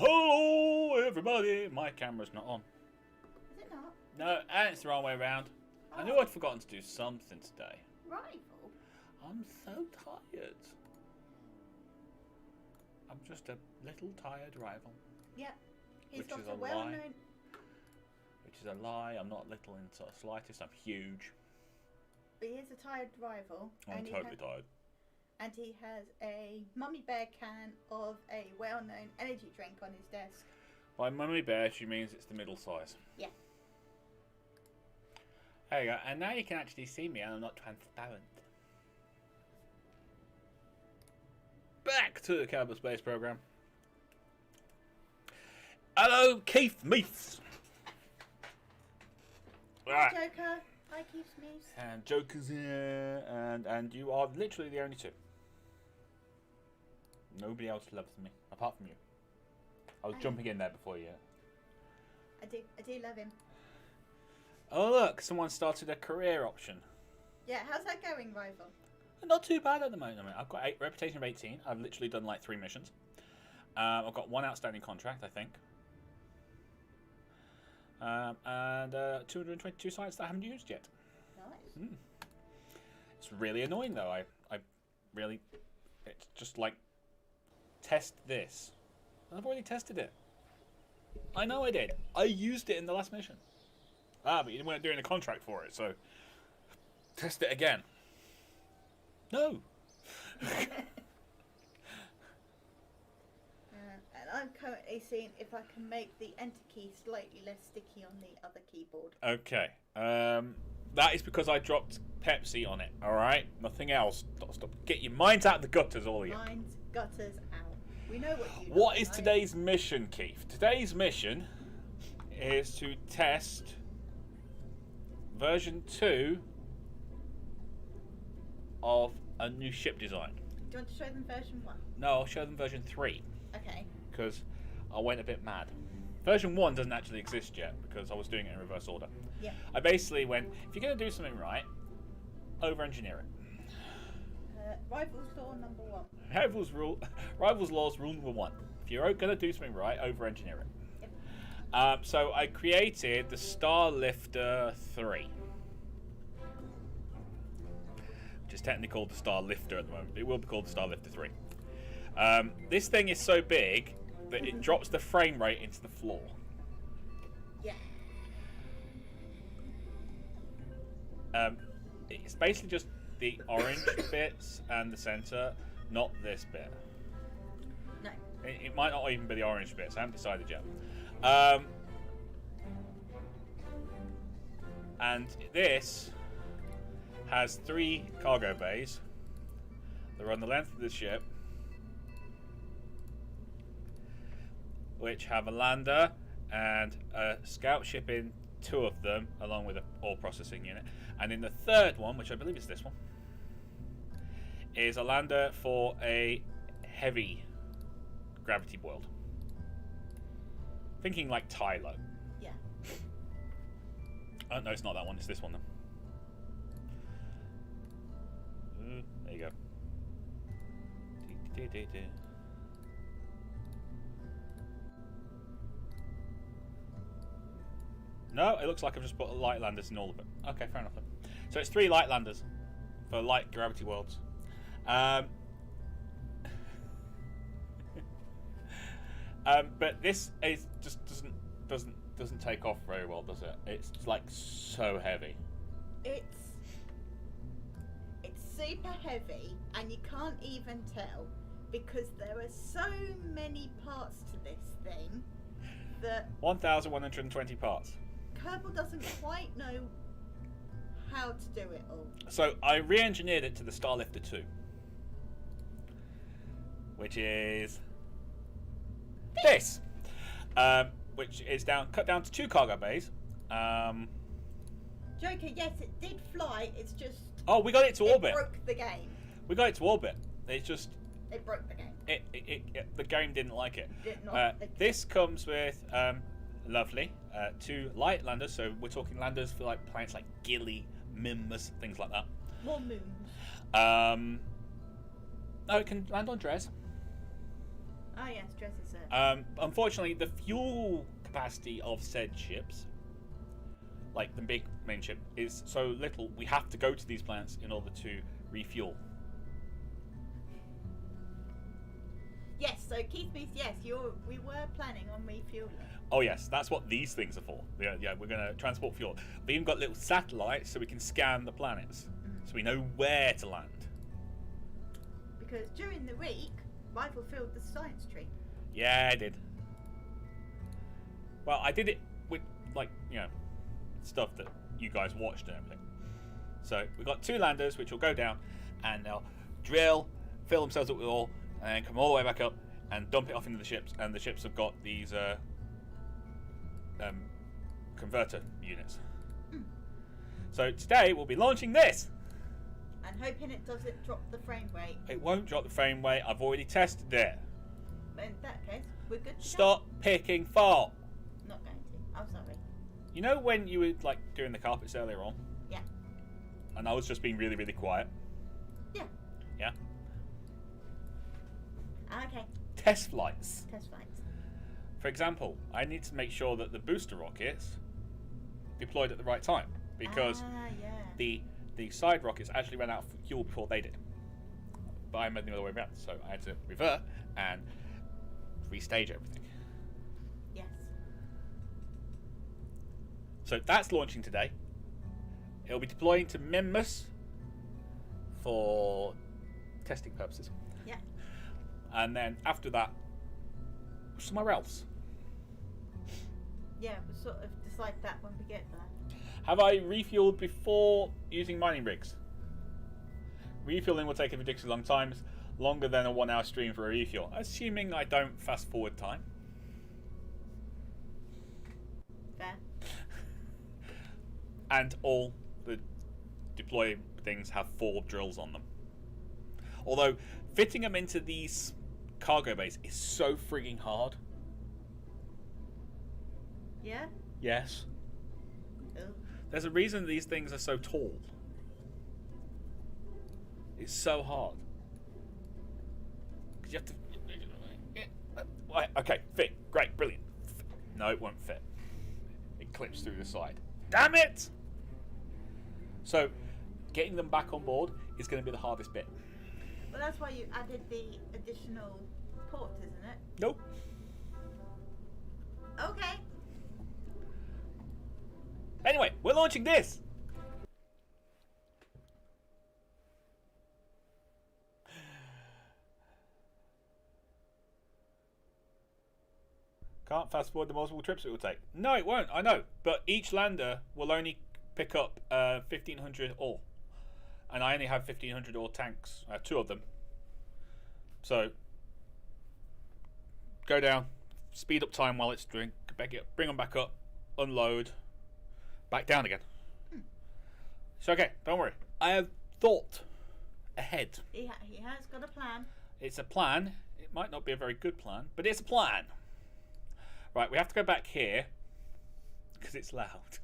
Hello, everybody! My camera's not on. Is it not? No, and it's the wrong way around. Oh. I knew I'd forgotten to do something today. Rival? I'm so tired. I'm just a little tired rival. Yeah. He's Which got is a a well-known... Which is a lie. I'm not little in the slightest. I'm huge. But he is a tired rival. I'm totally tired. And he has a mummy bear can of a well-known energy drink on his desk. By mummy bear, she means it's the middle size. Yeah. There you go. And now you can actually see me and I'm not transparent. Back to the Kerbal Space Program. Hello, Keith Meaths. Hi, Joker. Hi, Keith Meaths. And Joker's here, and you are literally the only two. Nobody else loves me, apart from you. I was jumping in there before you. I do love him. Oh look, someone started a career option. Yeah, how's that going, Rival? Not too bad at the moment. I've got a reputation of 18. I've literally done like 3 missions. I've got 1 outstanding contract, I think. And 222 sites that I haven't used yet. Nice. It's really annoying though. I really... It's just like... Test this. I've already tested it. I know I did. I used it in the last mission. Ah, but you weren't doing a contract for it, so... Test it again. No! And I'm currently seeing if I can make the enter key slightly less sticky on the other keyboard. Okay. That is because I dropped Pepsi on it, alright? Nothing else. Stop. Get your minds out of the gutters, all of you. Minds, gutters, out. We know what you What do, is right? today's mission, Keith? Today's mission is to test version 2 of a new ship design. Do you want to show them version 1? No, I'll show them version 3. Okay. Because I went a bit mad. Version 1 doesn't actually exist yet because I was doing it in reverse order. Yeah. I basically went, if you're going to do something right, over-engineer it. Rivals law number 1. Rivals laws rule number 1. If you're going to do something right, over-engineer it. Yep. So I created the Starlifter 3. Which is technically called the Starlifter at the moment. It will be called the Starlifter 3. This thing is so big that it drops the frame rate into the floor. Yeah. It's basically just the orange bits and the centre, not this bit. No. It might not even be the orange bits. I haven't decided yet. And this has 3 cargo bays that run the length of the ship, which have a lander and a scout ship in 2 of them, along with an ore processing unit. And in the 3rd one, which I believe is this one, is a lander for a heavy gravity world. Thinking like Tylo. Yeah. Oh no, it's not that one. It's this one then. There you go. No, it looks like I've just put light landers in all of it. Okay, fair enough then. So it's 3 light landers for light gravity worlds. But this is just doesn't take off very well, does it? It's like so heavy. It's super heavy, and you can't even tell because there are so many parts to this thing that 1,120 parts. Kerbal doesn't quite know how to do it all. So I re-engineered it to the Starlifter 2, which is this, which is cut down to 2 cargo bays. Joker, yes, it did fly. It's just we got it to orbit. It broke the game. We got it to orbit. It's just it broke the game. The game didn't like it. Did not. This comes with lovely 2 light landers. So we're talking landers for like planets like Gilly, Mimbus, things like that. More moons. No, it can land on Dres. Oh yes, dress reserve. Unfortunately, the fuel capacity of said ships, like the big main ship, is so little. We have to go to these planets in order to refuel. Yes, so Keith Booth, yes, we were planning on refueling. Oh yes, that's what these things are for. Yeah, we're going to transport fuel. We even got little satellites so we can scan the planets, so we know where to land. Because during the week, I fulfilled the science tree. Yeah, I did. Well, I did it with, like, stuff that you guys watched and everything. So we got 2 landers which will go down and they'll drill, fill themselves up with oil, and then come all the way back up and dump it off into the ships. And the ships have got these converter units. So today we'll be launching this. And hoping it doesn't drop the frame rate. It won't drop the frame rate. I've already tested it. But in that case, we're good to Stop picking fault. Not going to. I'm sorry. You know when you were like doing the carpets earlier on? Yeah. And I was just being really, really quiet? Yeah. Yeah? Okay. Test flights. Test flights. For example, I need to make sure that the booster rockets deployed at the right time. Because yeah. the side rockets actually ran out of fuel before they did. But I made them the other way around, so I had to revert and restage everything. Yes. So that's launching today. It'll be deploying to Mimbus for testing purposes. Yeah. And then after that, somewhere else. Yeah, we'll sort of decide that when we get there. Have I refueled before using mining rigs? Refueling will take a ridiculously long time, longer than a 1 hour stream for a refuel, assuming I don't fast forward time. Fair. And all the deploy things have 4 drills on them. Although fitting them into these cargo bays is so frigging hard. Yeah? Yes. Oh. There's a reason these things are so tall. It's so hard. Because you have to... Okay, fit. Great, brilliant. No, it won't fit. It clips through the side. Damn it! So, getting them back on board is going to be the hardest bit. Well, that's why you added the additional port, isn't it? Nope. Okay. Anyway, we're launching this. Can't fast forward the multiple trips it will take. No, it won't. I know. But each lander will only pick up 1,500 ore. And I only have 1,500 ore tanks. 2 of them. So, go down. Speed up time while it's doing. Bring them back up. Unload. Back down again. It's okay. Don't worry. I have thought ahead. He has got a plan. It's a plan. It might not be a very good plan, but it's a plan. Right, we have to go back here because it's loud.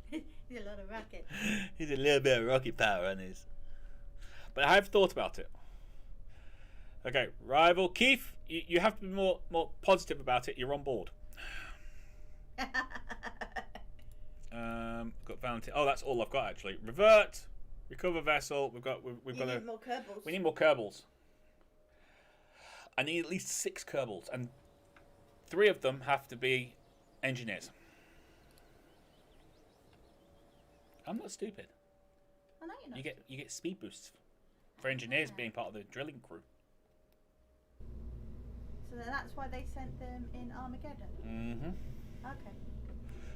He's a lot of racket. He's a little bit of rocket power on his. But I have thought about it. Okay, rival Keith, you have to be more positive about it. You're on board. Got Valentine. Oh, that's all I've got actually. Revert, recover vessel. We've got more Kerbals. We need more Kerbals. I need at least 6 Kerbals, and 3 of them have to be engineers. I'm not stupid. I know you're not. You get speed boosts for engineers being part of the drilling crew. So then that's why they sent them in Armageddon. Mm-hmm. Okay.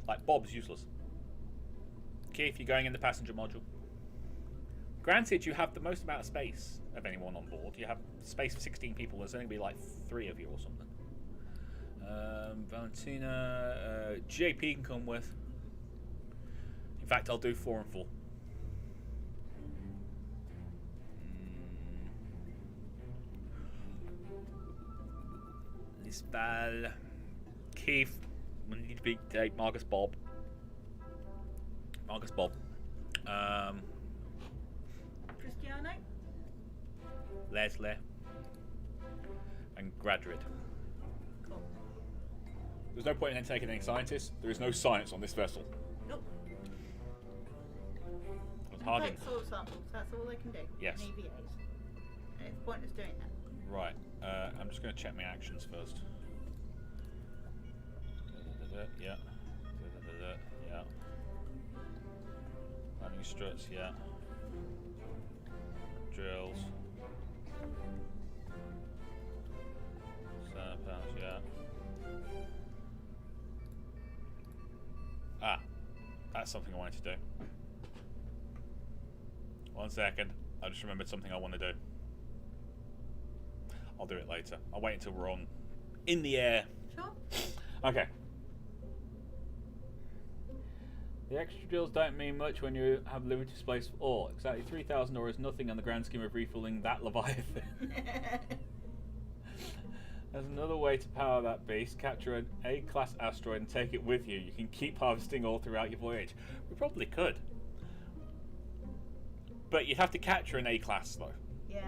Like Bob's useless. Keith, you're going in the passenger module. Granted, you have the most amount of space of anyone on board. You have space for 16 people. There's only going to be like 3 of you or something. Valentina, JP can come with. In fact, I'll do 4 and 4. Lisbal, Keith. We need to take Marcus Bob. Cristiano? Leslie. and graduate. Cool. There's no point in taking any scientists. There is no science on this vessel. Nope. It's hard. Take soil samples. That's all they can do. Yes. And EVAs. And it's pointless doing that. Right. I'm just going to check my actions first. Yeah. Yeah. Landing struts. Yeah. Drills. Sandbox. Yeah. Ah, that's something I wanted to do. 1 second. I just remembered something I want to do. I'll do it later. I'll wait until we're on in the air. Sure. Okay. The extra drills don't mean much when you have limited space for ore. Exactly 3,000 ore is nothing on the grand scheme of refueling that Leviathan. There's another way to power that beast. Capture an A-class asteroid and take it with you. You can keep harvesting all throughout your voyage. We probably could. But you'd have to capture an A-class, though. Yeah,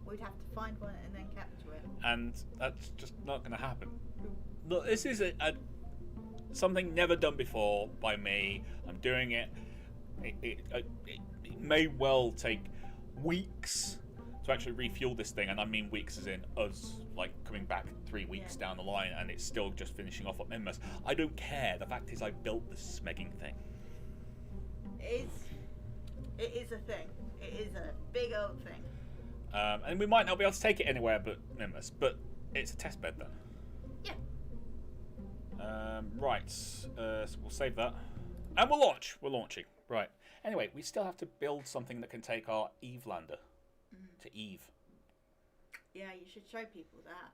we'd have to find one and then capture it. And that's just not going to happen. Look, this is something never done before by me. I'm doing it. It may well take weeks to actually refuel this thing, and I mean weeks as in us, like coming back 3 weeks down the line, and it's still just finishing off at Minmus. I don't care. The fact is, I built this smegging thing. It is a thing. It is a big old thing. And we might not be able to take it anywhere but Minmus, but it's a test bed then. Yeah. Right. So we'll save that, and we'll launch. We're launching. Right. Anyway, we still have to build something that can take our Eve lander to Eve. Yeah, you should show people that.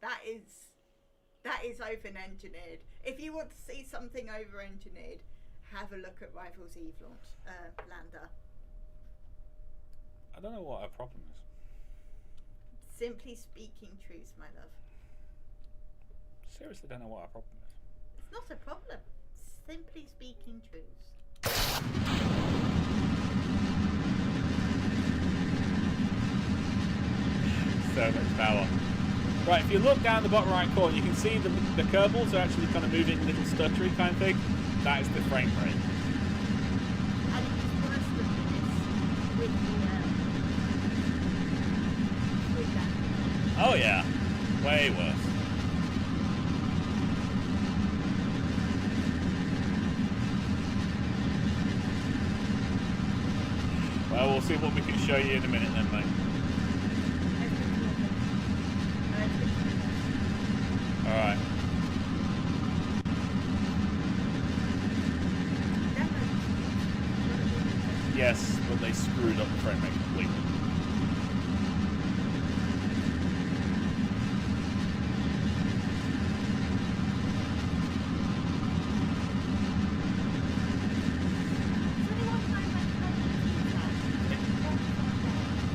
That is over-engineered. If you want to see something over-engineered, have a look at Rivals Eve launch lander. I don't know what our problem is. Simply speaking truths, my love. Seriously, don't know what our problem is. It's not a problem. Simply speaking truths. So much power. Right, if you look down the bottom right corner, you can see the Kerbals are actually kind of moving a little stuttery kind of thing. That is the frame rate. And it's worse than this with that. Oh yeah, way worse. Well, we'll see what we can show you in a minute then, mate. Alright. Yes, but they screwed up the frame rate completely.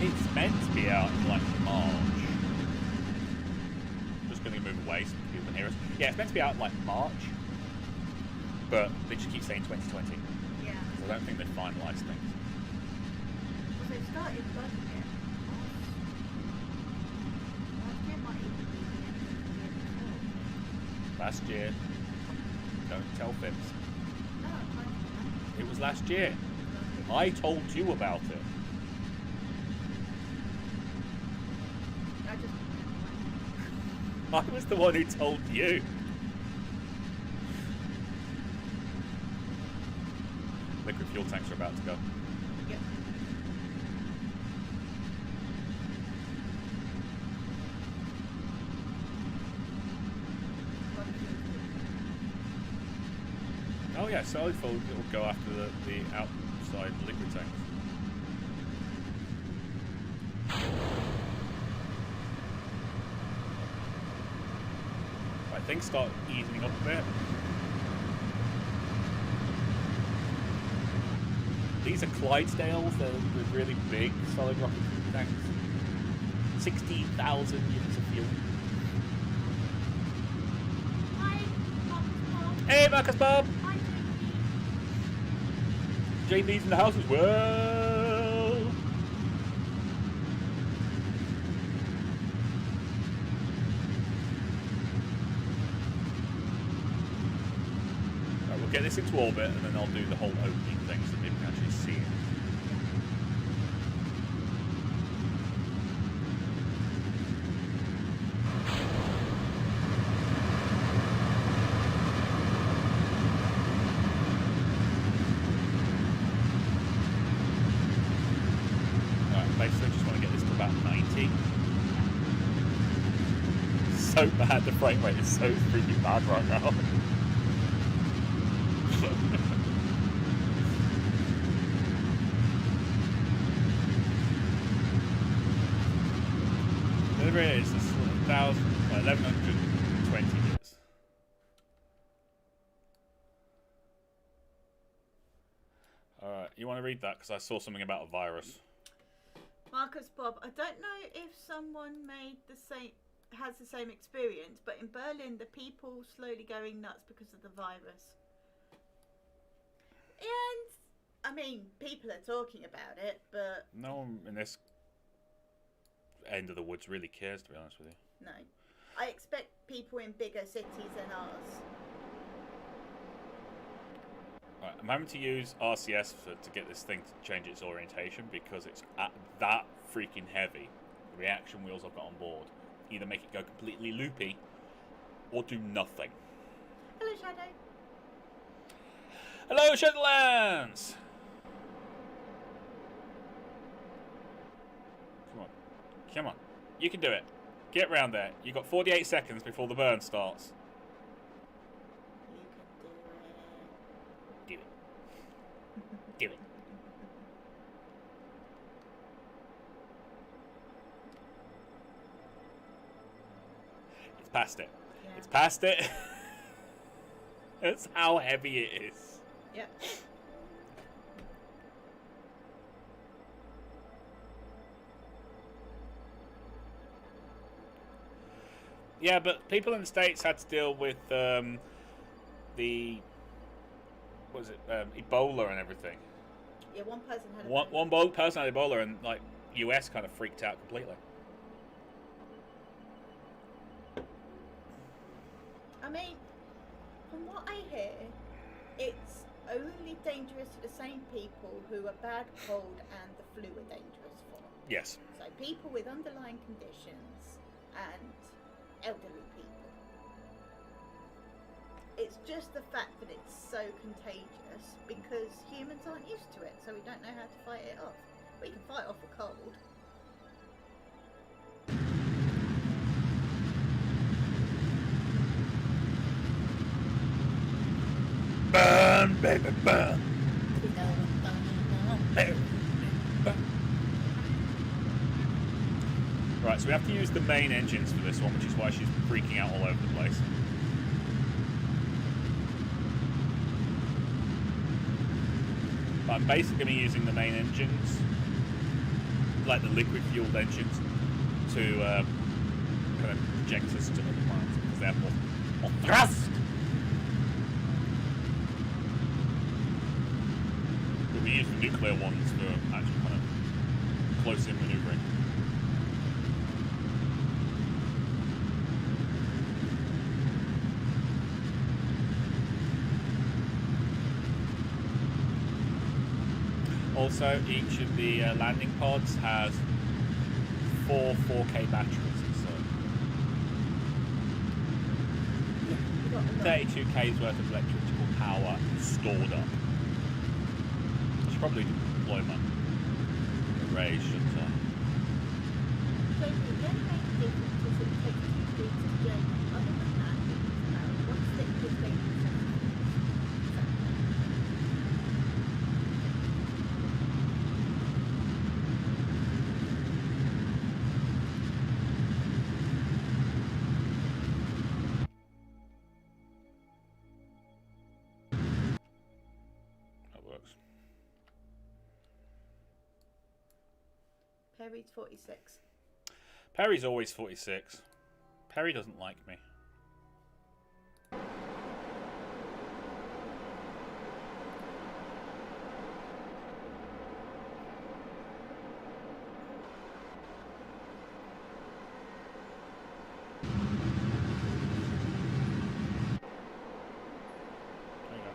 It's meant to be out in like March. Just going to move away so people can hear us. Yeah, it's meant to be out in like March, but they just keep saying 2020. Yeah. So I don't think they've finalised things. Well, they started bugging it. Last year might even be the end of the year before. Last year, don't tell fibs. No, I can't. It was last year. I told you about it. I just I was the one who told you. Liquid fuel tanks are about to go. Yep. Oh yeah, solid fuel will go after the outside liquid tanks. Right, things start easing up a bit. These are Clydesdales, they're really big solid rocket tanks. 16,000 units of fuel. Hi, Marcus Bob. Hey Marcus Bob! Hi, JB's in the house as well. get this into orbit, and then I'll do the whole opening thing so people can actually see it. Basically, just want to get this to about 90. So bad, the frame rate is so freaking bad right now. Whatever it is, it's 1120 bits. Alright, you want to read that? Because I saw something about a virus. Marcus Bob, I don't know if someone has the same experience, but in Berlin the people slowly going nuts because of the virus. And I mean, people are talking about it, but no one in this end of the woods really cares, to be honest with you. No. I expect people in bigger cities than ours. Right, I'm having to use RCS to get this thing to change its orientation because it's that freaking heavy. The reaction wheels I've got on board either make it go completely loopy or do nothing. Hello, Shadow. Hello, Shadowlands! Come on. Come on. You can do it. Get round there. You've got 48 seconds before the burn starts. You can Do it. It's past it. Yeah. It's past it. That's how heavy it is. Yep. Yeah, but people in the States had to deal with the Ebola and everything. Yeah, one person had One person had Ebola, and like US kind of freaked out completely. I mean, from what I hear, it's only dangerous to the same people who a bad cold and the flu are dangerous for. Yes. So people with underlying conditions and elderly people. It's just the fact that it's so contagious because humans aren't used to it, so we don't know how to fight it off. We can fight off a cold. Burn, baby, burn. Right, so we have to use the main engines for this one, which is why she's freaking out all over the place. But I'm basically going to be using the main engines, like the liquid-fueled engines, to kind of project us to other planets because they have more thrust. But we use the nuclear ones for actually kind of close-in maneuvering. Also, each of the landing pods has 4 4K batteries, so 32K's worth of electrical power stored up. I should probably deploy my array, shouldn't I? So the only main difference is it takes 2 weeks to journey. Other than that, it's about one stick per station. Perry's 46. Perry's always 46. Perry doesn't like me. There you go.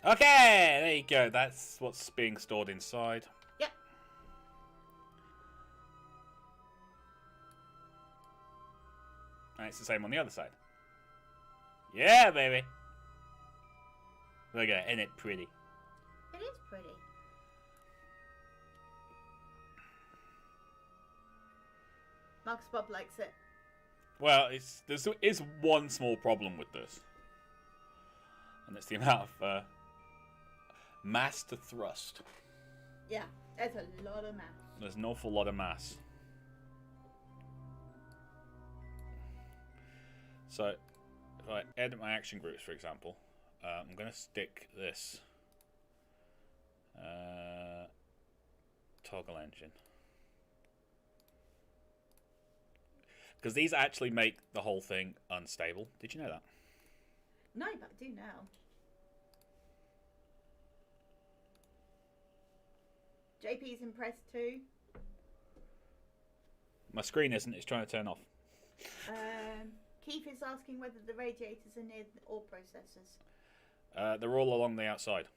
Okay, there you go. That's what's being stored inside. Yep. And it's the same on the other side. Yeah, baby. Look at it, isn't it pretty? It is pretty. Marcus Bob likes it. Well, there is one small problem with this. And it's the amount of mass to thrust. Yeah, there's a lot of mass. There's an awful lot of mass. So, if I edit my action groups, for example, I'm going to stick this toggle engine. Because these actually make the whole thing unstable. Did you know that? No, but I do now. JP's impressed too. My screen isn't. It's trying to turn off. Keith is asking whether the radiators are near the ore processors. They're all along the outside.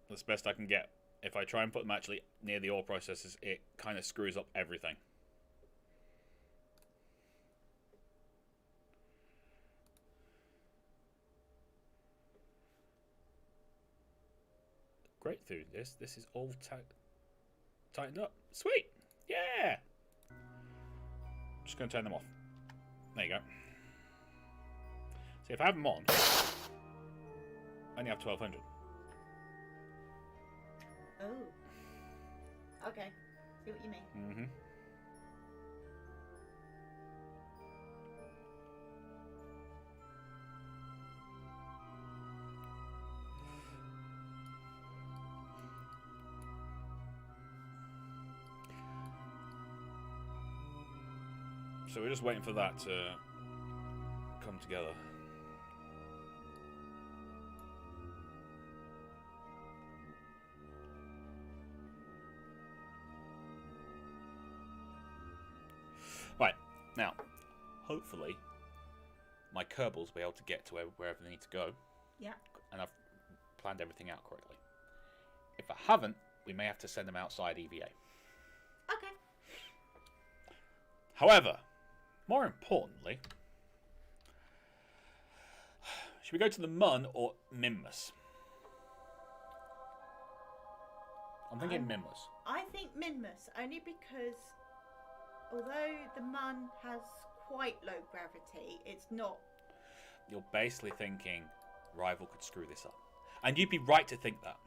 That's the best I can get. If I try and put them actually near the ore processors, it kind of screws up everything. Great through this. This is all tightened up. Sweet! Yeah! Just going to turn them off. There you go. See, if I have them on, I only have 1200. Oh. Okay. See what you mean. Mm-hmm. So we're just waiting for that to come together. Right, now, hopefully, my Kerbals will be able to get to wherever they need to go. Yeah. And I've planned everything out correctly. If I haven't, we may have to send them outside EVA. Okay. However, more importantly, should we go to the Mun or Minmus? I'm thinking Minmus. I think Minmus, only because although the Mun has quite low gravity, it's not. You're basically thinking Rival could screw this up. And you'd be right to think that.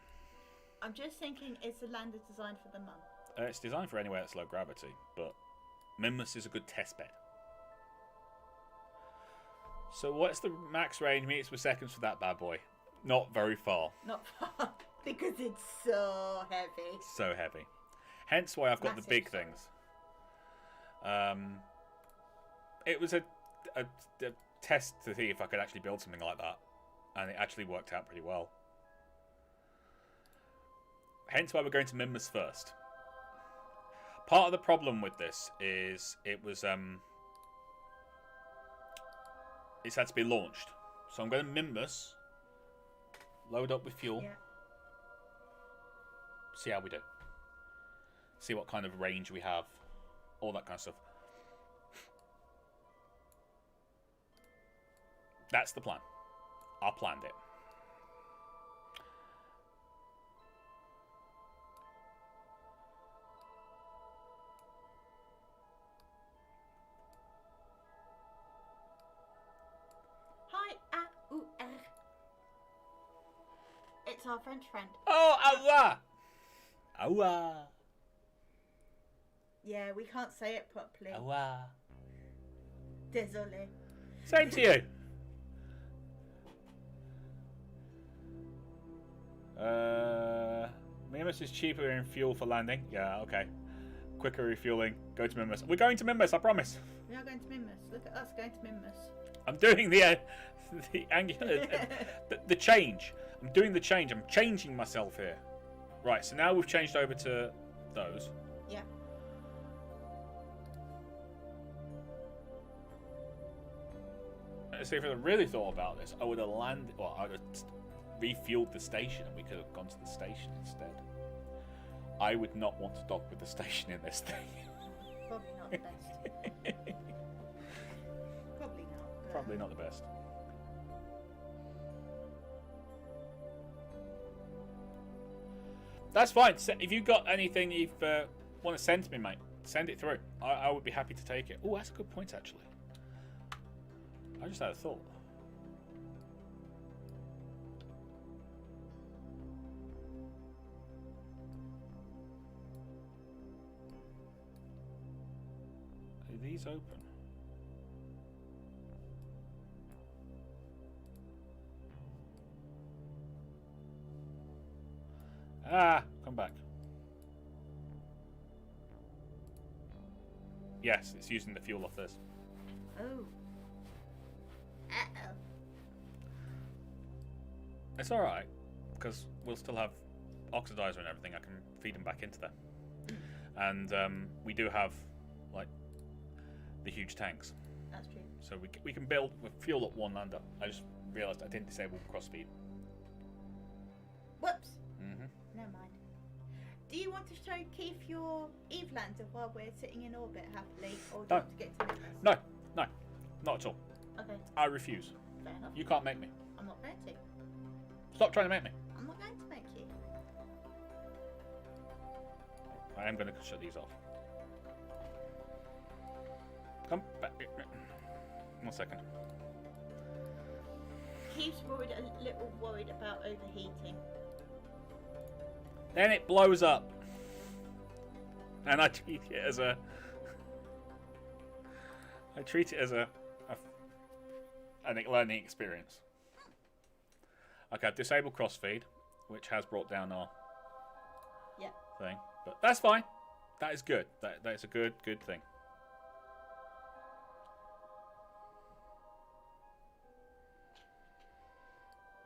I'm just thinking, is the lander designed for the Mun? It's designed for anywhere that's low gravity, but Minmus is a good test bed. So what's the max range meters per second for that bad boy? Not very far. Not far, because it's so heavy. So heavy. Hence why I've got Massive, the big sorry. things. It was a test to see if I could actually build something like that, and it actually worked out pretty well. Hence why we're going to Minmus first. Part of the problem with this is it's had to be launched. So I'm going to Minmus, load up with fuel, Yeah. see how we do. See what kind of range we have, all that kind of stuff. That's the plan. I planned it. Hi, it's our French friend. Oh, Allah! Allah! Yeah, we can't say it properly. Allah! Désolé. Same to you. Minmus is cheaper in fuel for landing. Yeah, okay. Quicker refueling. Go to Minmus. We're going to Minmus, I promise. We are going to Minmus. Look at us going to Minmus. I'm doing the angular, the change. I'm doing the change. I'm changing myself here. Right, so now we've changed over to those. Yeah. See, if I really thought about this, I would have landed. Well, I would have refueled the station and we could have gone to the station instead. I would not want to dock with the station in this thing. Probably not the best. Probably not. But... Probably not the best. That's fine. If you've got anything you want to send to me, mate, send it through. I would be happy to take it. Oh, that's a good point, actually. I just had a thought. Are these open? Ah, come back. Yes, it's using the fuel off this. Oh. Uh-oh. It's alright, because we'll still have oxidizer and everything. I can feed them back into there. And we do have, like, the huge tanks. That's true. So we can build with fuel up one lander. I just realised I didn't disable cross-feed. Whoops. Mm-hmm. Never mind. Do you want to show Keith your Eve lander while we're sitting in orbit happily, or do you want to get to Nicholas? No, not at all. Okay. I refuse. Fair enough. You can't make me. I'm not going to. Stop trying to make me. I'm not going to make you. I am going to shut these off. Come back. 1 second. Keith's a little worried about overheating. Then it blows up. And I treat it as a... an learning experience. Okay, I've disabled crossfeed, which has brought down our thing. But that's fine. That is good. That is a good thing.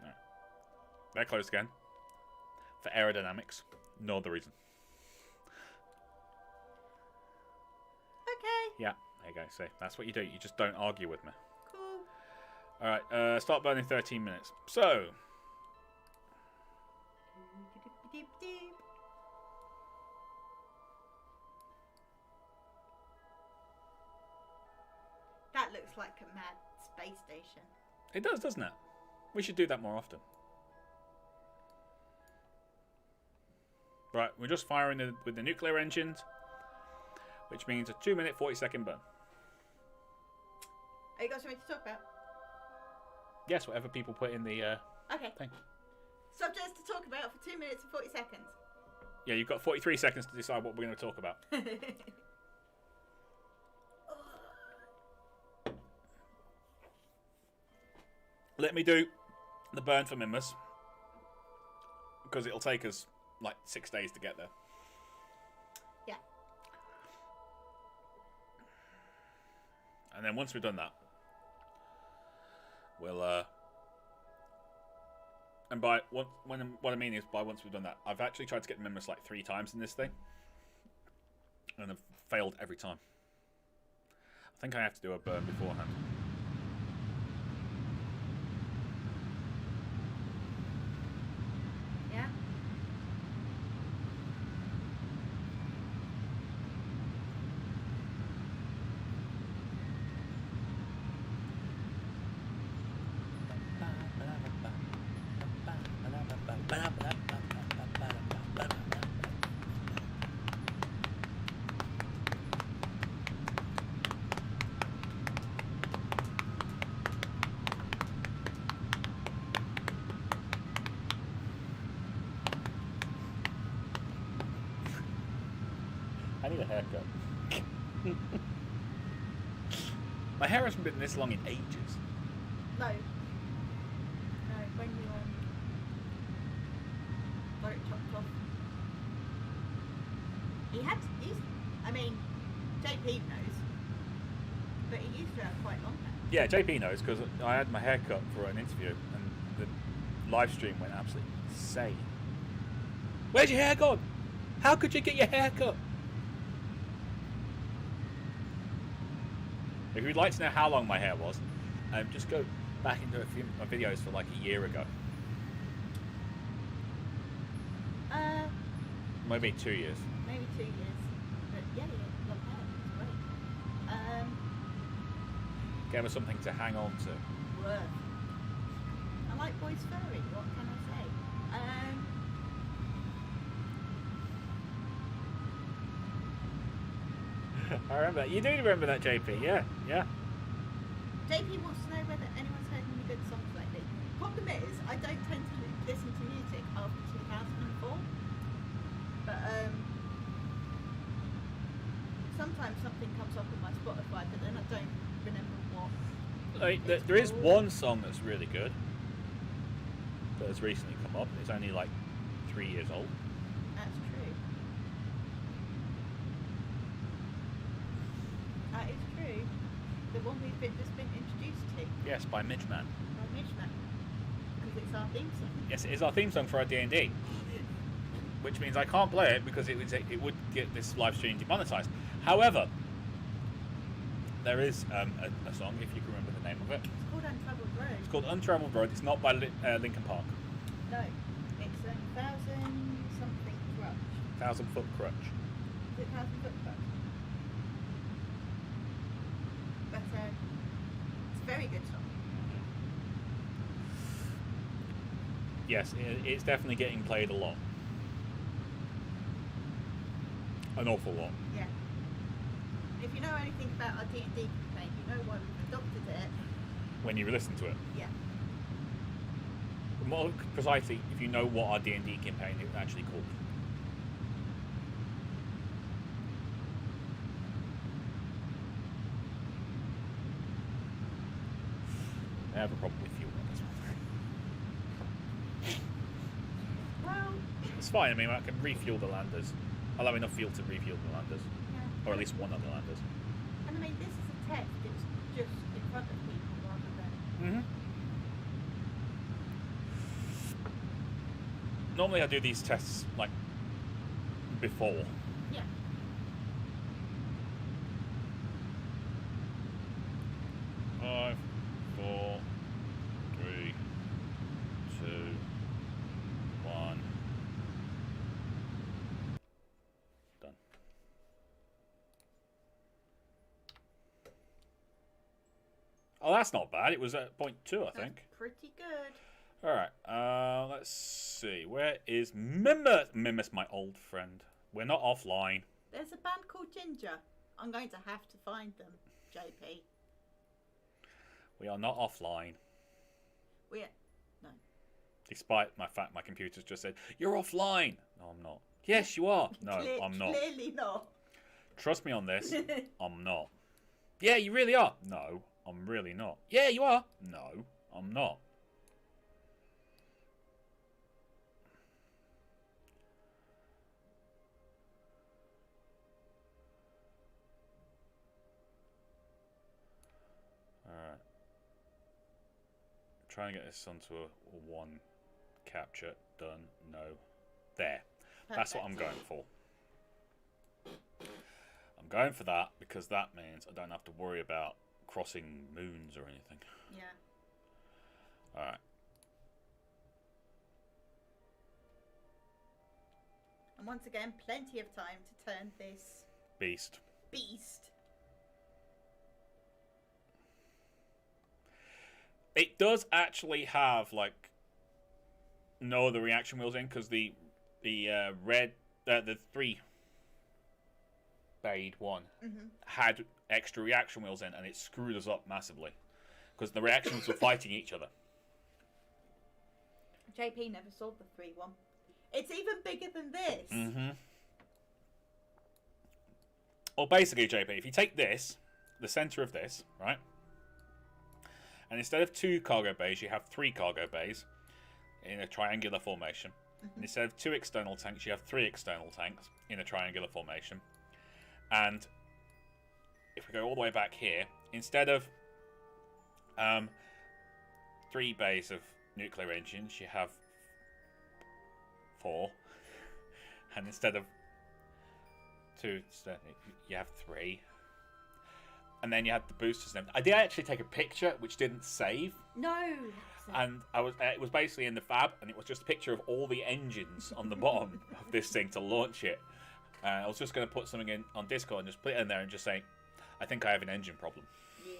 Right. They're closed again. For aerodynamics. No other reason. Okay. Yeah, there you go. See, that's what you do. You just don't argue with me. Cool. Alright, start burning 13 minutes. So... That looks like a mad space station. It does, doesn't it? We should do that more often. Right, we're just firing with the nuclear engines, which means a 2-minute 40-second burn. Have you got something to talk about? Yes, whatever people put in the Okay. thing. Subjects to talk about for 2 minutes and 40 seconds. Yeah, you've got 43 seconds to decide what we're going to talk about. Let me do the burn for Mimbus, because it'll take us like 6 days to get there. Yeah. And then once we've done that, we'll and by what I mean is by once we've done that, I've actually tried to get the Mimbus like 3 times in this thing, and I've failed every time. I think I have to do a burn beforehand. Yeah. I need a haircut. My hair hasn't been this long in ages. No. No, when you got it chopped off. JP knows, but he used to have quite long hair. Yeah, JP knows because I had my hair cut for an interview and the live stream went absolutely insane. Where's your hair gone? How could you get your hair cut? If you'd like to know how long my hair was, just go back into a few of my videos for like a year ago. Maybe 2 years. Maybe 2 years. But yeah, long hair. It's great. Gave us something to hang on to. Worth. I like Boys Furry. What can I say? I remember that. You do remember that, JP? Yeah, yeah. JP wants to know whether anyone's heard any good songs lately. Problem is, I don't tend to listen to music after 2004. But sometimes something comes up on my Spotify, but then I don't remember what. There is one song that's really good that has recently come up. It's only like 3 years old. That's true. That is true. The one we've just been introduced to. Yes, by Midgeman. By Midgeman. Because it's our theme song. Yes, it is our theme song for our D&D. Which means I can't play it because it would get this live stream demonetized. However, there is a song, if you can remember the name of it. It's called Untravelled Road. It's called Untravelled Road. It's not by Linkin Park. No, it's 1,000 something crutch. 1,000 Foot Crutch. Is it 1,000 foot crutch? But it's a very good song. Yes, it's definitely getting played a lot. An awful lot. Yeah. If you know anything about our D&D campaign, you know why we've adopted it. When you listen to it. Yeah. More precisely, if you know what our D&D campaign is actually called. I have a problem with fuel on this one. Well, It's fine, I mean, I can refuel the landers. I'll have enough fuel to refuel the landers. yeah. Or at least one of the landers. And I mean, this is a test. It's just in front of people rather than... Normally I do these tests, like, before. Yeah. Five, 4, 3, 2, 1. Done. Oh, that's not bad. It was at 0.2, I think. Pretty good. Alright, let's see. Where is Mimus? Mimus, my old friend. We're not offline. There's a band called Ginger. I'm going to have to find them, JP. We are not offline. No. Despite my fact my computer's just said, you're offline. No, I'm not. Yes, you are. No, I'm not. Clearly not. Trust me on this. I'm not. Yeah, you really are. No, I'm really not. Yeah, you are. No, I'm not. Alright. Trying to get this onto a one capture. Done. No. There. That's what I'm going for. I'm going for that because that means I don't have to worry about crossing moons or anything. Yeah. Alright. And once again, plenty of time to turn this Beast. beast. It does actually have like no other reaction wheels in because the red the 3-bayed one had extra reaction wheels in and it screwed us up massively because the reactions were fighting each other. JP never saw the 3-1. It's even bigger than this. Well, basically, JP, if you take this, the center of this, right, and instead of 2 cargo bays, you have 3 cargo bays in a triangular formation. And instead of 2 external tanks, you have 3 external tanks in a triangular formation. And if we go all the way back here, instead of 3 bays of nuclear engines, you have 4. And instead of 2, you have 3. And then you had the boosters. I did actually take a picture, which didn't save. No. And it was basically in the fab, and it was just a picture of all the engines on the bottom of this thing to launch it. I was just going to put something in on Discord and just put it in there and just say, I think I have an engine problem. Yeah.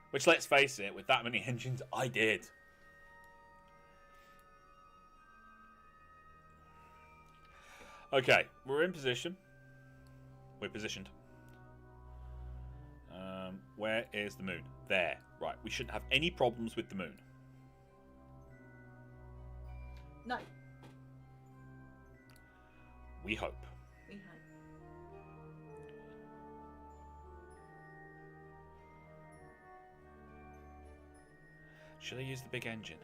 Which, let's face it, with that many engines, I did. Okay, we're in position. We're positioned. Where is the moon? There. Right, we shouldn't have any problems with the moon. No. We hope. We hope. Should I use the big engine?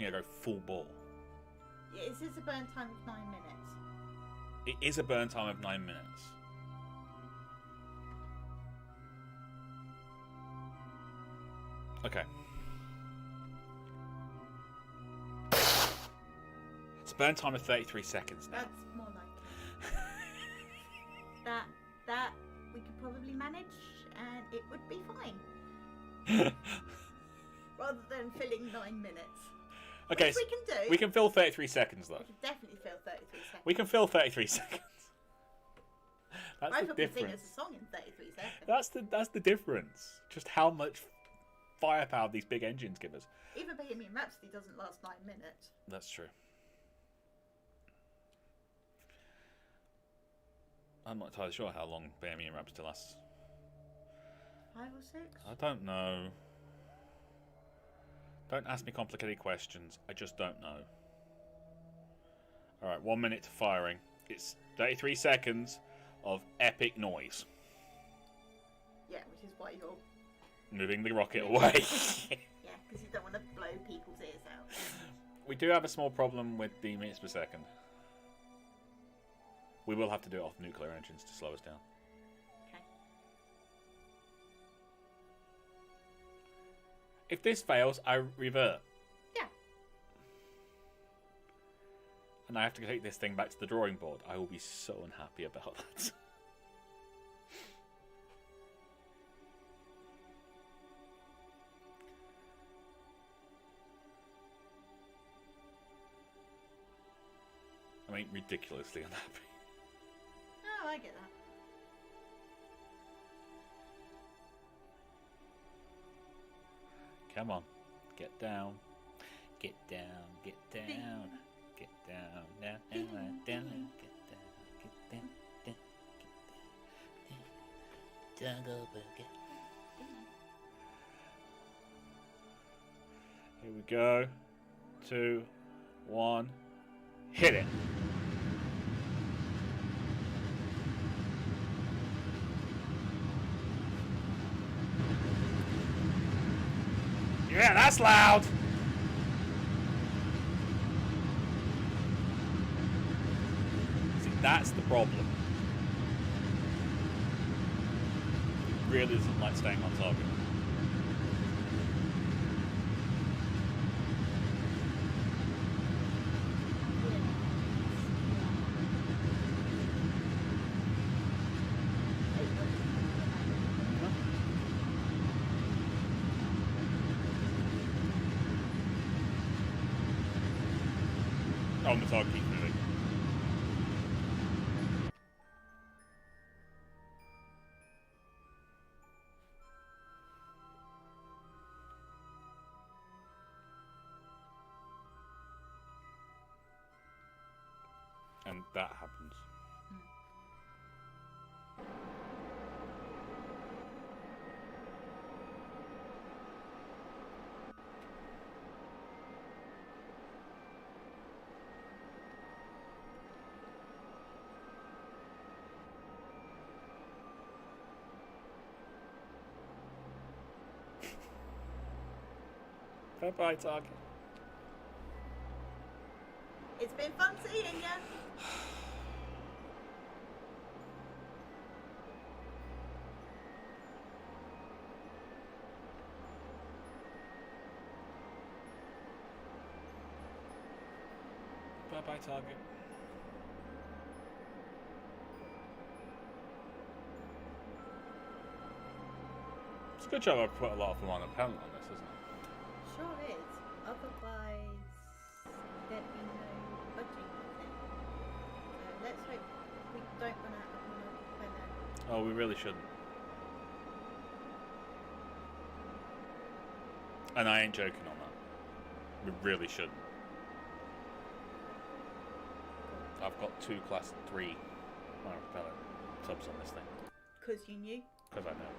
Yeah, go full ball. Yeah, is this a burn time of 9 minutes? It is a burn time of 9 minutes. Okay. It's a burn time of 33 seconds now. That's more like it. that we could probably manage, and it would be fine. Rather than filling 9 minutes. Okay, which we can do. We can fill 33 seconds, though. We can definitely fill 33 seconds. We can fill 33 seconds. That's Both the of them sing difference. us a song in 33 seconds. That's the difference. Just how much firepower these big engines give us. Even Bohemian Rhapsody doesn't last 9 minutes. That's true. I'm not entirely sure how long Bohemian Rhapsody lasts. 5 or 6? I don't know. Don't ask me complicated questions. I just don't know. Alright, 1 minute to firing. It's 33 seconds of epic noise. Yeah, which is why you're... Moving the rocket away. Yeah, because you don't want to blow people's ears out. We do have a small problem with the meters per second. We will have to do it off nuclear engines to slow us down. Okay. If this fails, I revert. Yeah. And I have to take this thing back to the drawing board. I will be so unhappy about that. I mean, ridiculously unhappy. Oh, I get that. Come on. Get down. Get down. Get down. Get down. Down. Down. Down. Get down. Get down. Down. Get down. Jungle Boogie. Here we go. 2, 1. Hit it. Yeah, that's loud. See, that's the problem. It really doesn't like staying on target. On the target, keep moving. And that happens. Bye-bye, target. It's been fun seeing you. Bye-bye, target. a good job I put a lot of them on a penalty on this, isn't it? Sure is. Otherwise, there'd be no budging with it. So let's hope we don't run out of monopellet. Oh, we really shouldn't. And I ain't joking on that. We really shouldn't. I've got 2 class 3 monopellet subs on this thing. Because you knew? Because I know.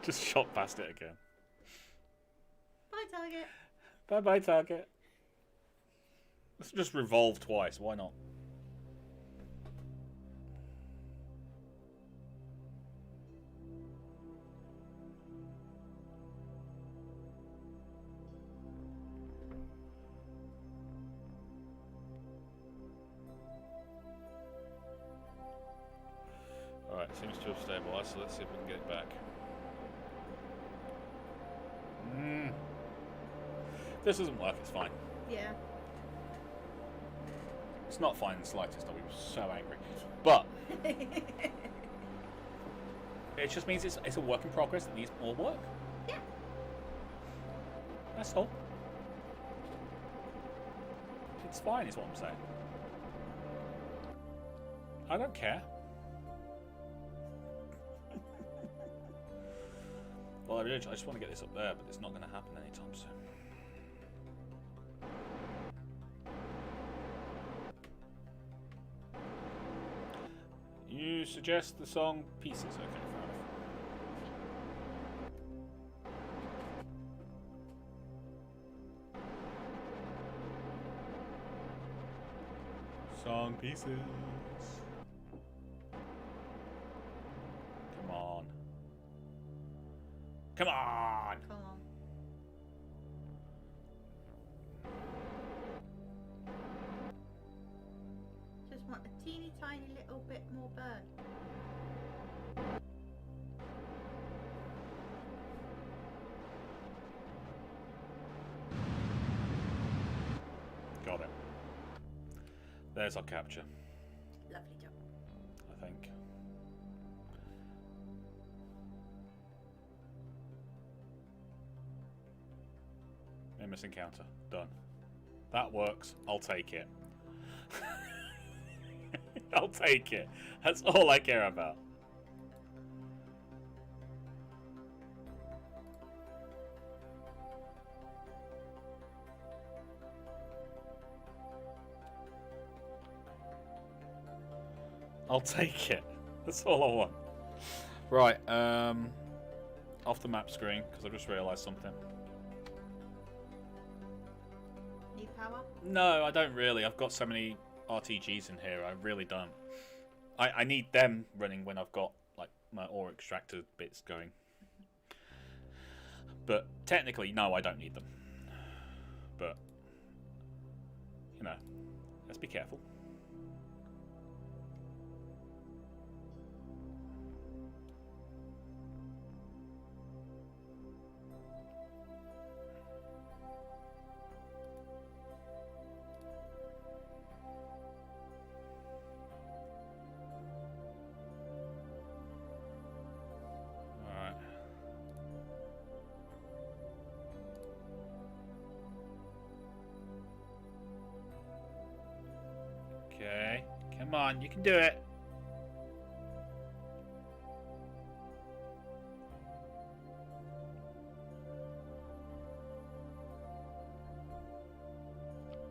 Just shot past it again. Bye, target. Bye bye, target. Let's just revolve twice, why not? Alright, seems to have stabilized, so let's see if we can get it back. If this doesn't work, it's fine. Yeah. It's not fine in the slightest, I'll be so angry. But it just means it's a work in progress that needs more work. Yeah. That's all. It's fine, is what I'm saying. I don't care. Well, I just want to get this up there, but it's not going to happen anytime soon. You suggest the song Pieces? Okay, fair enough. Song Pieces. Come on. Come on! Come on. Just want a teeny tiny little bit more burn. Got it. There's our capture, Lovely job. I think. Miss encounter. Done. That works. I'll take it. I'll take it. That's all I care about. I'll take it. That's all I want. Right, off the map screen, because I just realised something. Need power? No, I don't really. I've got so many RTGs in here. I really don't. I need them running when I've got like my ore extractor bits going. But technically, no, I don't need them. But you know, let's be careful. Okay, come on, you can do it.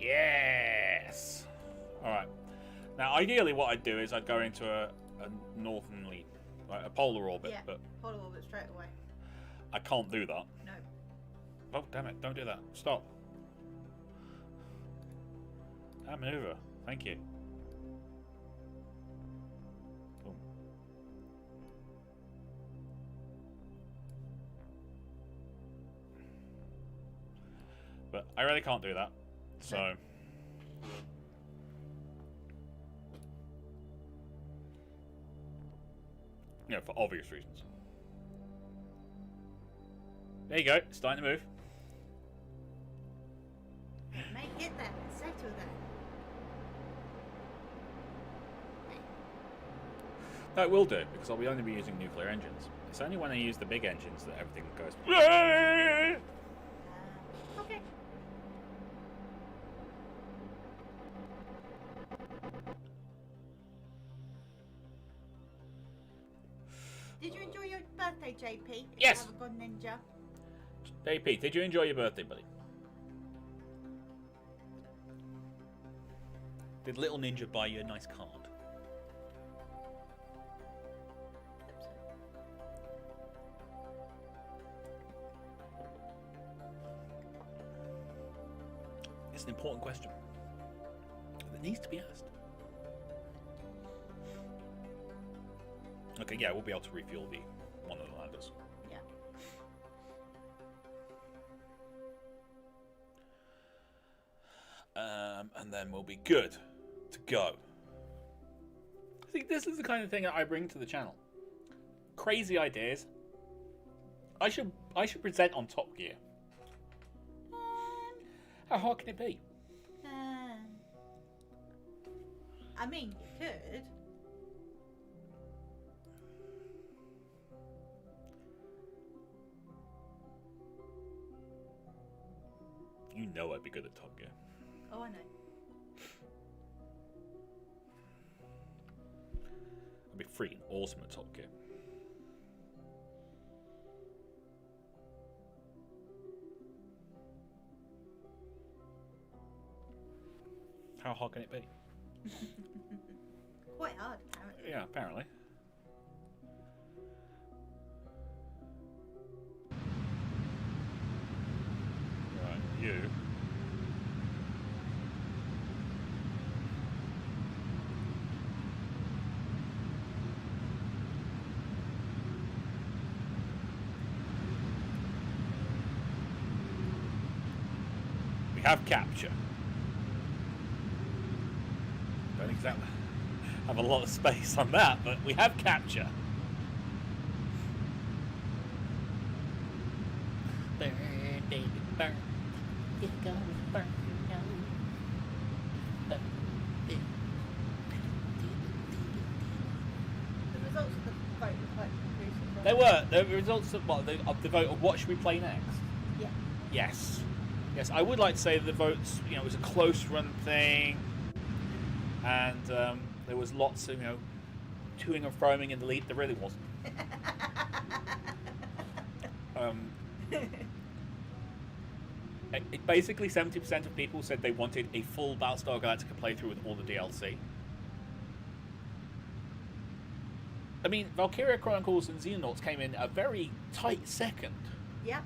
Yes. All right. Now, ideally, what I'd do is I'd go into a northernly, like a polar orbit, Yeah, but polar orbit straight away. I can't do that. No. Oh, damn it! Don't do that. Stop. That maneuver. Thank you. Boom. But I really can't do that. So. You know, for obvious reasons. There you go. It's starting to move. Make it No, it will do, because I'll only be using nuclear engines. It's only when I use the big engines that everything goes... Okay. Did you enjoy your birthday, JP? If Yes. You haven't gone ninja. JP, did you enjoy your birthday, buddy? Did Little Ninja buy you a nice card? It's an important question that needs to be asked. Okay, yeah, we'll be able to refuel one of the landers. Yeah. And then we'll be good to go. I think this is the kind of thing that I bring to the channel. Crazy ideas. I should present on Top Gear. How hard can it be? I mean, you could. You know I'd be good at Top Gear. Oh, I know. I'd be freaking awesome at Top Gear. How hard can it be? Quite hard, apparently. Yeah, apparently. Right, you. We have capture. Don't exactly have a lot of space on that, but we have capture. Burn, baby, burn. It's gonna burn, you know. Burn, baby. The results of the vote were quite conclusive. They were. The results of what? Of the vote of what should we play next? Yeah. Yes. Yes, I would like to say that the votes, it was a close run thing. And there was lots of, toing and froing in the lead. There really wasn't. Basically, 70% of people said they wanted a full Battlestar Galactica playthrough with all the DLC. I mean, Valkyria Chronicles and Xenonauts came in a very tight second. Yeah.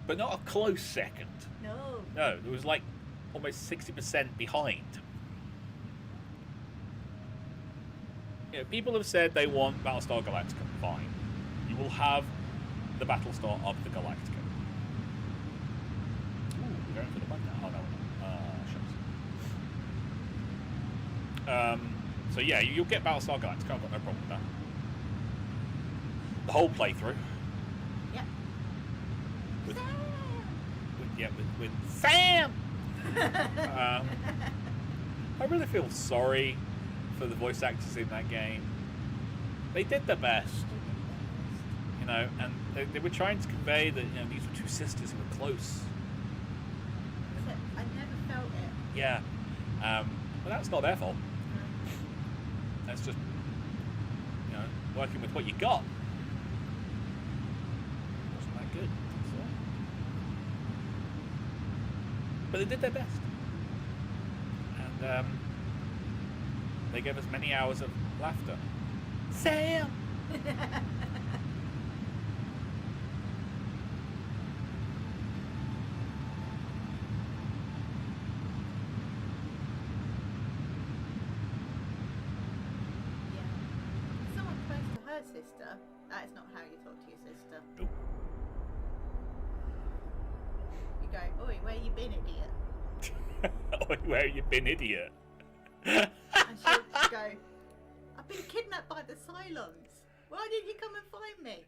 But not a close second. No. No, it was like almost 60% behind. People have said they want Battlestar Galactica. Fine. You will have the Battlestar of the Galactica. Ooh, we're going for the bug now. Oh, no, shucks. So yeah, you'll get Battlestar Galactica. I've got no problem with that. The whole playthrough. Yep. With Sam! I really feel sorry for the voice actors in that game. They did their best, and they were trying to convey that these were two sisters who were close. I never felt it. Yeah, but that's not their fault. That's just working with what you got. Wasn't that good? That's all. But they did their best, and they gave us many hours of laughter. Sam! Someone close to her sister. That is not how you talk to your sister. Nope. You go, oi, where you been, idiot? Oi, where you been, idiot? And she'll go, I've been kidnapped by the Cylons. Why didn't you come and find me?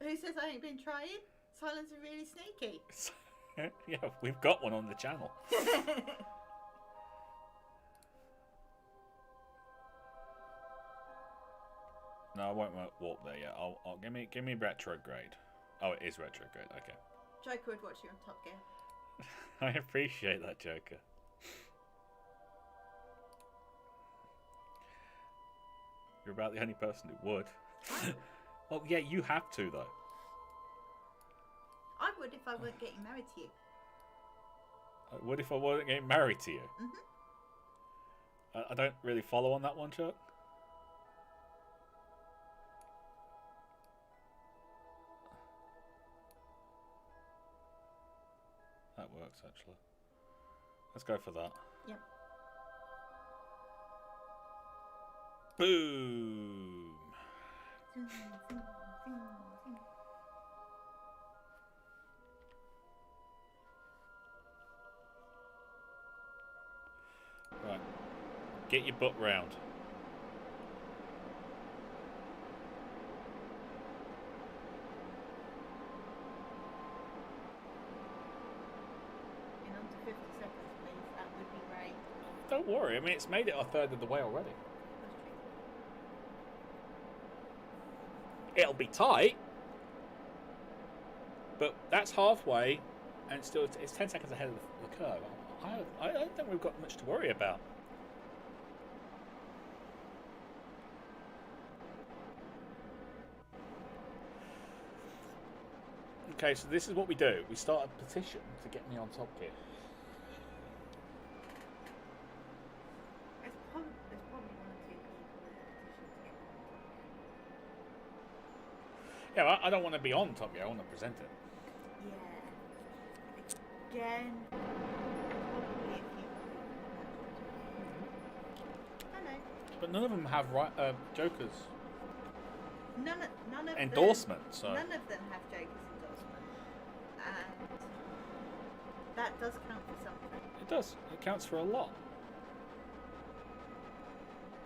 Who says I ain't been trying? Cylons are really sneaky. Yeah, we've got one on the channel. No, I won't warp there yet. I'll give me retrograde. Oh, it is retrograde. Okay. Joker would watch you on Top Gear. I appreciate that, Joker. You're about the only person who would. Well, yeah, you have to though. I would if I weren't getting married to you. I would if I wasn't getting married to you. I don't really follow on that one, Chuck. That works, actually. Let's go for that. Yep. Boom! Right. Get your butt round. In under 50 seconds, please. That would be great. Don't worry. I mean, it's made it a third of the way already. That's true. It'll be tight, but that's halfway, and it's 10 seconds ahead of the curve. I don't think we've got much to worry about. Okay, so this is what we do. We start a petition to get me on Top Gear. There's probably one or two people with a petition to get on Top Gear. Yeah, I don't want to be on Top Gear. I want to present it. Yeah. Again, probably a few people. I know. But none of them have Joker's None of endorsement. So None of them have Joker's endorsement, and that does count for something. it does. It counts for a lot.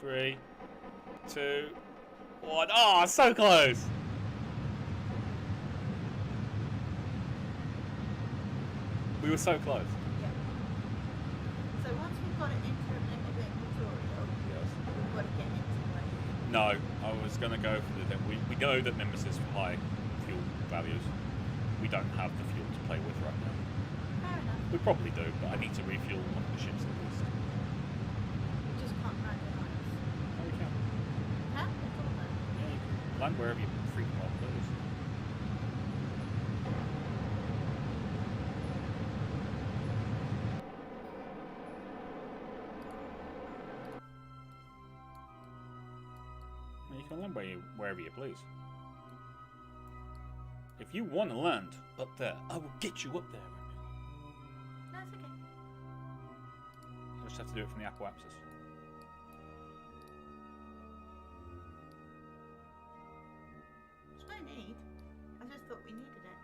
3, 2, 1. Oh, so close. We were so close. Yeah. So once we've got it into a little bit tutorial, Yes. we've got to get into it. No, I was going to go for the thing. We know that Nemesis have high fuel values. We don't have the fuel to play with right now. Fair enough. We probably do, but I need to refuel one of the ships at least. We just can't land on ice. No, we can. Huh? It's all that. Yeah, you can land wherever you freaking well please. You can land wherever you please. If you want to land up there, I will get you up there. No, it's okay. I just have to do it from the apoapsis. There's no need. I just thought we needed it.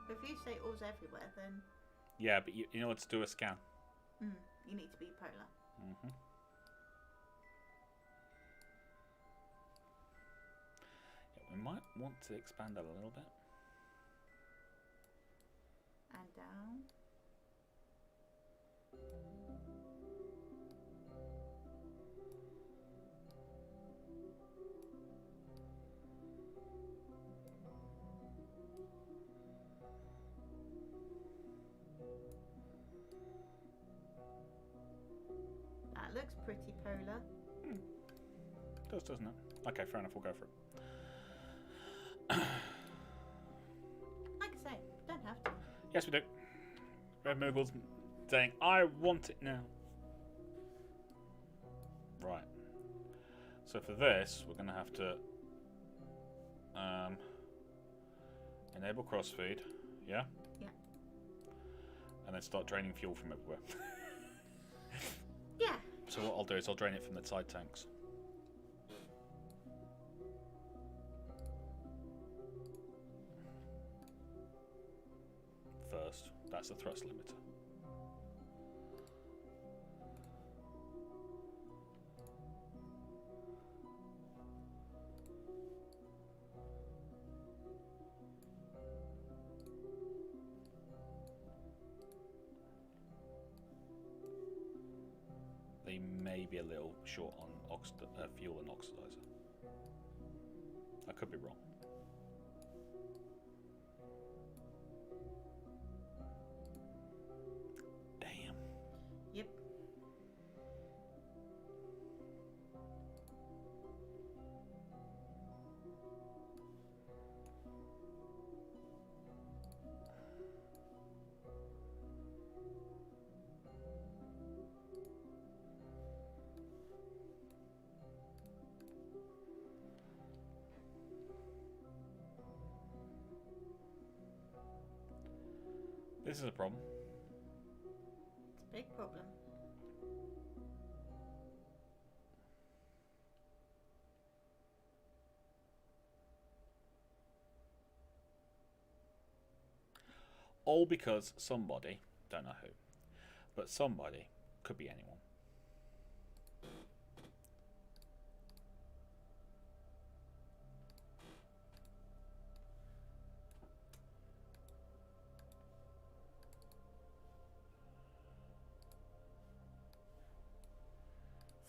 But if you say all's everywhere, then Yeah, but in order to do a scan. you need to be polar. Mm-hmm. Yeah, we might want to expand that a little bit. And down. That looks pretty polar. It does, doesn't it? Okay, fair enough, we'll go for it. Like I say, don't have to. Yes, we do. Red Moogle's saying, I want it now. Right. So for this, we're going to have to enable crossfeed, yeah? Yeah. And then start draining fuel from everywhere. Yeah. So what I'll do is I'll drain it from the side tanks. First, that's the thrust limiter. The maybe a little short on fuel and oxidizer. I could be wrong. Damn. Yep. This is a problem. It's a big problem. All because somebody, don't know who, but somebody, could be anyone,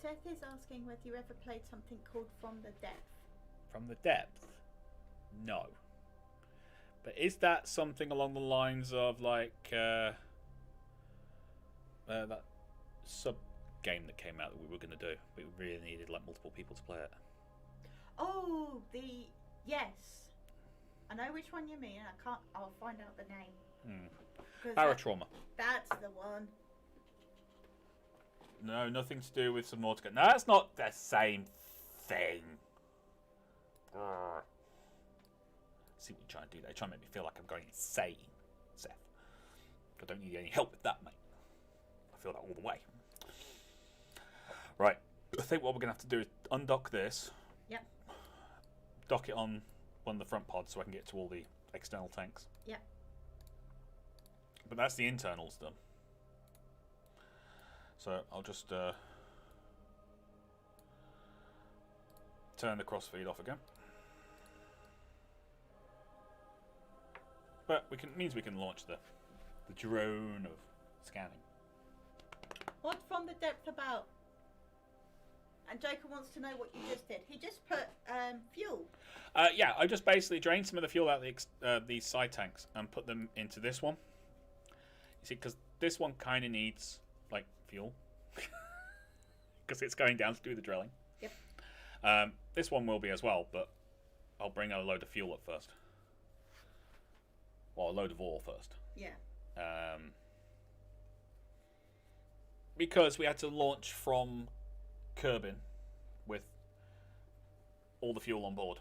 Seth is asking whether you ever played something called From the Depth. from the depth. No. But is that something along the lines of like that sub game that came out that we were going to do, but we really needed like multiple people to play it? Oh, yes. I know which one you mean. I'll find out the name. 'Cause Paratrauma. That's the one. No, nothing to do with Subnautica. No, that's not the same thing. Grr. See what you're trying to do there. You're trying to make me feel like I'm going insane, Seth. I don't need any help with that, mate. I feel that all the way. Right. I think what we're going to have to do is undock this. Yep. Dock it on one of the front pods so I can get to all the external tanks. Yep. But that's the internals done. So I'll just turn the crossfeed off again. But means we can launch the drone of scanning. What's From the Depth about? And Joker wants to know what you just did. He just put fuel. Yeah, I just basically drained some of the fuel out of these side tanks and put them into this one. You see, because this one kind of needs like fuel because it's going down to do the drilling. Yep. This one will be as well, but I'll bring a load of fuel up first. Well, a load of ore first. Yeah. Because we had to launch from Kerbin with all the fuel on board,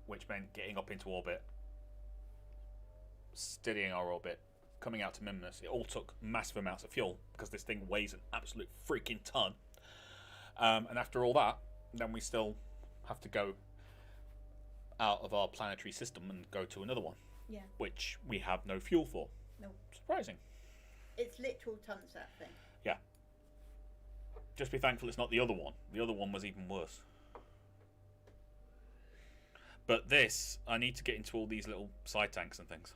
which meant getting up into orbit, steadying our orbit, coming out to Mimnus. It all took massive amounts of fuel because this thing weighs an absolute freaking ton. And after all that, then we still have to go out of our planetary system and go to another one. Yeah. Which we have no fuel for. No. Surprising. It's literal tons, that thing. Yeah. Just be thankful it's not the other one. The other one was even worse. But this, I need to get into all these little side tanks and things.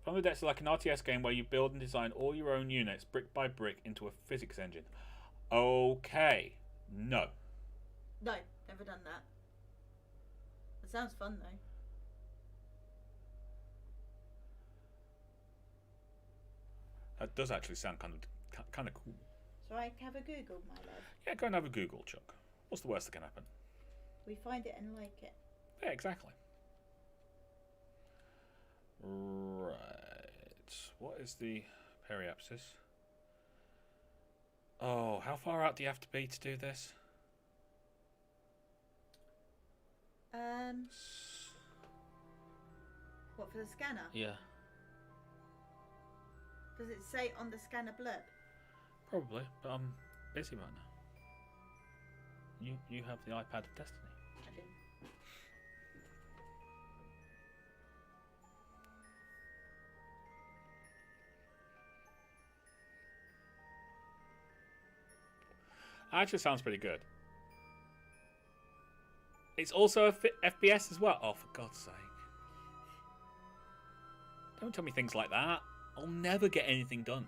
From the Depths is like an RTS game where you build and design all your own units brick by brick into a physics engine. Okay. No. No, never done that. It sounds fun though. That does actually sound kind of cool. So I have a Google, my love. Yeah, go and have a Google, Chuck. What's the worst that can happen? We find it and like it. Yeah, exactly. Right. What is the periapsis? Oh, how far out do you have to be to do this? What, for the scanner? Yeah. Does it say on the scanner blurb? Probably, but I'm busy right now. You have the iPad of destiny. I do. Actually sounds pretty good. It's also a FPS as well. Oh, for God's sake. Don't tell me things like that. I'll never get anything done.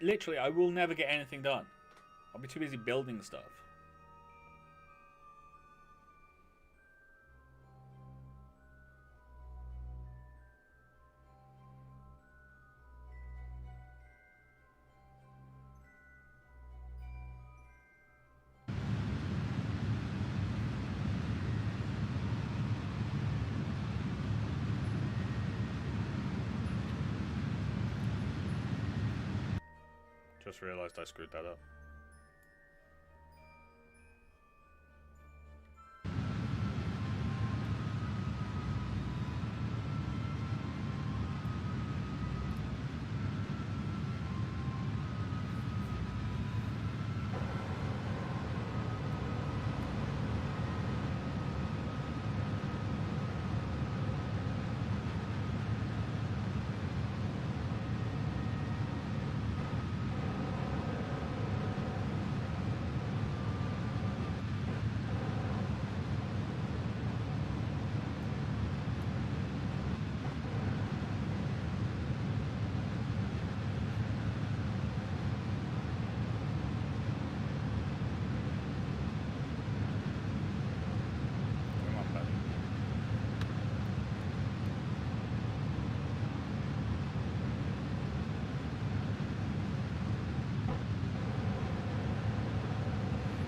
Literally, I will never get anything done. I'll be too busy building stuff. Just realised I screwed that up.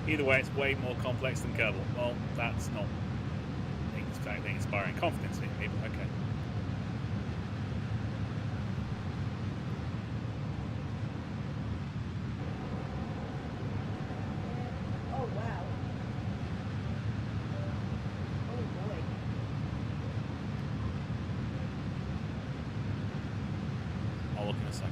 Either way, it's way more complex than Kerbal. Well, that's not exactly inspiring confidence in me, but okay. Oh, wow. Oh, boy. I'll look in a second.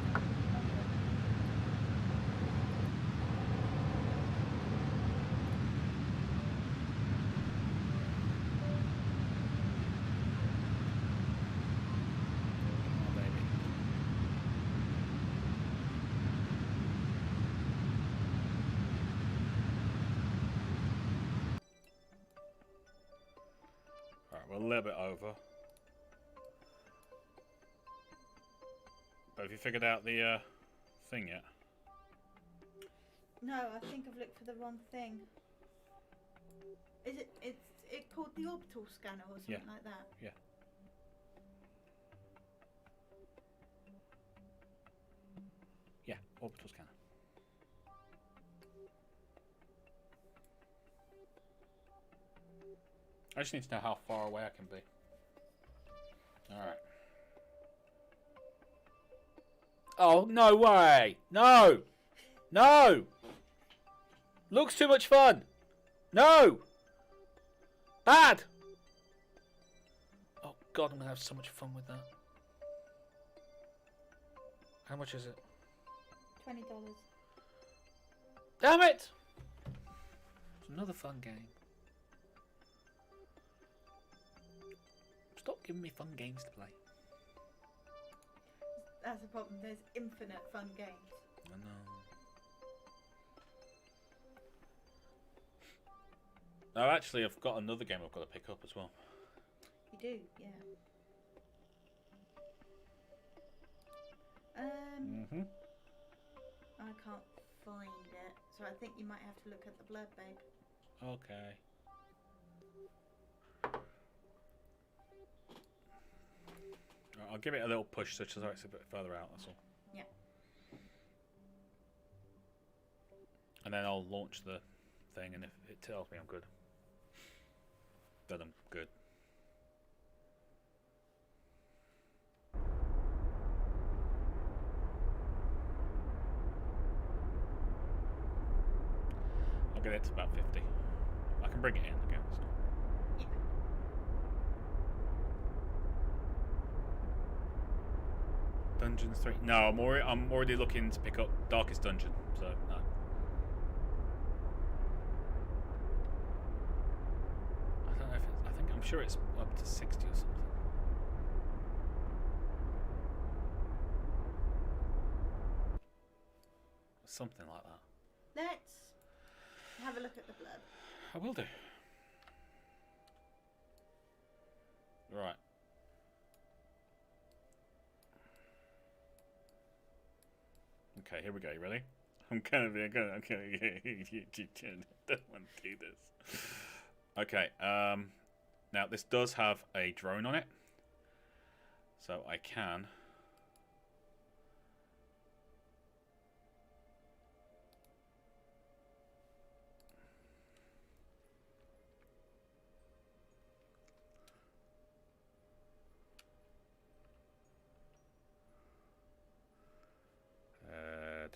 We're a little bit over. But have you figured out the thing yet? No, I think I've looked for the wrong thing. Is it called the orbital scanner or something like that? Yeah. Yeah, orbital scanner. I just need to know how far away I can be. Alright. Oh, no way! No! No! Looks too much fun! No! Bad! Oh god, I'm gonna have so much fun with that. How much is it? $20. Damn it! It's another fun game. Stop giving me fun games to play. That's the problem. There's infinite fun games. I know. Oh, actually, I've got another game I've got to pick up as well. You do, yeah. I can't find it, so I think you might have to look at the blurb, babe. Okay. I'll give it a little push, such as it's a bit further out. That's all. Yeah. And then I'll launch the thing, and if it tells me I'm good, then I'm good. I'll get it to about 50. I can bring it in again. Yeah. Dungeons 3. No, I'm already looking to pick up Darkest Dungeon, so no. I don't know if I'm sure it's up to 60 or something. Something like that. Let's have a look at the blurb. I will do. Right. Okay, here we go. You ready? I'm gonna okay. Don't want to do this. Okay. Now this does have a drone on it, so I can.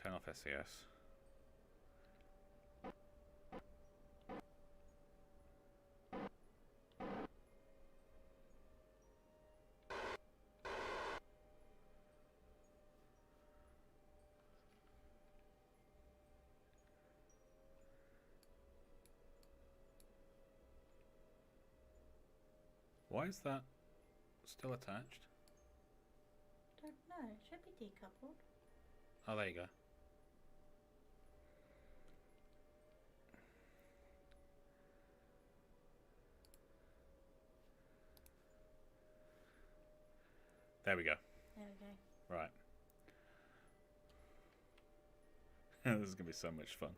Turn off SES. Why is that still attached? Don't know. It should be decoupled. Oh, there you go. There we go. There we go. Right. This is going to be so much fun.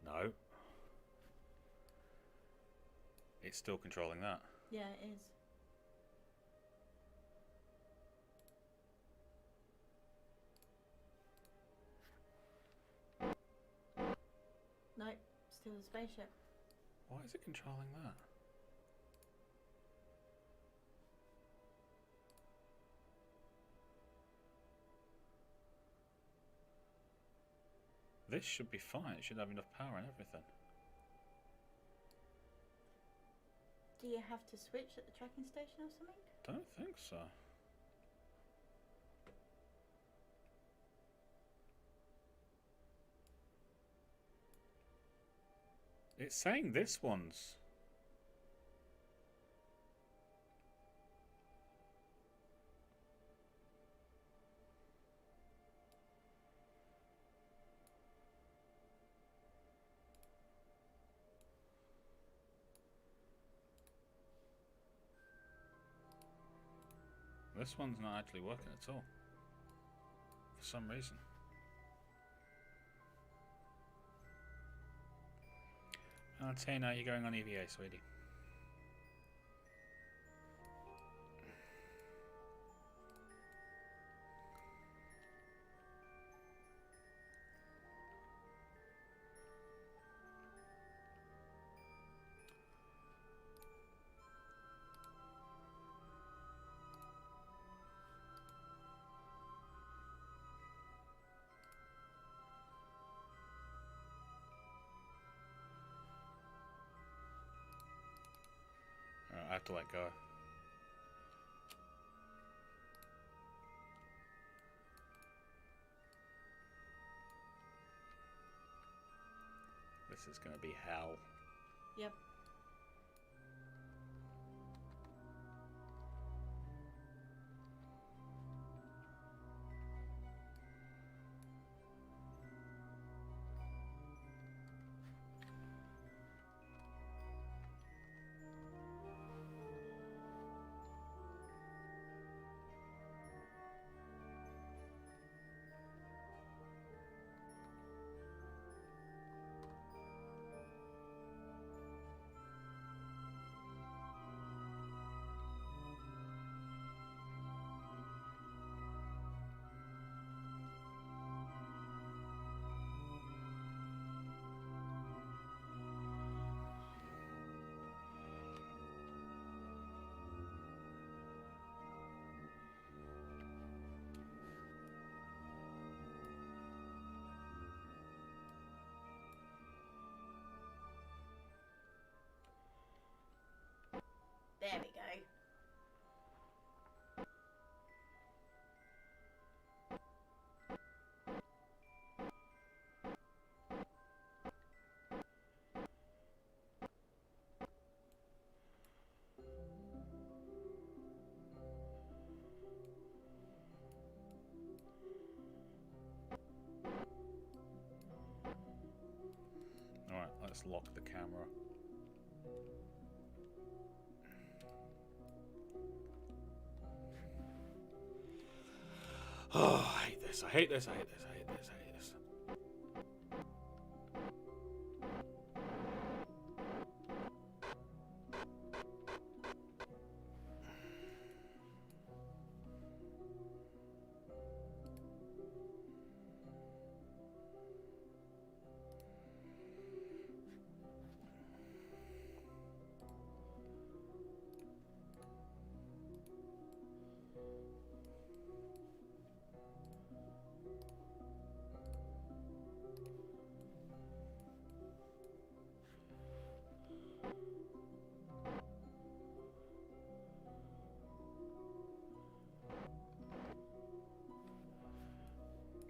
No. It's still controlling that. Yeah, it is. Nope, still a spaceship. Why is it controlling that? This should be fine. It should have enough power and everything. Do you have to switch at the tracking station or something? Don't think so. It's saying this one's. This one's not actually working at all. For some reason. Tina, you're going on EVA, sweetie. I have to let go. This is going to be hell. Yep. let's lock the camera. Oh, I hate this. I hate this. I hate this. I hate this. I hate this.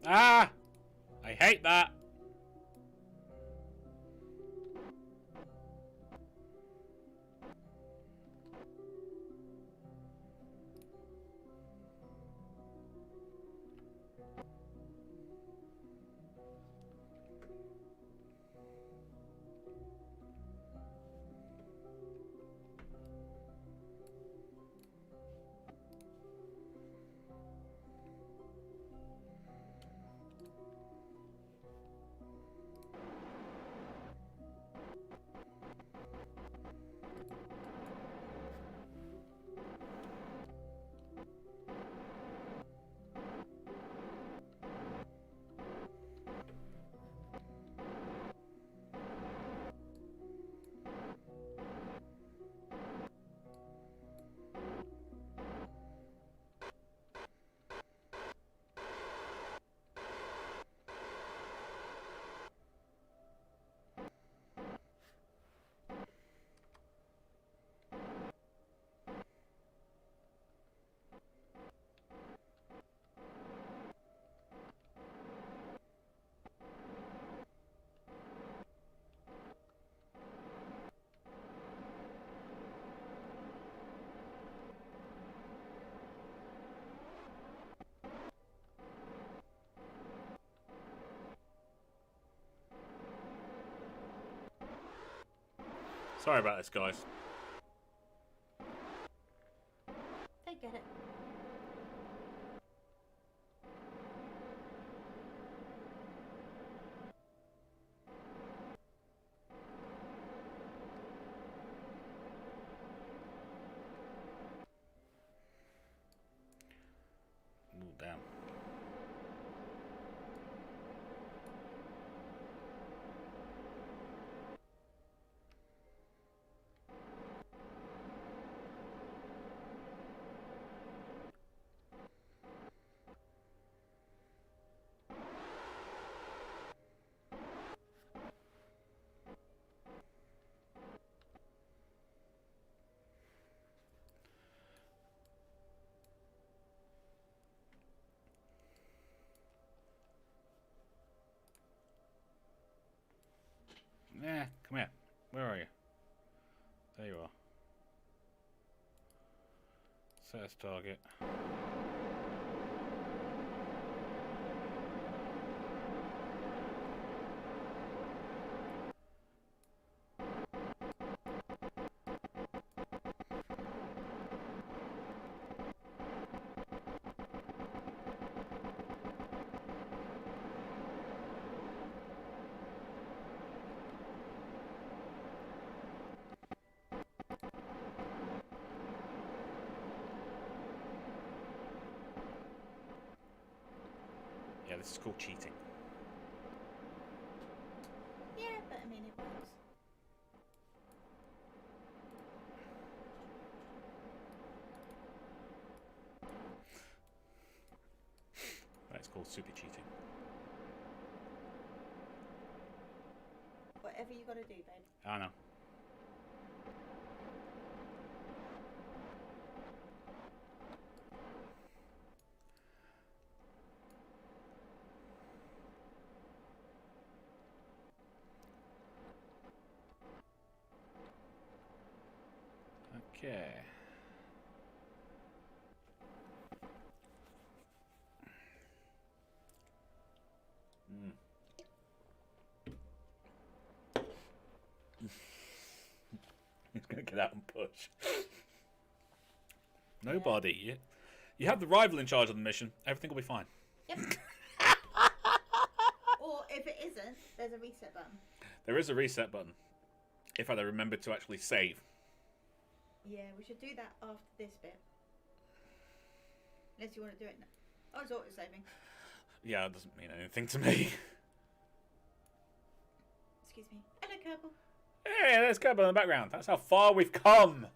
Ah! I hate that. Sorry about this, guys. They get it. Ooh, damn. Nah, come here. Where are you? There you are. Set as target. Yeah, this is called cheating. Yeah, but I mean it works. That's called super cheating. Whatever you gotta do, babe. I know. Okay. He's going to get out and push. Nobody. You have the rival in charge of the mission. Everything will be fine. Yep. Or if it isn't, there's a reset button. There is a reset button. If I remember to actually save. Yeah, we should do that after this bit. Unless you want to do it now. I was auto-saving. Yeah, it doesn't mean anything to me. Excuse me. Hello, Kerbal. Hey, there's Kerbal in the background. That's how far we've come.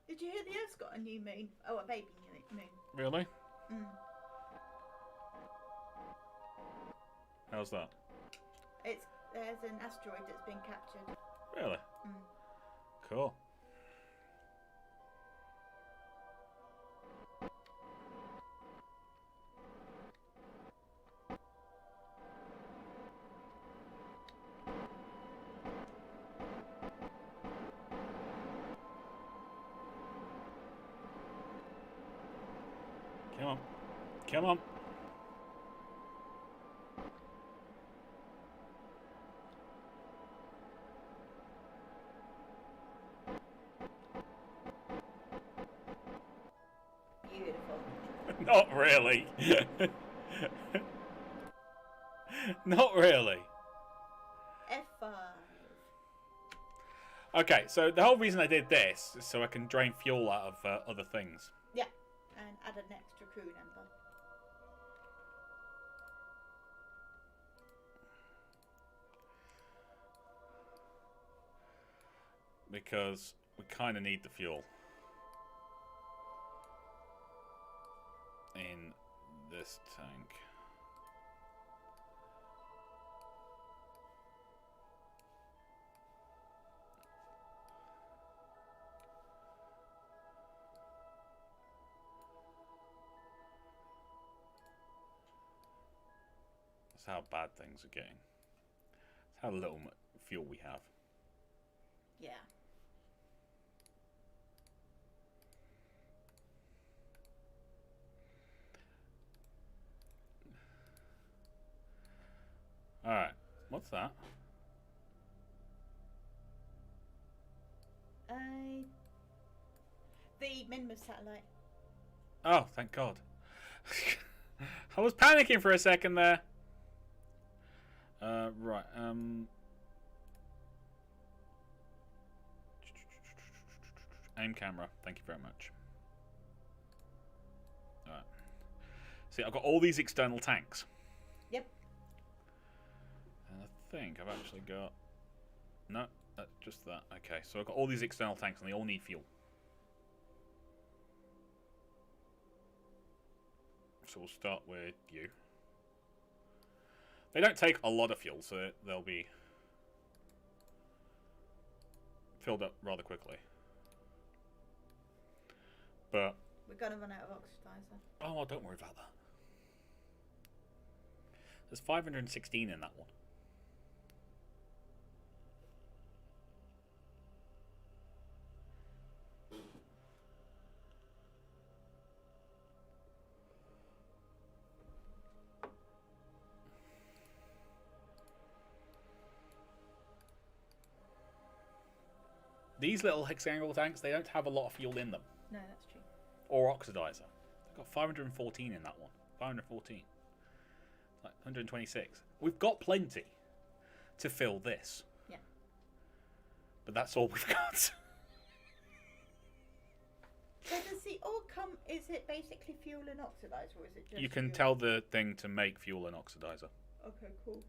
Did you hear the Earth's got a new moon? Oh, a baby moon. Really? Mm. How's that? There's an asteroid that's been captured. Really? Mm. Cool. Come on. Come on. Beautiful. Not really. Not really. F5. Okay, so the whole reason I did this is so I can drain fuel out of other things. Yeah, and add an extra crew member. Because we kind of need the fuel. In this tank. That's how bad things are getting. That's how little fuel we have. Yeah. Alright, what's that? The Minmus satellite. Oh, thank God. I was panicking for a second there. Right, aim camera, thank you very much. Alright. See, I've got all these external tanks. Yep. And I think I've actually got... No, that's just that. Okay, so I've got all these external tanks and they all need fuel. So we'll start with you. They don't take a lot of fuel, so they'll be filled up rather quickly. But... We're going to run out of oxidizer. Oh, well, don't worry about that. There's 516 in that one. These little hexagonal tanks, they don't have a lot of fuel in them. No, that's true. Or oxidizer. I've got 514 in that one. 514. Like 126. We've got plenty to fill this. Yeah. But that's all we've got. So does the ore come, is it basically fuel and oxidizer, or is it just You can fuel? tell the thing to make fuel and oxidizer. Okay, cool.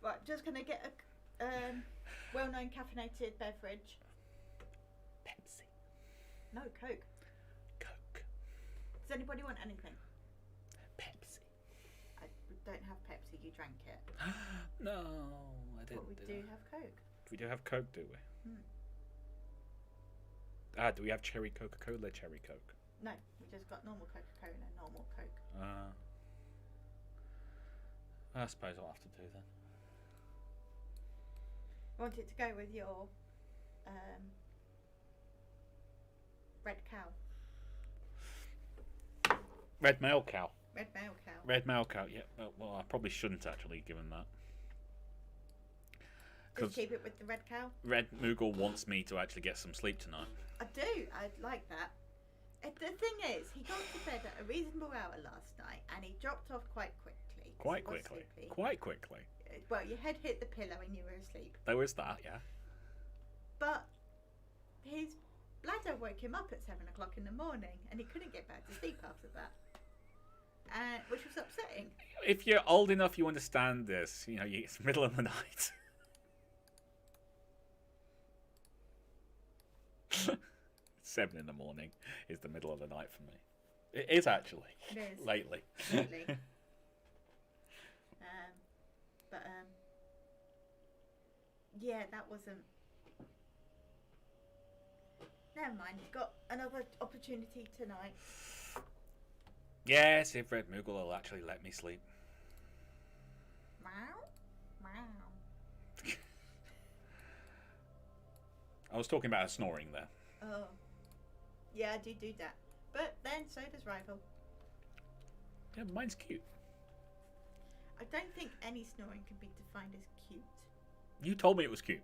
Right, just going to get a well-known caffeinated beverage. Pepsi. No, Coke. Coke. Does anybody want anything? Pepsi. I don't have Pepsi, you drank it. No, I didn't. But we do have Coke. We do have Coke, do we? Do we have cherry Coca-Cola, cherry Coke? No, we just got normal Coca-Cola, normal Coke. I suppose I'll have to do then. Want it to go with your red cow. Red male cow. Red male cow. Red male cow, yeah. Well, I probably shouldn't actually, given that. Just keep it with the red cow. Red Moogle wants me to actually get some sleep tonight. I do. I'd like that. The thing is, he got to bed at a reasonable hour last night, and he dropped off quite quickly. Quite quickly. Quite quickly. Well, your head hit the pillow and you were asleep. There was that, yeah. But his bladder woke him up at 7 o'clock in the morning, and he couldn't get back to sleep after that, which was upsetting. If you're old enough, you understand this. You know, it's middle of the night. 7 in the morning is the middle of the night for me. It is actually. It is. Lately. Yeah, that wasn't. Never mind. Got another opportunity tonight. Yes, if Red Moogle will actually let me sleep. Meow, meow. I was talking about her snoring there. Oh, yeah, I do that. But then so does Rival. Yeah, mine's cute. I don't think any snoring can be defined as cute. You told me it was cute.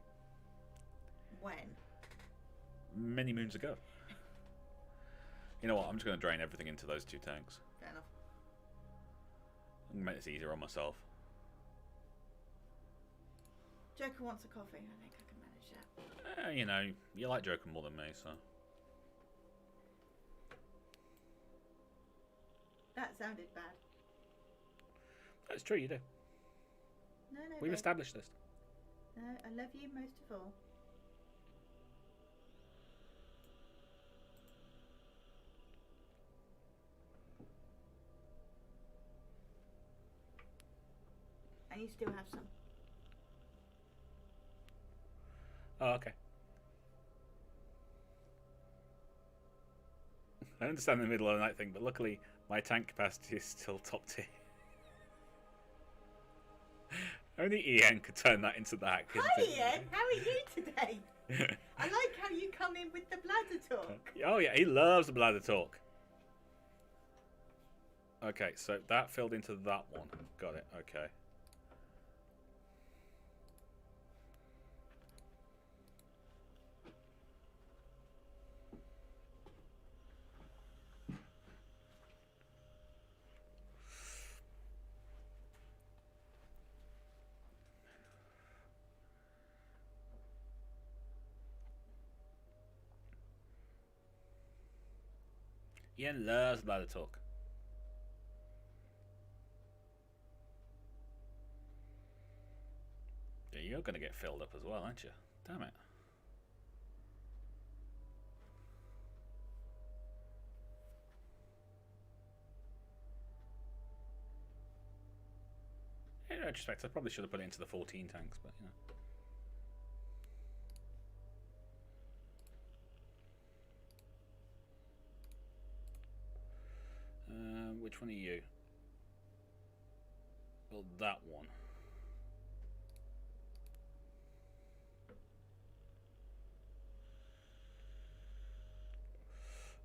When? Many moons ago. You know what? I'm just going to drain everything into those 2 tanks. Fair enough. I'm going to make this easier on myself. Joker wants a coffee. I think I can manage that. You know, you like Joker more than me, so. That sounded bad. That's true, you do. No, We've babe. established this. No, I love you most of all. And you still have some. Oh, okay. I understand the middle of the night thing, but luckily my tank capacity is still top tier. Only Ian could turn that into that. Hi Ian, how are you today? I like how you come in with the bladder talk. Oh yeah, he loves the bladder talk. Okay, so that filled into that one. Got it, okay. Ian loves bladder talk. Yeah, you're going to get filled up as well, aren't you? Damn it. In retrospect, I probably should have put it into the 14 tanks, but you know. Which one are you? Well, that one.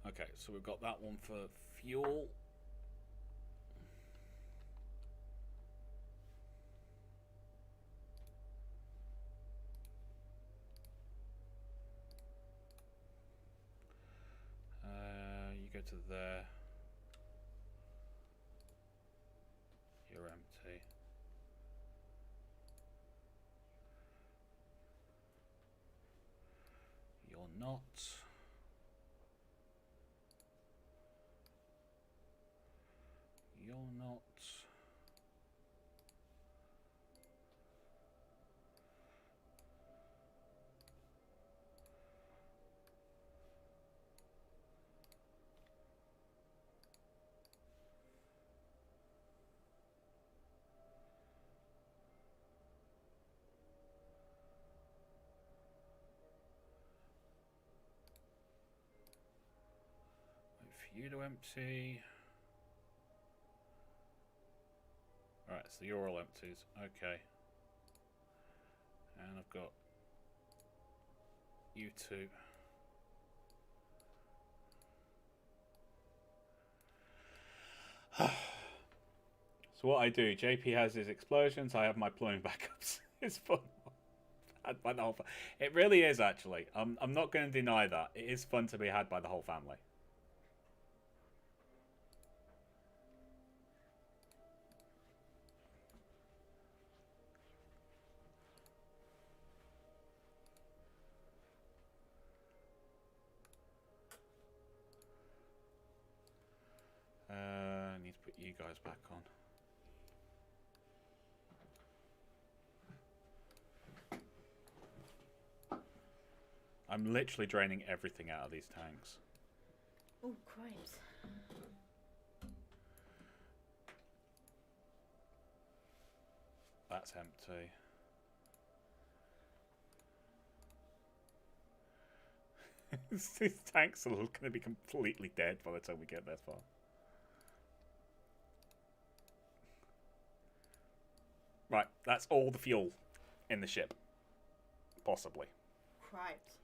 Okay, so we've got that one for fuel. You go to there. You're empty. You're not. You're not. Wait for you to empty. Alright, so you're all empties. Okay. And I've got you two. So what I do, JP has his explosions, I have my plumbing backups. It's fun. Had by the whole it really is, actually. I'm not going to deny that. It is fun to be had by the whole family. I need to put you guys back on. I'm literally draining everything out of these tanks. Oh, cripes. That's empty. These tanks are going to be completely dead by the time we get that far. Right, that's all the fuel in the ship. Possibly. Cripes.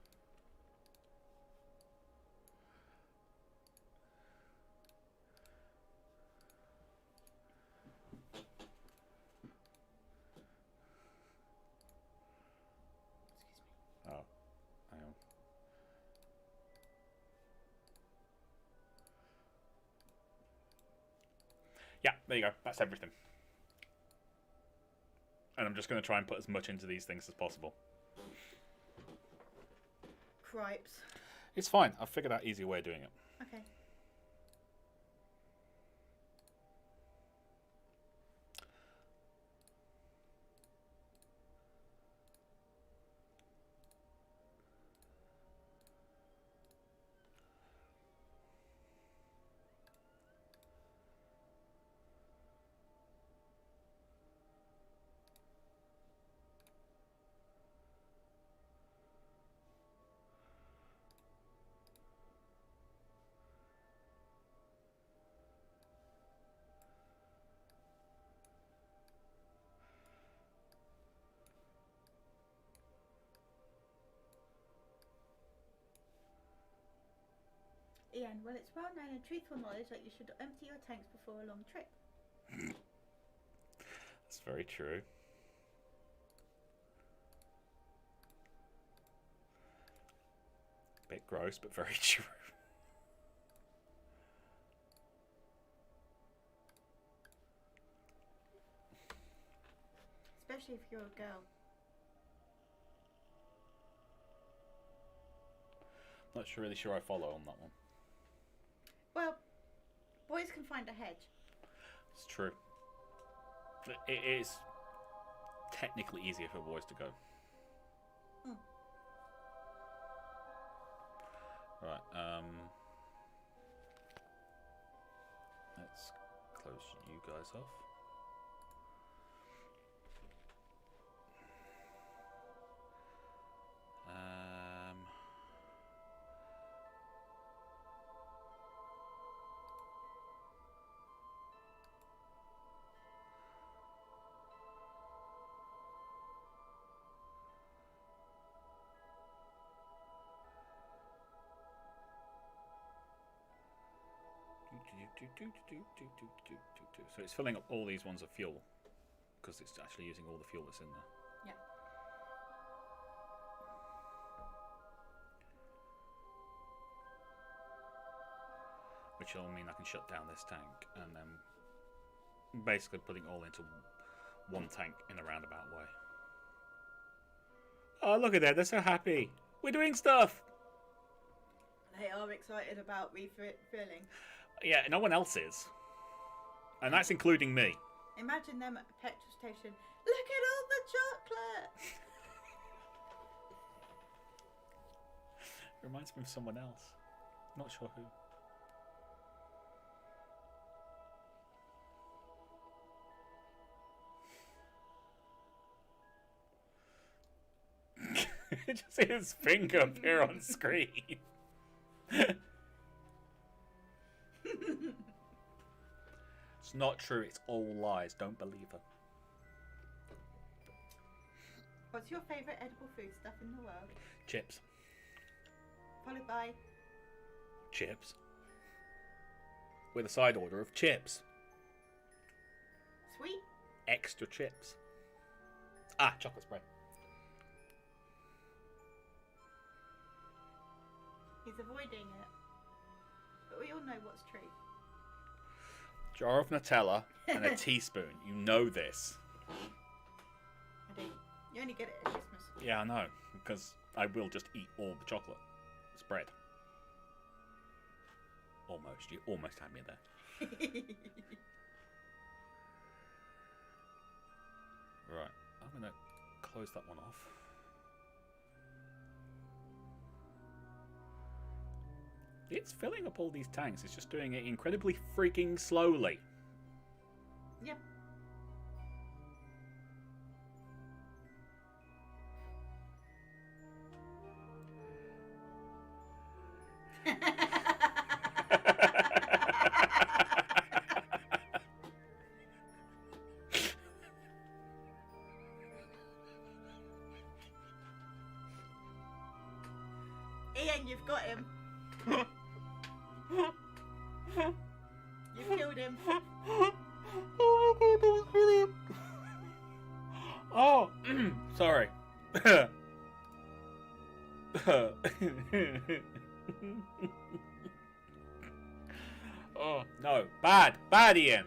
Oh, hang on. Yeah, there you go. That's everything. And I'm just going to try and put as much into these things as possible. Cripes. It's fine. I've figured out an easier way of doing it. Okay. Ian, well, it's well known and truthful knowledge that you should empty your tanks before a long trip. That's very true. Bit gross, but very true. Especially if you're a girl. Not really sure I follow on that one. Well, boys can find a hedge. It's true. It is technically easier for boys to go. Right, let's close you guys off. So it's filling up all these ones of fuel because it's actually using all the fuel that's in there. Yeah. Which will mean I can shut down this tank and then basically putting it all into one tank in a roundabout way. Oh, look at that. They're so happy. We're doing stuff. They are excited about refilling. Yeah, no one else is. And that's including me. Imagine them at a petrol station. Look at all the chocolate! Reminds me of someone else. Not sure who. Just see his finger appear on screen. It's not true. It's all lies. Don't believe her. What's your favourite edible food stuff in the world? Chips. Followed by? Chips. With a side order of chips. Sweet? Extra chips. Ah, chocolate spread. He's avoiding it. But we all know what's true. Jar of Nutella and a teaspoon. You know this. I do. You only get it at Christmas. Yeah, I know. Because I will just eat all the chocolate spread. Almost. You almost had me there. Right. I'm going to close that one off. It's filling up all these tanks. It's just doing it incredibly freaking slowly. Yep. Ian, you've got him. You've killed him. Oh my god, that was brilliant. Oh, sorry. Oh, no. Bad. Bad, Ian.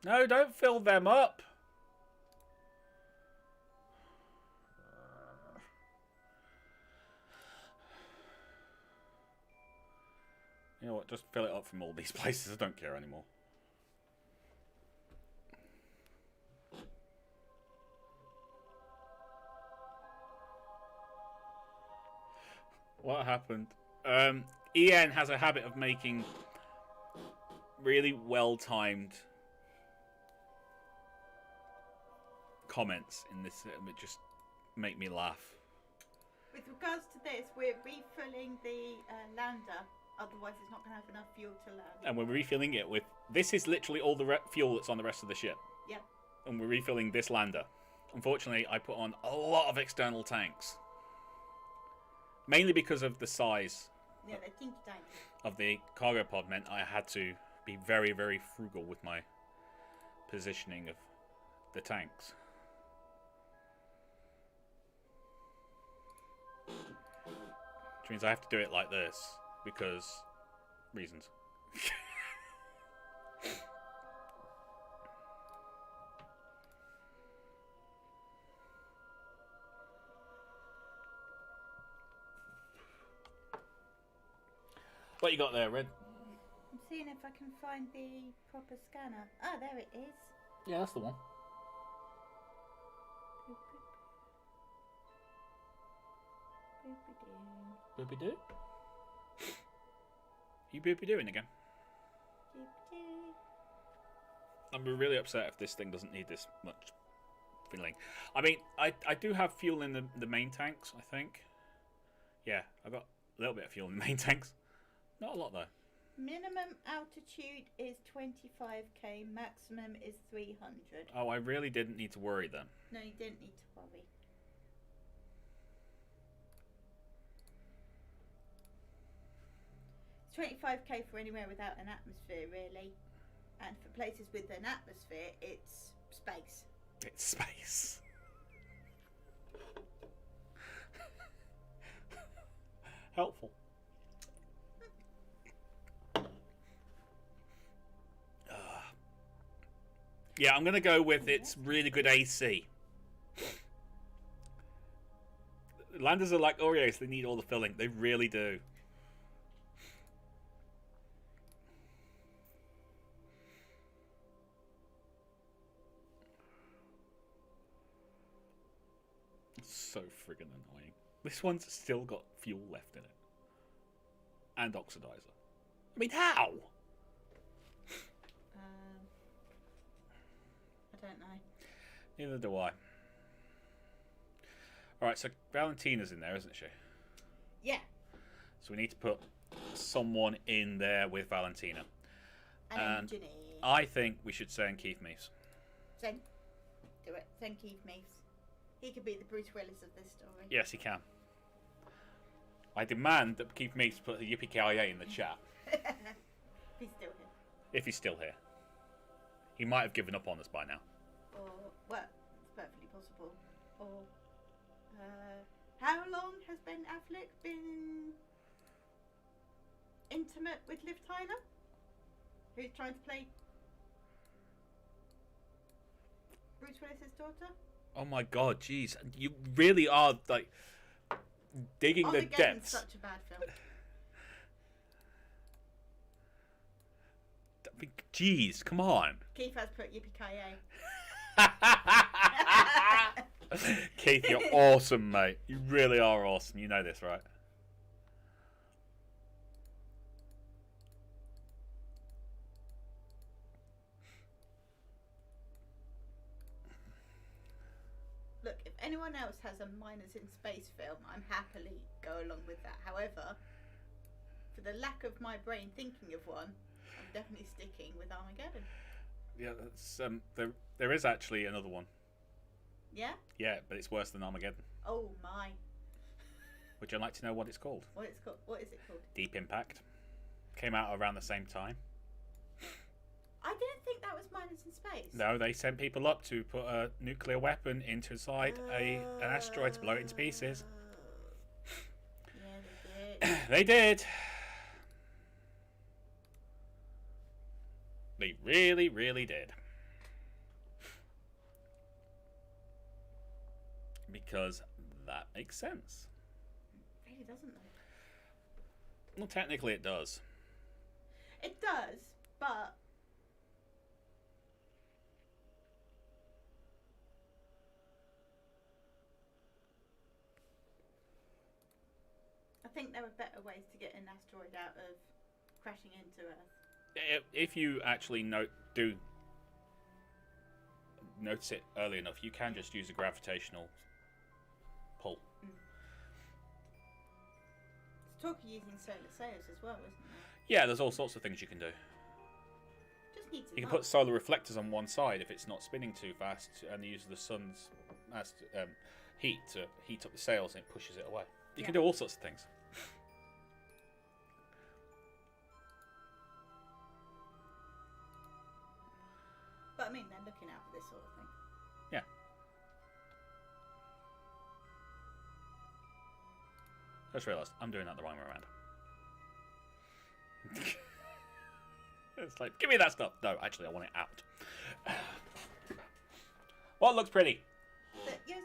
No, don't fill them up. You know what? Just fill it up from all these places. I don't care anymore. What happened? Ian has a habit of making really well-timed comments in this. It just make me laugh. With regards to this, we're refilling the lander. Otherwise, it's not going to have enough fuel to land. And we're refilling it with... This is literally all the fuel that's on the rest of the ship. Yep. And we're refilling this lander. Unfortunately, I put on a lot of external tanks. Mainly because of the size Yeah, they're teeny tiny. of the cargo pod meant I had to be very, very frugal with my positioning of the tanks. Which means I have to do it like this. Because reasons. What you got there, Red? I'm seeing if I can find the proper scanner. Ah, there it is. Yeah, that's the one. Boopy doo. You boopy doing again? I'm really upset if this thing doesn't need this much filling. I mean, I do have fuel in the main tanks, I think. Yeah, I've got a little bit of fuel in the main tanks. Not a lot, though. Minimum altitude is 25k, maximum is 300. Oh, I really didn't need to worry then. No, you didn't need to worry. It's 25k for anywhere without an atmosphere, really. And for places with an atmosphere, it's space. It's space. Helpful. Yeah, I'm going to go with it's really good AC. Landers are like Oreos. They need all the filling. They really do. It's so friggin' annoying. This one's still got fuel left in it. And oxidizer. I mean, how? I don't know. Neither do I. Alright, so Valentina's in there, isn't she? Yeah. So we need to put someone in there with Valentina. An engineer. I think we should send Keith Mees. Send. Do it. Send Keith Mees. He could be the Bruce Willis of this story. Yes, he can. I demand that Keith Mees put the Yippee-ki-yay in the chat. If he's still here. If he's still here. He might have given up on us by now. Or, well, it's perfectly possible. Or how long has Ben Affleck been intimate with Liv Tyler? Who's trying to play Bruce Willis's daughter? Oh my god, jeez. You really are, like, digging the depths. Such a bad film. Jeez, come on. Keith has put yippee-ki-yay. Keith, you're awesome, mate. You really are awesome. You know this, right? Look, if anyone else has a miners in space film, I'm happily go along with that. However, for the lack of my brain thinking of one, I'm definitely sticking with Armageddon. Yeah, that's there is actually another one. Yeah? Yeah, but it's worse than Armageddon. Oh my. Would you like to know what it's called? What is it called? Deep Impact. Came out around the same time. I didn't think that was miners in space. No, they sent people up to put a nuclear weapon inside an asteroid to blow it into pieces. Yeah, they did. They did. They really, really did. Because that makes sense. It really doesn't though. Well, technically it does. It does, but I think there are better ways to get an asteroid out of crashing into Earth. If you actually do notice it early enough, you can just use a gravitational pull. It's talk of using solar sails as well, isn't there? Yeah, there's all sorts of things you can do. Just needs You can put solar reflectors on one side if it's not spinning too fast, and use the sun's heat to heat up the sails, and it pushes it away. You can do all sorts of things. But I mean, they're looking out for this sort of thing. Yeah. I just realised I'm doing that the wrong way around. It's like, give me that stuff. No, actually, I want it out. What looks pretty? Your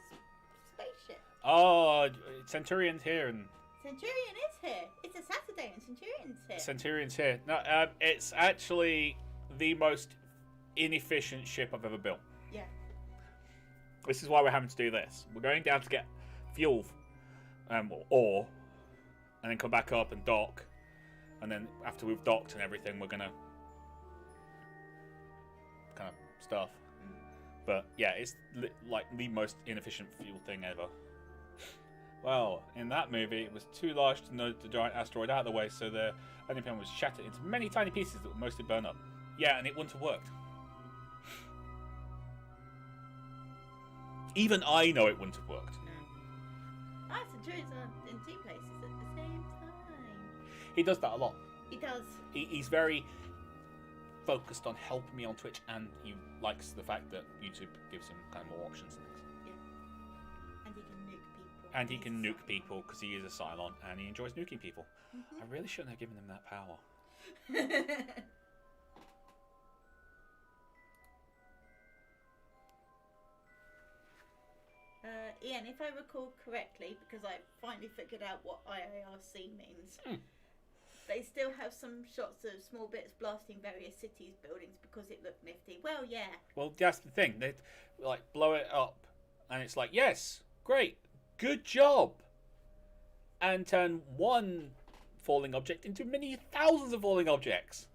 spaceship. Oh, Centurion's here and Centurion is here. It's a Saturday and Centurion's here. Centurion's here. No, it's actually the most inefficient ship I've ever built. Yeah. This is why we're having to do this. We're going down to get fuel, ore, and then come back up and dock. And then after we've docked and everything, we're gonna kind of stuff. But yeah, it's like the most inefficient fuel thing ever. Well, in that movie, it was too large to nudge the giant asteroid out of the way, so the engine pan was shattered into many tiny pieces that would mostly burn up. Yeah, and it wouldn't have worked. Even I know it wouldn't have worked. No. Centurion's in two places at the same time. He does that a lot. He does. He's very focused on helping me on Twitch, and he likes the fact that YouTube gives him kind of more options and things. Yeah. And he can nuke people. And he can nuke people because he is a Cylon and he enjoys nuking people. Mm-hmm. I really shouldn't have given him that power. Ian, if I recall correctly, because I finally figured out what IARC means, they still have some shots of small bits blasting various cities' buildings because it looked nifty. Well, yeah. Well, that's the thing. They like blow it up, and it's like, yes, great, good job, and turn one falling object into many thousands of falling objects.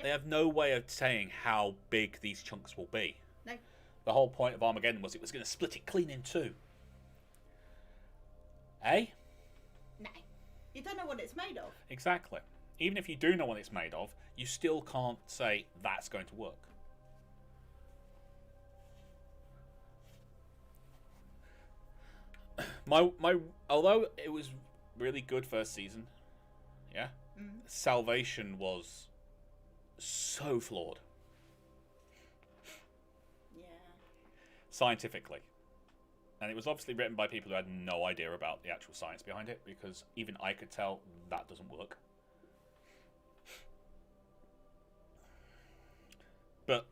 They have no way of saying how big these chunks will be. No. The whole point of Armageddon was it was going to split it clean in two. Eh? No. You don't know what it's made of. Exactly. Even if you do know what it's made of, you still can't say that's going to work. Although it was really good first season, yeah, Salvation was so flawed. Yeah. Scientifically. And it was obviously written by people who had no idea about the actual science behind it, because even I could tell that doesn't work. But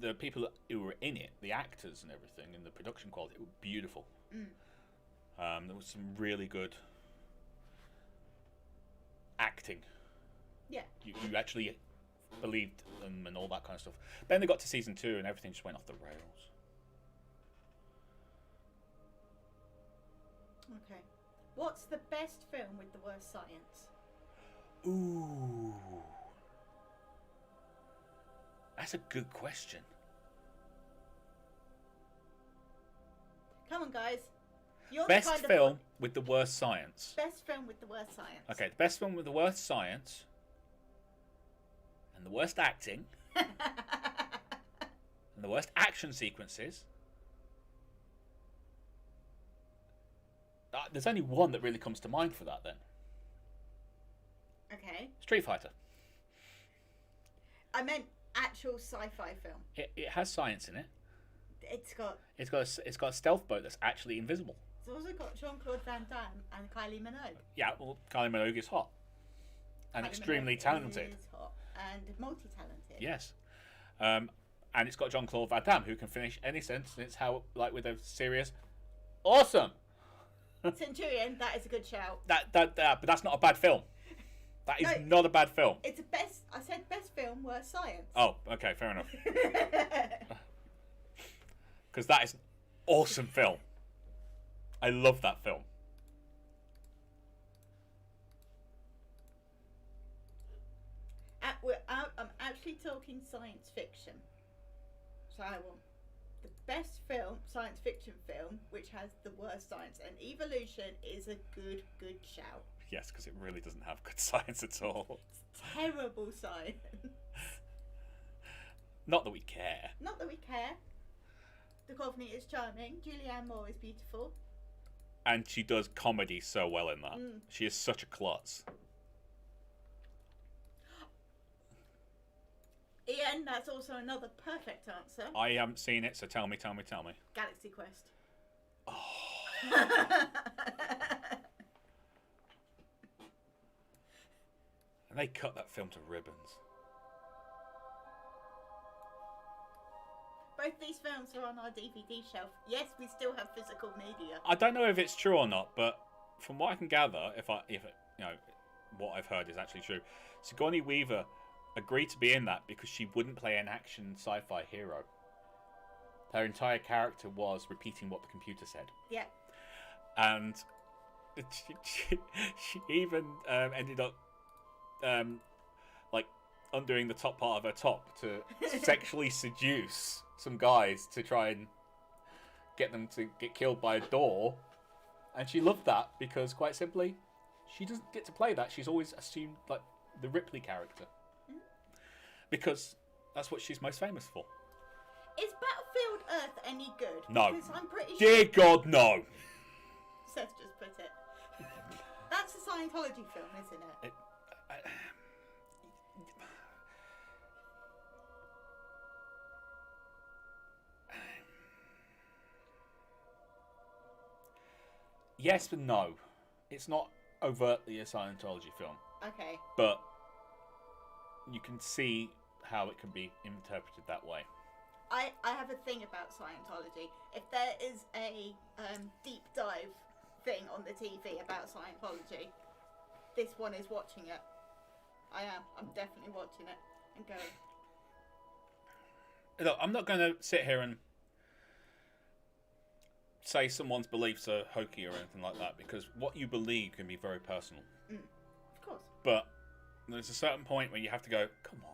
the people who were in it, the actors and everything, and the production quality, it was beautiful. There was some really good acting. Yeah. You actually believed them and all that kind of stuff. Then they got to season 2 and everything just went off the rails. Okay. What's the best film with the worst science? Ooh. That's a good question. Come on, guys. You're Best the kind film of... with the worst science. Best film with the worst science. Okay, the best film with the worst science and the worst acting and the worst action sequences. There's only one that really comes to mind for that then. Okay. Street Fighter. I meant actual sci-fi film. It has science in it. It's got a stealth boat that's actually invisible. It's also got Jean-Claude Van Damme and Kylie Minogue. Yeah, well, Kylie Minogue is hot and Kylie extremely Minogue talented. is hot and multi-talented. Yes, and it's got Jean-Claude Van Damme who can finish any sentence with a serious, awesome. Centurion, that is a good shout. But that's not a bad film. That is not a bad film. It's a best. I said best film, worst science. Oh, okay, fair enough. Because that is an awesome film. I love that film. I'm actually talking science fiction. So I want the best film, science fiction film, which has the worst science. And Evolution is a good shout. Yes, because it really doesn't have good science at all. It's terrible science. Not that we care. Not that we care. Duchovny is charming. Julianne Moore is beautiful. And she does comedy so well in that. She is such a klutz. Ian, that's also another perfect answer. I haven't seen it, so tell me. Galaxy Quest. Oh. And they cut that film to ribbons. Both these films are on our DVD shelf. Yes, we still have physical media. I don't know if it's true or not, but from what I can gather, if what I've heard is actually true, Sigourney Weaver agreed to be in that because she wouldn't play an action sci-fi hero. Her entire character was repeating what the computer said. Yeah. And she even ended up undoing the top part of her top to sexually seduce some guys to try and get them to get killed by a door. And she loved that because, quite simply, she doesn't get to play that. She's always assumed like the Ripley character. Because that's what she's most famous for. Is Battlefield Earth any good? No. Because I'm pretty Dear sure... God, no. Seth just put it. That's a Scientology film, isn't it? Yes but no. It's not overtly a Scientology film. Okay. But you can see how it can be interpreted that way. I have a thing about Scientology. If there is a deep dive thing on the TV about Scientology, this one is watching it. I am. I'm definitely watching it and going. Look, I'm not going to sit here and say someone's beliefs are hokey or anything like that, because what you believe can be very personal. Of course. But there's a certain point where you have to go, come on.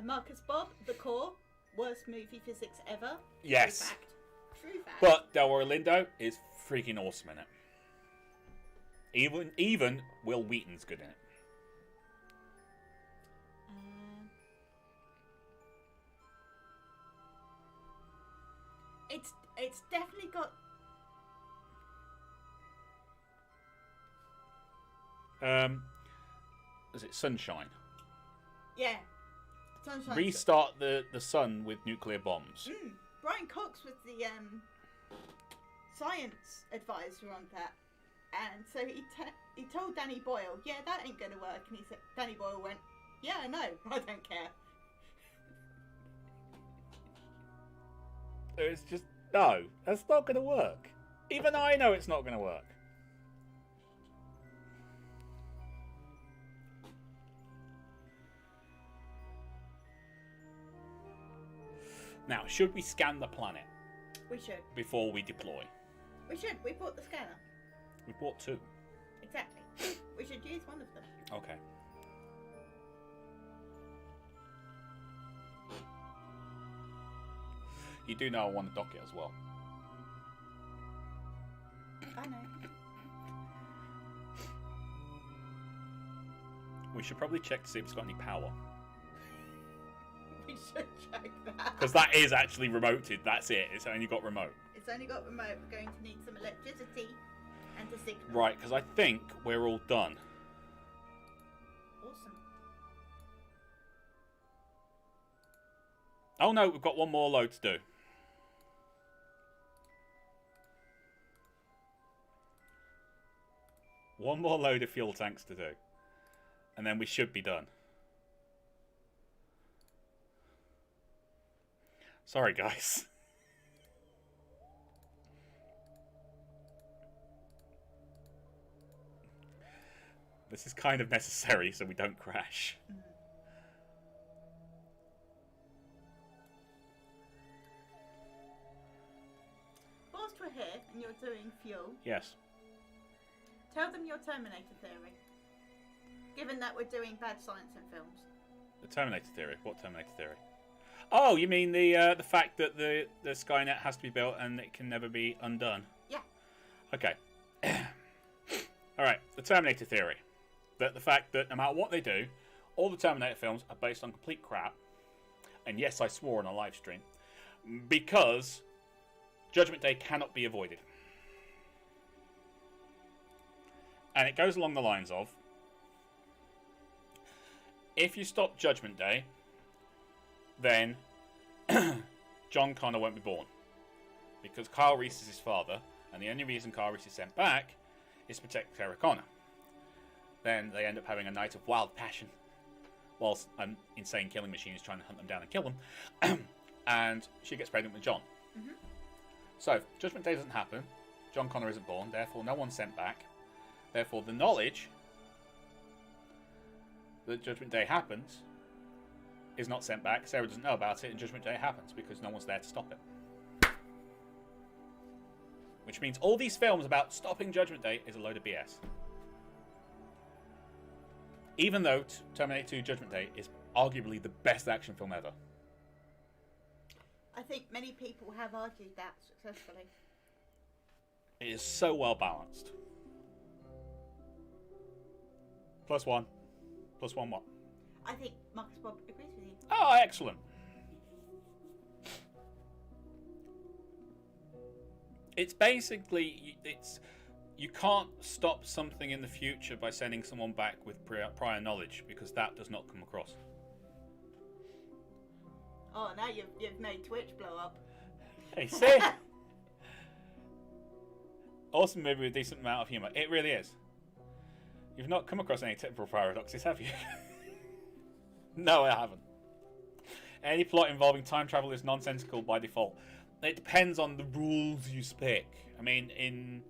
Marcus Bob, The Core, worst movie physics ever. Yes. True fact. True fact. But Delroy Lindo is freaking awesome in it. Even Will Wheaton's good in it. It's definitely got... Is it Sunshine? Yeah. Sunshine. restart the sun with nuclear bombs. Brian Cox was the science advisor on that, and so he told Danny Boyle, yeah, that ain't gonna work, and Danny Boyle went, yeah, I know, I don't care. It's just, no, that's not gonna work. Even I know it's not gonna work. Now, should we scan the planet? We should. Before we deploy? We should. We bought the scanner. We bought 2. Exactly. We should use one of them. Okay. You do know I want to dock it as well. I know. We should probably check to see if it's got any power. We should check that. Because that is actually remoted. That's it. It's only got remote. It's only got remote. We're going to need some electricity and a signal. Right, because I think we're all done. Awesome. Oh no, we've got one more load to do. One more load of fuel tanks to do. And then we should be done. Sorry, guys. This is kind of necessary so we don't crash. Whilst we're here and you're doing fuel, Yes. tell them your Terminator theory. Given that we're doing bad science in films. The Terminator theory. What Terminator theory? Oh, you mean the fact that the Skynet has to be built and it can never be undone? Yeah. Okay. All right. The Terminator theory. That the fact that no matter what they do, all the Terminator films are based on complete crap. And yes, I swore on a live stream. Because Judgment Day cannot be avoided. And it goes along the lines of, if you stop Judgment Day, then John Connor won't be born. Because Kyle Reese is his father, and the only reason Kyle Reese is sent back is to protect Sarah Connor. Then they end up having a night of wild passion, whilst an insane killing machine is trying to hunt them down and kill them. And she gets pregnant with John. Mm-hmm. So, Judgment Day doesn't happen. John Connor isn't born, therefore no one's sent back. Therefore, the knowledge that Judgment Day happens is not sent back. Sarah doesn't know about it, and Judgment Day happens because no one's there to stop it. Which means all these films about stopping Judgment Day is a load of BS. Even though Terminator 2 Judgment Day is arguably the best action film ever. I think many people have argued that successfully. It is so well balanced. +1. +1 what? I think Marcus Bob agrees with you. Oh, excellent. It's basically, you can't stop something in the future by sending someone back with prior knowledge, because that does not come across. Oh, now you've made Twitch blow up. Hey, see? Awesome movie with a decent amount of humour. It really is. You've not come across any temporal paradoxes, have you? No, I haven't. Any plot involving time travel is nonsensical by default. It depends on the rules you pick. I mean, in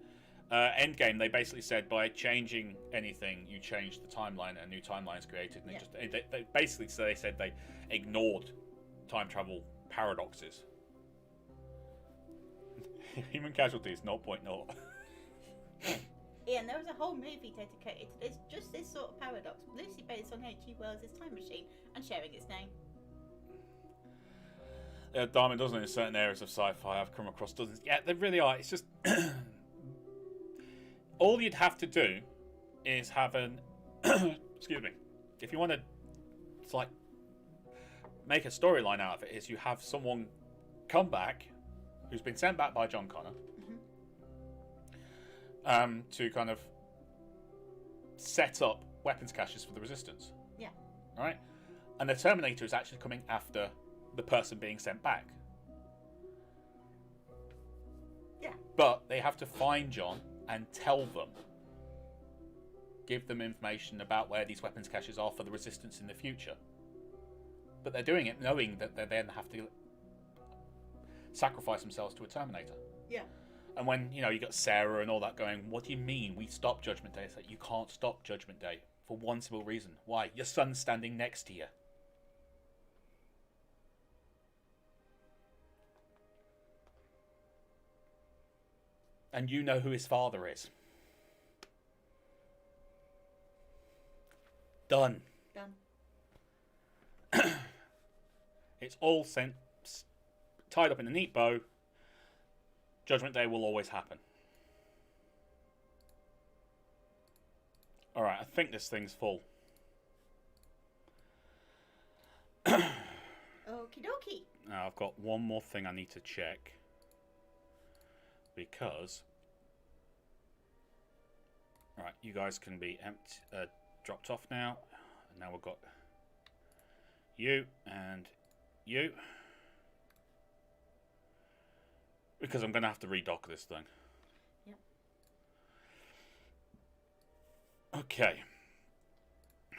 Endgame, they basically said by changing anything, you change the timeline, and a new timeline is created. And they basically said they ignored time travel paradoxes. Human casualties 0.0. Ian, there was a whole movie dedicated to this, just this sort of paradox, loosely based on H.G. Wells' time machine and sharing its name. Diamond doesn't in certain areas of sci-fi. I've come across dozens. Yeah, they really are. It's just all you'd have to do is have an excuse me. If you want to, it's like make a storyline out of it. Is you have someone come back who's been sent back by John Connor. To kind of set up weapons caches for the Resistance. Yeah. Right? And the Terminator is actually coming after the person being sent back. Yeah. But they have to find John and tell them. Give them information about where these weapons caches are for the Resistance in the future. But they're doing it knowing that they then have to sacrifice themselves to a Terminator. Yeah. And when, you got Sarah and all that going, what do you mean we stop Judgment Day? It's like, you can't stop Judgment Day for one simple reason. Why? Your son's standing next to you. And you know who his father is. Done. Done. It's all tied up in a neat bow. Judgment Day will always happen. Alright, I think this thing's full. Okie dokie. Now, I've got one more thing I need to check. Because... Right, you guys can be dropped off now. And now we've got you and you. Because I'm going to have to redock this thing. Yep. Okay.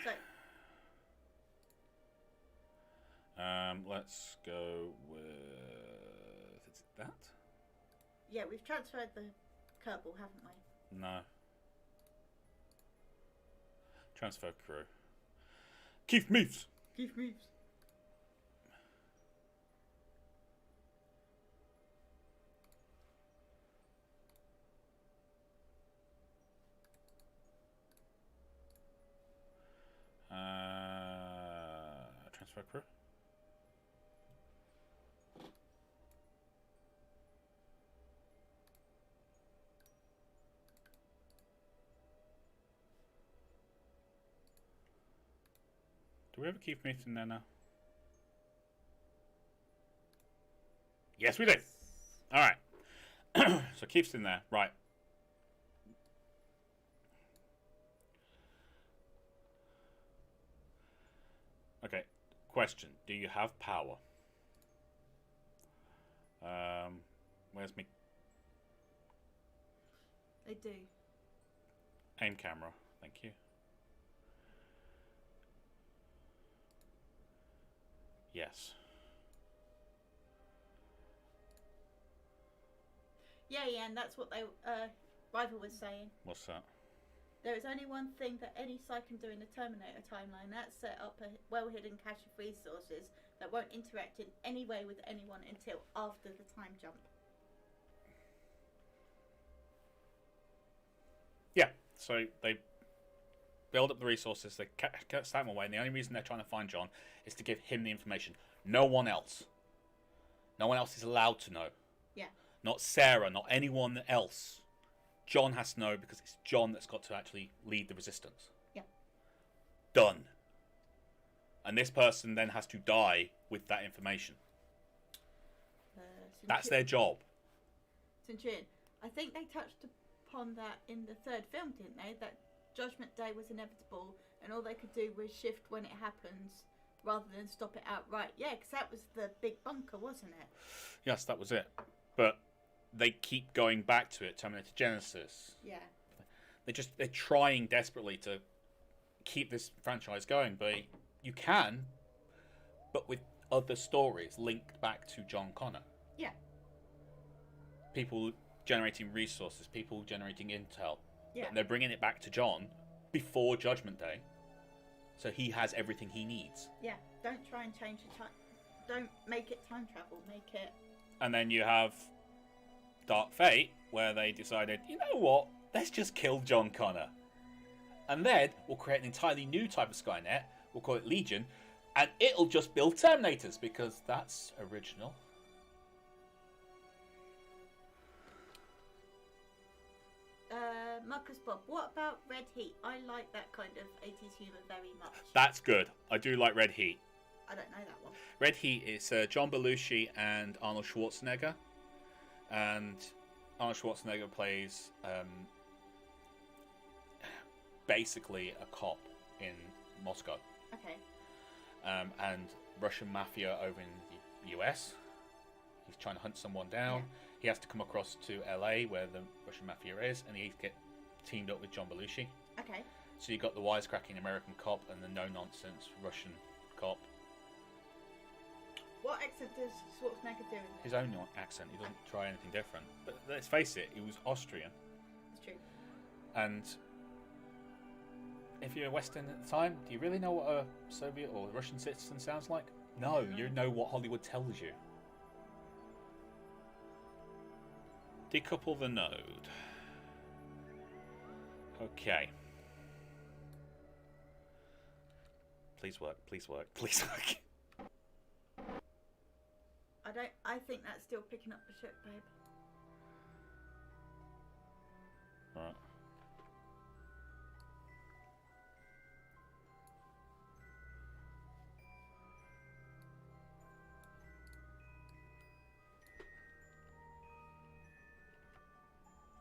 So. Let's go with... Is it that? Yeah, we've transferred the Kerbal, haven't we? No. Transfer crew. Keith moves. Keith moves. Transfer crew. Do we ever keep meeting there now? Yes, we do. All right. So Keith's in there. Right. Okay. Question. Do you have power? Where's me? They do. Aim camera. Thank you. Yes. Yeah, and that's what they Rival was saying. What's that? There is only one thing that any site can do in the Terminator timeline. That's set up a well-hidden cache of resources that won't interact in any way with anyone until after the time jump. Yeah. So they build up the resources, they stack them away, and the only reason they're trying to find John is to give him the information. No one else. No one else is allowed to know. Yeah. Not Sarah, not anyone else. John has to know because it's John that's got to actually lead the Resistance. Yeah. Done. And this person then has to die with that information. That's their job. Centurion. I think they touched upon that in the third film, didn't they? That Judgment Day was inevitable and all they could do was shift when it happens rather than stop it outright. Yeah, because that was the big bunker, wasn't it? Yes, that was it. But they keep going back to it. Terminator Genesis. Yeah. They're trying desperately to keep this franchise going, but you can, but with other stories linked back to John Connor. Yeah. People generating resources, people generating intel. Yeah. And they're bringing it back to John before Judgment Day, so he has everything he needs. Yeah. Don't try and change the time. Don't make it time travel. Make it. And then you have Dark Fate, where they decided, you know what? Let's just kill John Connor. And then we'll create an entirely new type of Skynet. We'll call it Legion. And it'll just build Terminators, because that's original. Marcus Bob, what about Red Heat? I like that kind of 80s humour very much. That's good. I do like Red Heat. I don't know that one. Red Heat is John Belushi and Arnold Schwarzenegger. And Arnold Schwarzenegger plays basically a cop in Moscow. Okay. and Russian mafia over in the US. He's trying to hunt someone down. Yeah. He has to come across to LA where the Russian mafia is, and he get teamed up with John Belushi. Okay. So you got the wisecracking American cop and the no-nonsense Russian cop. What accent does Schwarzenegger do in this? His own accent. He doesn't try anything different. But let's face it, he was Austrian. It's true. And if you're Western at the time, do you really know what a Soviet or Russian citizen sounds like? No, you know what Hollywood tells you. Decouple the node. Okay. Please work, please work, please work. I think that's still picking up the ship, babe. Right.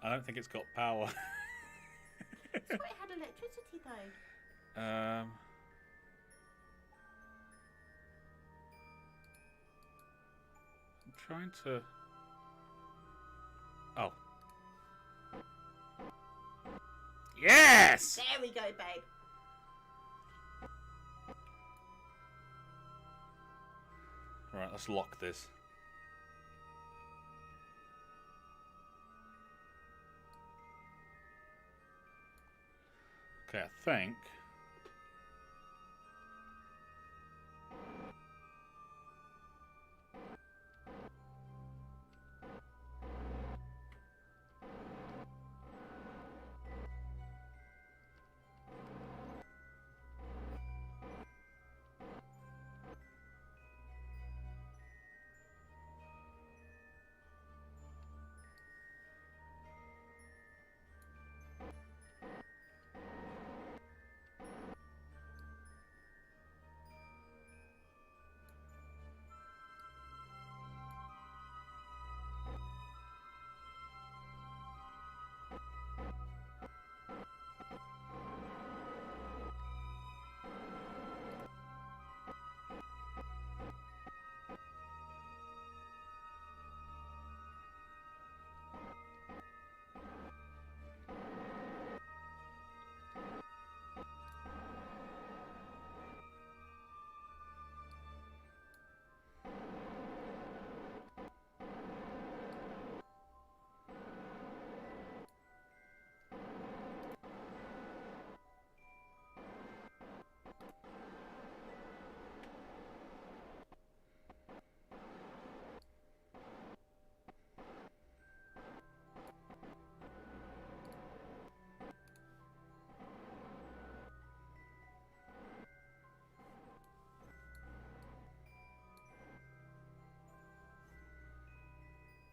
I don't think it's got power. I thought it had electricity though. I'm trying to. Oh. Yes! There we go, babe. Right, let's lock this. Okay, I think.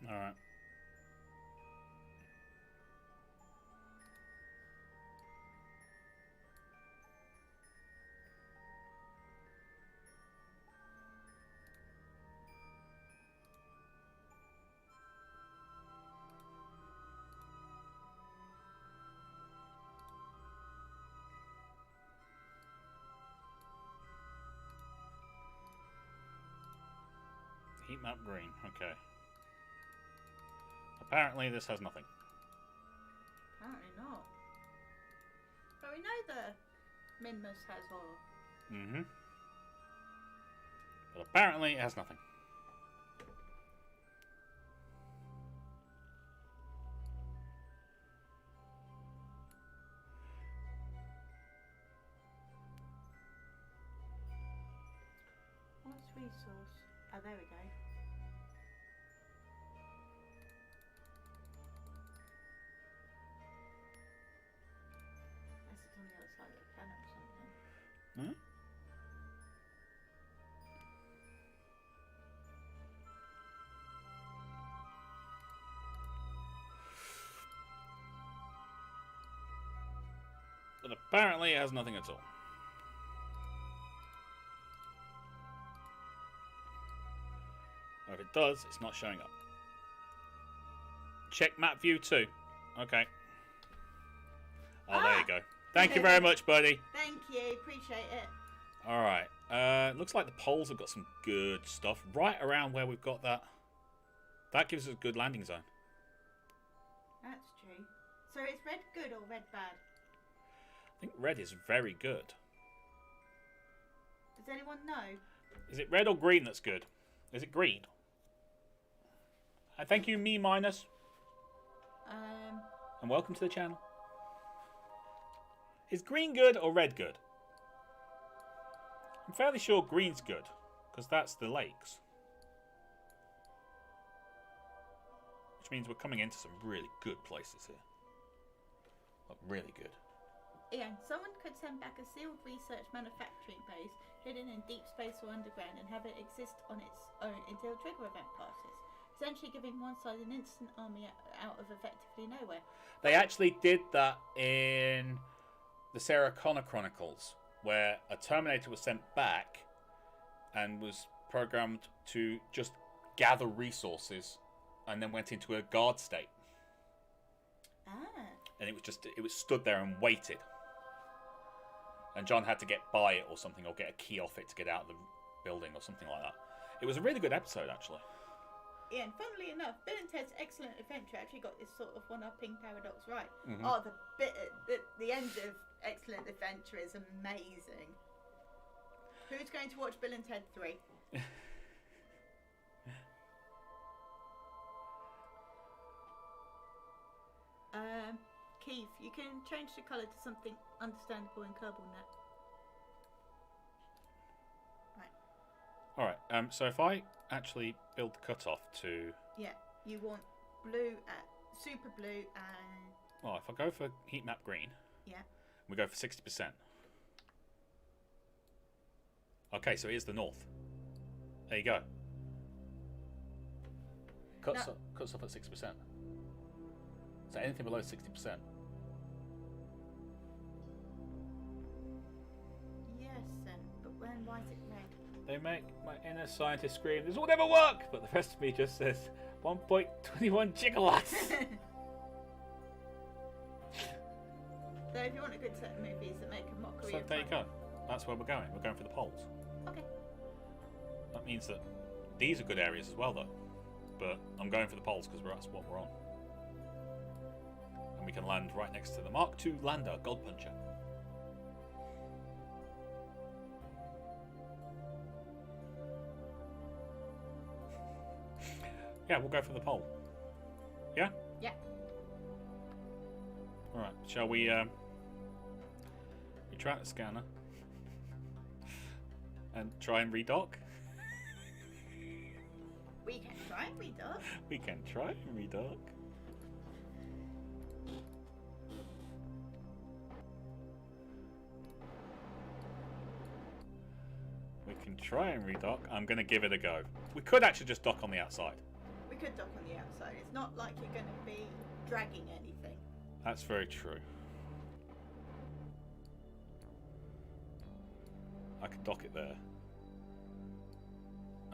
All right. Heat map green. Okay. Apparently this has nothing. Apparently not. But we know the Minmus has horror. Mm-hmm. But apparently it has nothing. What's resource? Oh, there we go. This is on the other side of the planet or something. Hmm? But apparently it has nothing at all. Or if it does, it's not showing up. Check map view 2. Okay. Oh, there you go. Thank you very much, buddy. Thank you, appreciate it. Alright. Looks like the poles have got some good stuff. Right around where we've got that. That gives us a good landing zone. That's true. So is red good or red bad? I think red is very good. Does anyone know? Is it red or green that's good? Is it green? Thank you, me minus. And welcome to the channel. Is green good or red good? I'm fairly sure green's good, because that's the lakes. Which means we're coming into some really good places here. Like, really good. Ian, someone could send back a sealed research manufacturing base hidden in deep space or underground and have it exist on its own until trigger event passes, essentially giving one side an instant army out of effectively nowhere. They actually did that in the Sarah Connor Chronicles, where a Terminator was sent back and was programmed to just gather resources and then went into a guard state. And it was stood there and waited. And John had to get by it or something, or get a key off it to get out of the building or something like that. It was a really good episode, actually. Yeah, and funnily enough, Bill and Ted's Excellent Adventure actually got this sort of one-upping paradox right. Mm-hmm. Oh, the end of Excellent Adventure is amazing. Who's going to watch Bill and Ted 3? Keith, you can change the colour to something understandable in KerbalNet. Alright, so if I actually build the cutoff to... Yeah, you want blue, super blue and... Well, if I go for heat map green... Yeah. We go for 60%. Okay, so here's the north. There you go. Cuts off at 6%. So anything below 60%. Yes, then, but why is it red? They make my inner scientist scream, this will never work! But the rest of me just says 1.21 gigawatts! So if you want a good set of movies that make a mockery So of there you go. That's where we're going. We're going for the poles. Okay. That means that these are good areas as well, though. But I'm going for the poles because that's what we're on. And we can land right next to the Mark II lander, Gold Puncher. Yeah, we'll go for the pole. Yeah? Yeah. Alright, shall we retract the scanner and try and redock? We can try and redock. We can try and redock. We can try and redock. I'm going to give it a go. We could actually just dock on the outside. We could dock on the outside. It's not like you're going to be dragging anything. That's very true. I could dock it there.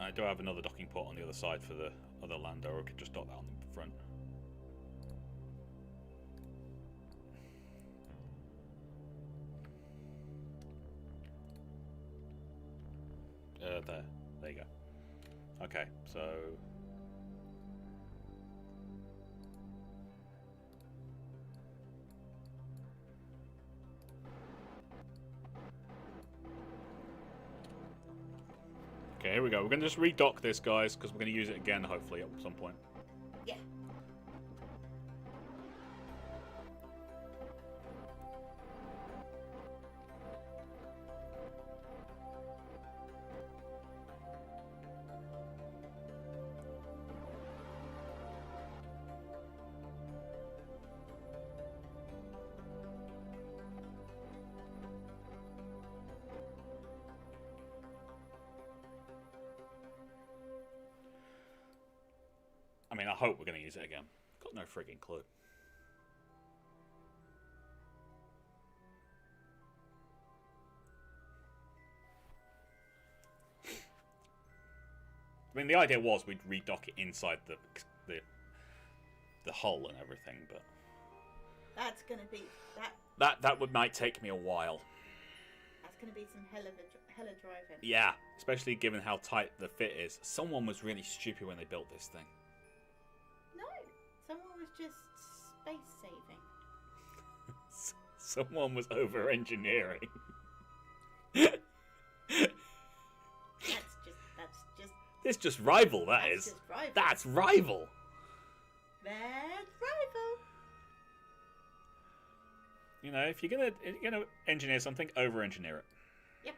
I do have another docking port on the other side for the other lander, or I could just dock that on the front. There you go. Okay, so... Okay, here we go. We're going to just redock this, guys, because we're going to use it again, hopefully, at some point. Yeah. I mean, I hope we're going to use it again. Got no frigging clue. I mean, the idea was we'd redock it inside the hull and everything, but That's going to be... that might take me a while. That's going to be some hella driving. Yeah, especially given how tight the fit is. Someone was really stupid when they built this thing. No, someone was just space saving. Someone was over-engineering. That's just. It's just rival, That's is. just rival. That's rival. That's rival. You know, if you're gonna engineer something, over-engineer it. Yep.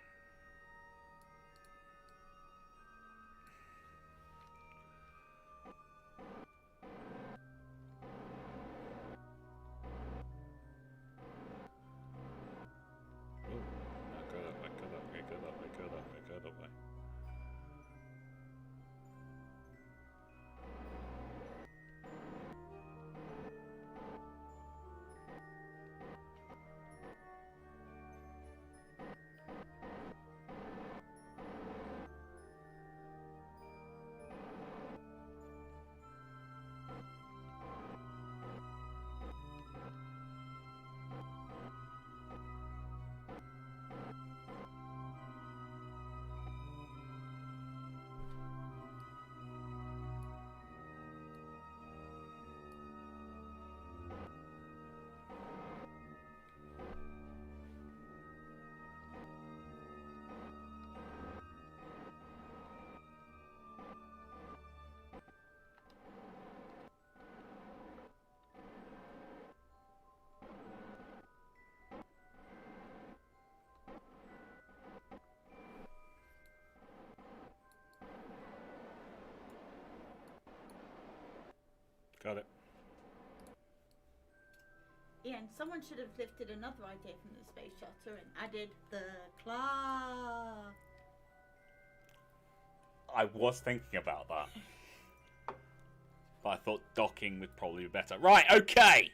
Go that way. Got it. Yeah, and someone should have lifted another idea from the space shuttle and added the claw. I was thinking about that. But I thought docking would probably be better. Right, okay.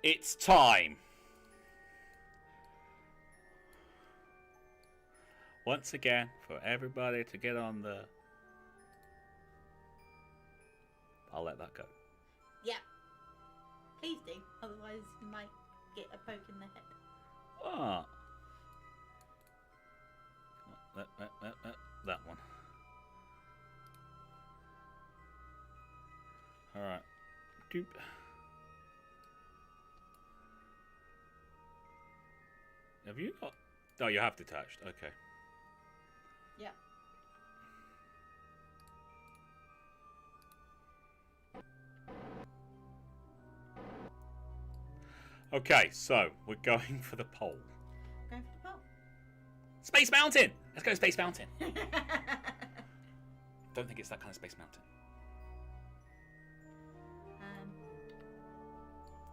It's time. Once again, for everybody to get on the... I'll let that go. Yeah. Please do. Otherwise you might get a poke in the head. Ah. That one. Alright. Doop. Have you got... Oh, you have detached. Okay. Yeah. Okay, so we're going for the pole. Going for the pole. Space Mountain! Let's go Space Mountain. Don't think it's that kind of Space Mountain.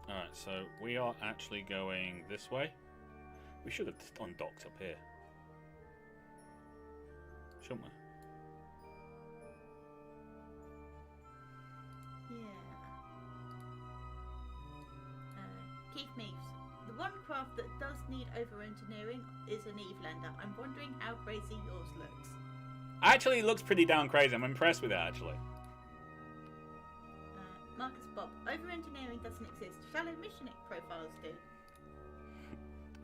Alright, so we are actually going this way. We should have undocked up here. Shouldn't we? Keith Meaves. The one craft that does need over-engineering is an Eve lander. I'm wondering how crazy yours looks. Actually, it looks pretty damn crazy. I'm impressed with it, actually. Marcus Bob. Over-engineering doesn't exist. Shallow mission profiles do.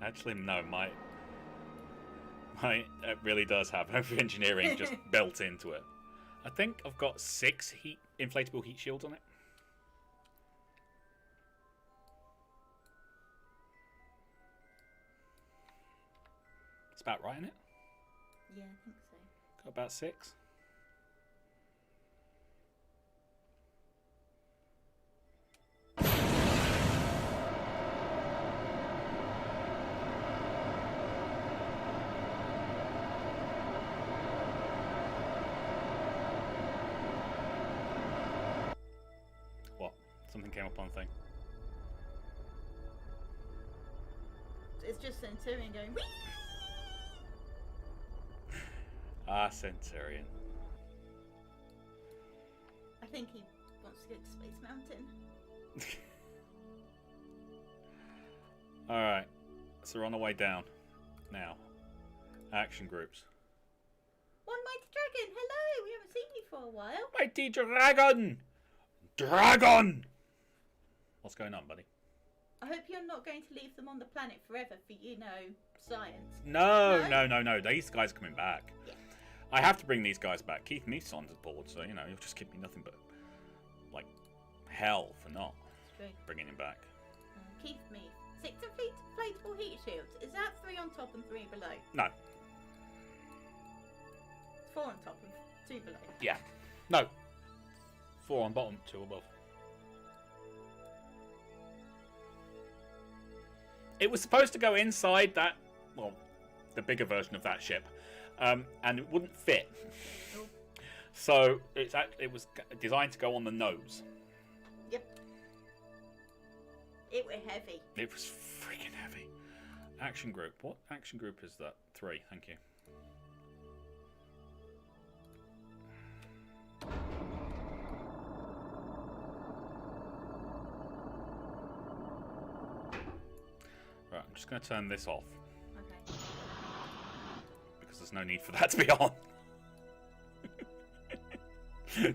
Actually, no. My it really does have over-engineering just built into it. I think I've got 6 inflatable heat shields on it. It's about right, isn't it? Yeah, I think so. Got about 6. What? Something came up on the thing. It's just Centurion going, whee! Ah, Centurion. I think he wants to go to Space Mountain. Alright, so we're on the way down. Now, action groups. One Mighty Dragon, hello! We haven't seen you for a while. Mighty Dragon! Dragon! What's going on, buddy? I hope you're not going to leave them on the planet forever for, science. No. These guys are coming back. Yeah. I have to bring these guys back. Keith Meath's on board, so you know you'll just give me nothing but like hell for not It's true. bringing him back. Keith Meath. 6 inflatable heat shields. Is that 3 on top and 3 below? No. It's 4 on top and 2 below. Yeah. No. 4 on bottom, 2 above. It was supposed to go inside that, well, the bigger version of that ship, and it wouldn't fit. Oh. So it was designed to go on the nose. Yep. It was heavy. It was freaking heavy. Action group. What action group is that? 3. Thank you. Right, I'm just going to turn this off. Okay. Because there's no need for that to be on.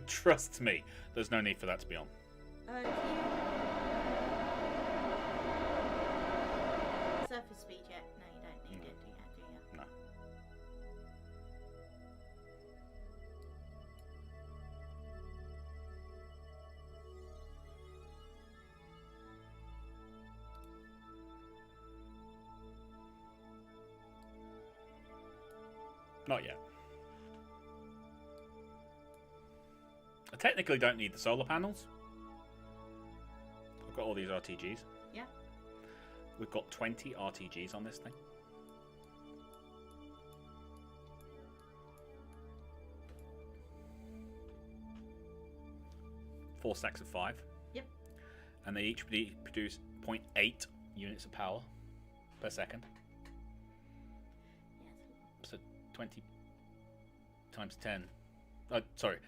Trust me, there's no need for that to be on. Surface speed yet? No, you don't need it, do you? No. Not yet. I technically don't need the solar panels. I've got all these RTGs. Yeah. We've got 20 RTGs on this thing. Four stacks of 5. Yep. And they each produce 0.8 units of power per second. Yes. So 20 times 10. Oh, sorry.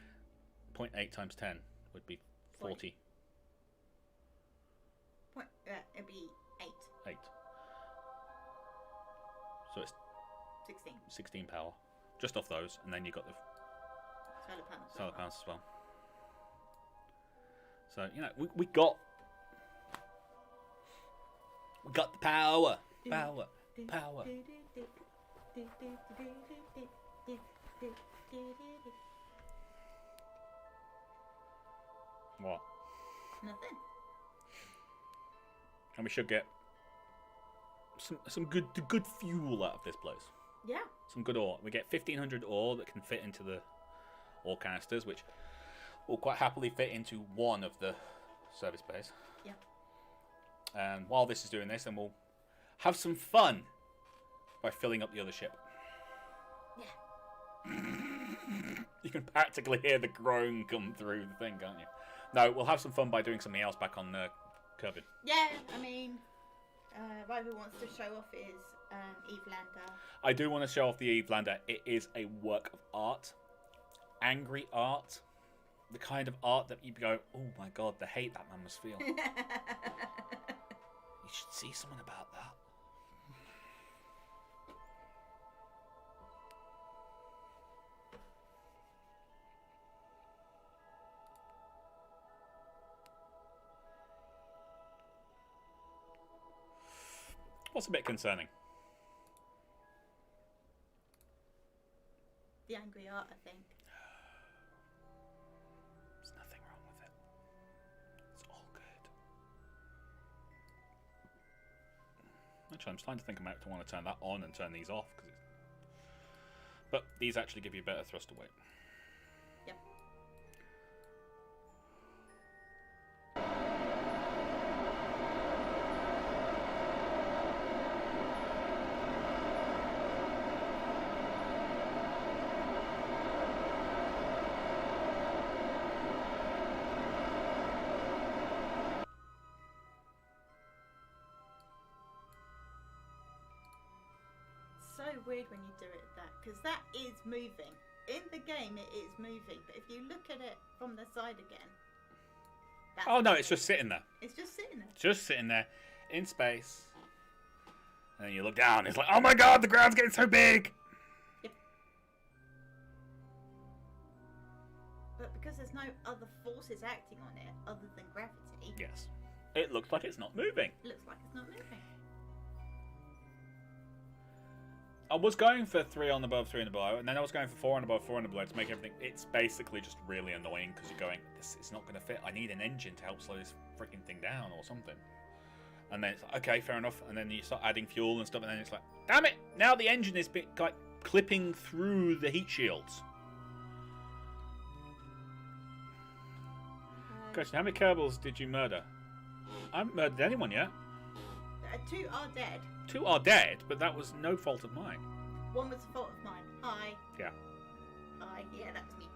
0.8 times 10 would be 40. It'd be 8. 8. So it's 16. 16 power. Just off those, and then you've got the Solar panels. solar panels as well. So, you know, we got the power. Power. Power. What? Nothing. And we should get some good fuel out of this place. Yeah. Some good ore. We get 1,500 ore that can fit into the ore canisters, which will quite happily fit into one of the service bays. Yeah. And while this is doing this, then we'll have some fun by filling up the other ship. Yeah. You can practically hear the groan come through the thing, can't you? No, we'll have some fun by doing something else back on Kerbal. Yeah, I mean, Rival wants to show off his Eve Lander. I do want to show off the Eve Lander. It is a work of art. Angry art. The kind of art that you go, oh my god, the hate that man must feel. You should see someone about that. What's a bit concerning? The angry art, I think. There's nothing wrong with it. It's all good. Actually, I'm starting to think I might want to turn that on and turn these off. But these actually give you better thrust away. Yep. So weird when you do it that, because that is moving. In the game it is moving, but if you look at it from the side again, Oh no, it's just sitting there. it's just sitting there. Just sitting there in space. And then you look down, it's like, oh my god, the ground's getting so big! Yep. But because there's no other forces acting on it other than gravity, Yes. It looks like it's not moving. it looks like it's not moving. I was going for 3 on above, 3 on the below, and then I was going for 4 on above, 4 on the below to make everything. It's basically just really annoying because you're going, this is not going to fit. I need an engine to help slow this freaking thing down or something. And then it's like, okay, fair enough. And then you start adding fuel and stuff, and then it's like, damn it! Now the engine is like clipping through the heat shields. Question: how many Kerbals did you murder? I haven't murdered anyone yet. 2 are dead. 2 are dead, but that was no fault of mine. 1 was the fault of mine. Hi. Yeah. Hi. Yeah, that was me.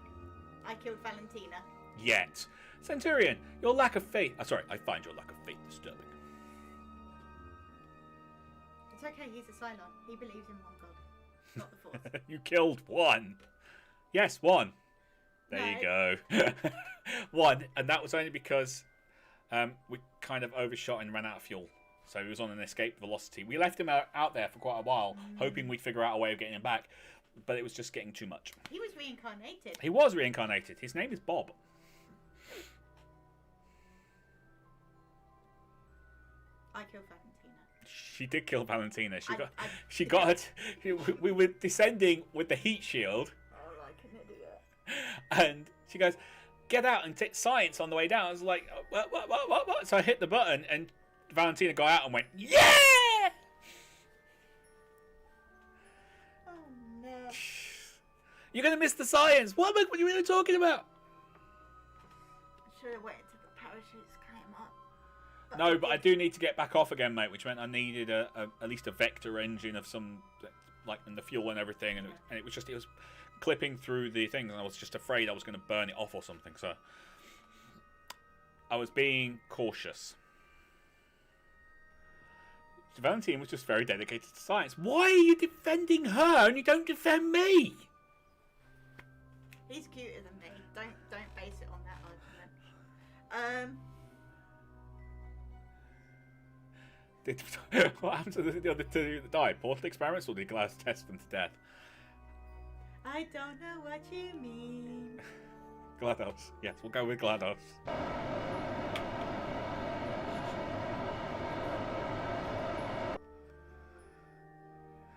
I killed Valentina. Yet. Centurion, your lack of faith... sorry, I find your lack of faith disturbing. It's okay, he's a Cylon. He believes in one god. Not the fourth. You killed 1. Yes, 1. There No. you go. 1, and that was only because we kind of overshot and ran out of fuel. So he was on an escape velocity. We left him out there for quite a while, hoping we'd figure out a way of getting him back, but it was just getting too much. He was reincarnated. He was reincarnated. His name is Bob. I killed Valentina. She did kill Valentina. She I- got her. We were descending with the heat shield, Oh, like an idiot. and she goes, "Get out and take science on the way down." I was like, "What?" So I hit the button, and Valentina got out and went, "Yeah!" Oh no. You're gonna miss the science. What are you really talking about? I should have waited till the parachutes came up. No, but I do need to get back off again, mate. Which meant I needed at least a vector engine of some, like, and the fuel and everything, and it was clipping through the things, and I was just afraid I was going to burn it off or something. So I was being cautious. Valentine was just very dedicated to science. Why are you defending her and you don't defend me? He's cuter than me. Don't base it on that argument. What happened to the other 2 that died? Portal experiments, or did Glass test them to death? I don't know what you mean. GLaDOS. Yes, we'll go with GLaDOS.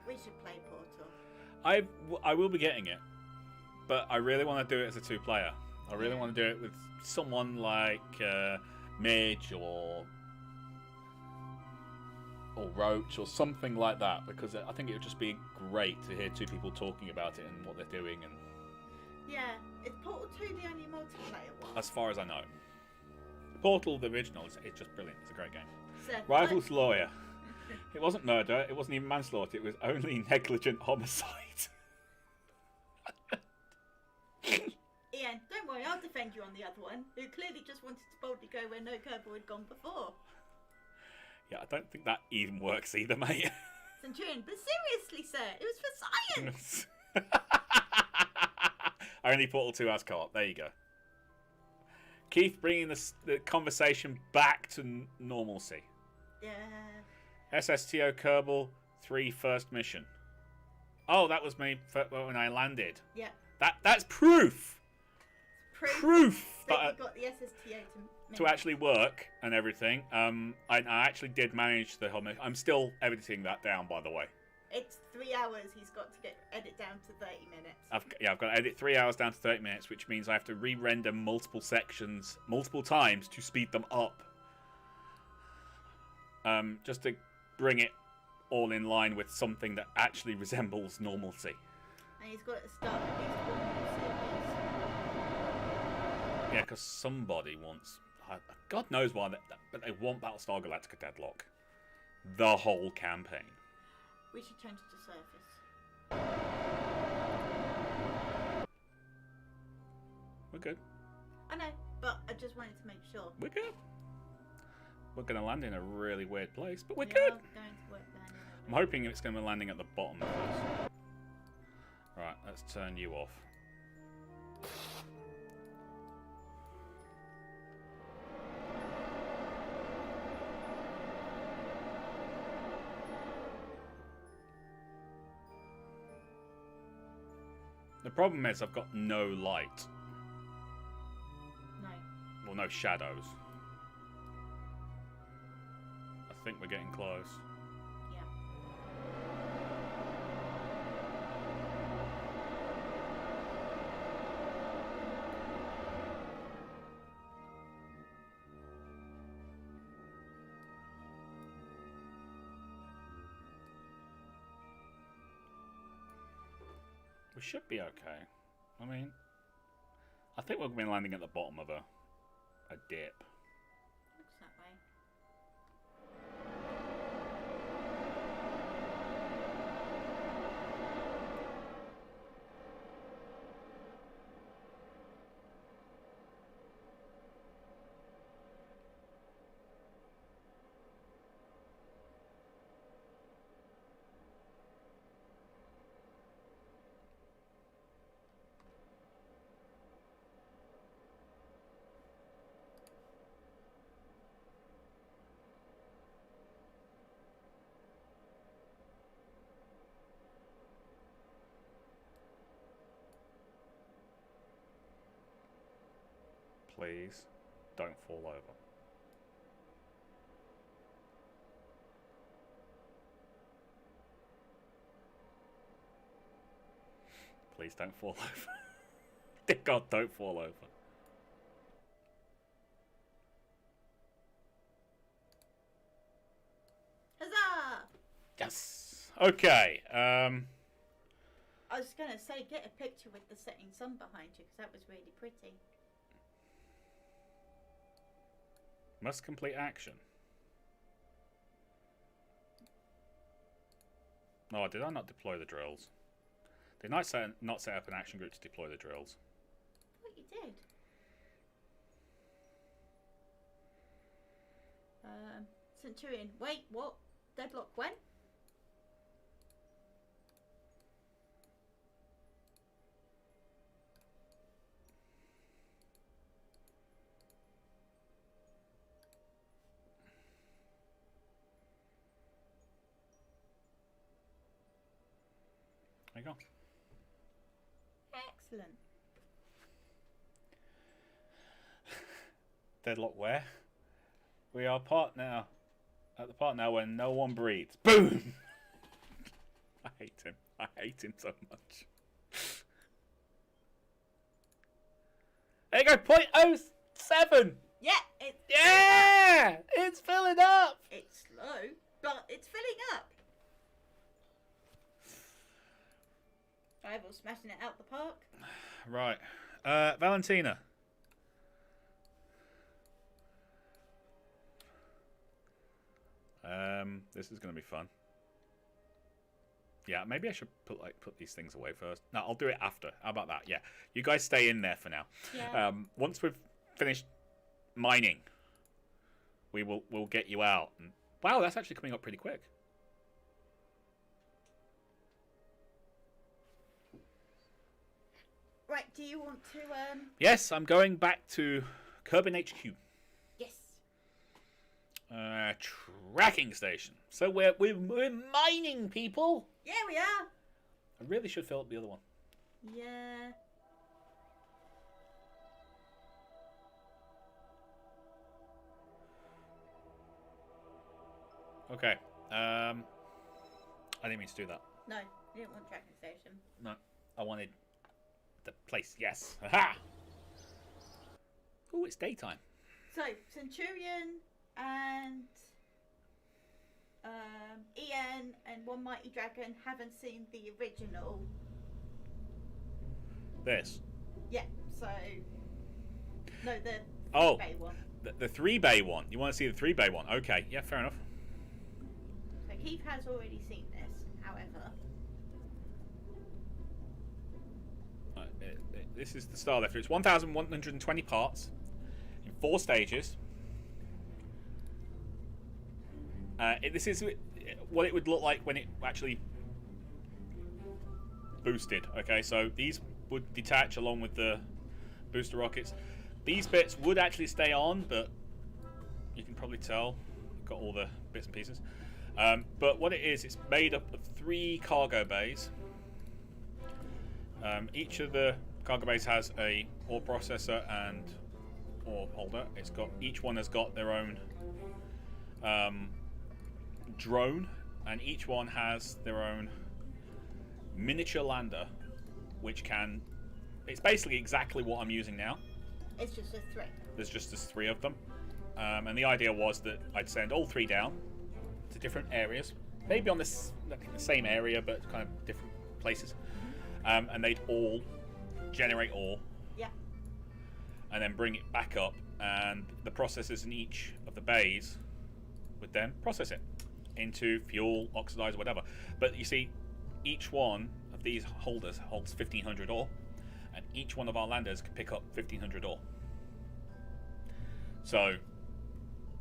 We should play Portal. I will be getting it, but I really want to do it as a 2-player. I really want to do it with someone like Midge or Roach or something like that, because I think it would just be great to hear 2 people talking about it and what they're doing. And Yeah, is Portal 2 the only multiplayer one? as far as I know, Portal the original is just brilliant. It's a great game. Seth, Rival's lawyer. It wasn't murder. It wasn't even manslaughter. It was only negligent homicide. Ian, don't worry, I'll defend you on the other one, who clearly just wanted to boldly go where no Kerbal had gone before. Yeah, I don't think that even works either, mate. Centurion, but seriously, sir, it was for science! Only Portal 2 has co-op. There you go. Keith bringing the conversation back to normalcy. Yeah. SSTO Kerbal 3 first mission. Oh, that was me when I landed. Yeah. That's proof! Proof that you got the SSTO to actually work and everything. I actually did manage the whole mission. I'm still editing that down, by the way. It's 3 hours he's got to edit down to 30 minutes. I've got to edit 3 hours down to 30 minutes, which means I have to re-render multiple sections multiple times to speed them up. Just to bring it all in line with something that actually resembles normalcy. And he's got to start at least one more series. Yeah, because somebody wants... God knows why, but they want Battlestar Galactica Deadlock. The whole campaign. We should change it to surface. We're good. I know, but I just wanted to make sure. We're good. We're going to land in a really weird place, but we're We good. are going to work down here. I'm hoping it's going to be landing at the bottom of this. Right, let's turn you off. The problem is I've got no light. No. Well, no shadows. I think we're getting close. Yeah. We should be okay. I mean, I think we'll be landing at the bottom of a dip. Looks that way. Please don't fall over. Please don't fall over. Dear God, don't fall over. Huzzah! Yes. Okay. I was going to say, get a picture with the setting sun behind you, because that was really pretty. Must complete action. No, did I not deploy the drills? Did I not set up an action group to deploy the drills? I thought you did. Centurion, wait, what? Deadlock when? There you go. Excellent. Deadlock where? We are part now. At the part now when no one breathes. Boom! I hate him. I hate him so much. There you go, 0.07! Yeah, it's Yeah! It's filling up! It's slow, but it's filling up. Rival smashing it out the park. Right. Valentina. This is going to be fun. Yeah, maybe I should put these things away first. No, I'll do it after. How about that? Yeah. You guys stay in there for now. Yeah. Once we've finished mining, we'll get you out. And, wow, that's actually coming up pretty quick. Right, do you want to Yes, I'm going back to Kerbal HQ. Yes. Tracking station. So we're mining, people. Yeah, we are. I really should fill up the other one. Yeah. Okay. I didn't mean to do that. No, you didn't want tracking station. No, I wanted the place. Yes. Aha! Oh, it's daytime. So, Centurion and Ian and One Mighty Dragon haven't seen the original. This. Yeah, so... No, the Oh, bay one. the 3-bay one. You want to see the 3-bay one? Okay, yeah, fair enough. So Keith has already seen this, however. This is the star lifter. It's 1,120 parts in 4 stages. This is what it would look like when it actually boosted. Okay, so these would detach along with the booster rockets. These bits would actually stay on, but you can probably tell I've got all the bits and pieces. But what it is, it's made up of 3 cargo bays. Each of the cargo bays has a ore processor and ore holder. Each one has got their own drone, and each one has their own miniature lander, which can... It's basically exactly what I'm using now. It's just a 3. There's just 3 of them. And the idea was that I'd send all 3 down to different areas. Maybe on the same area, but kind of different places. and they'd all generate ore. Yeah. And then bring it back up, and the processors in each of the bays would then process it into fuel, oxidizer, whatever. But you see, each one of these holders holds 1,500 ore, and each one of our landers could pick up 1,500 ore. So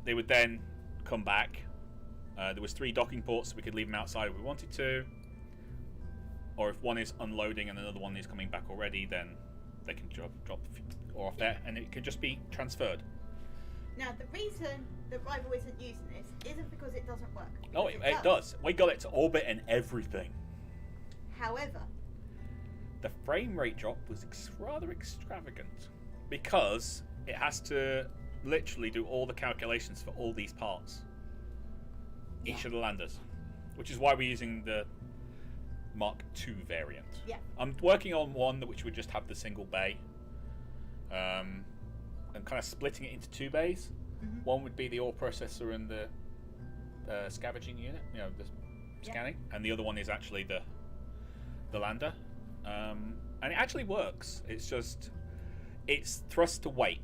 they would then come back. There was 3 docking ports, so we could leave them outside if we wanted to. Or if one is unloading and another one is coming back already, then they can drop the ore off there, and it could just be transferred. Now, the reason that Rival isn't using this isn't because it doesn't work. Oh, it does. We got it to orbit and everything. However, the frame rate drop was rather extravagant because it has to literally do all the calculations for all these parts. Each of the landers. Which is why we're using the Mark II variant. Yeah. I'm working on one which would just have the single bay. And kind of splitting it into 2 bays. Mm-hmm. One would be the ore processor and the scavenging unit, the scanning, and the other one is actually the lander. And it actually works. It's just it's thrust to weight.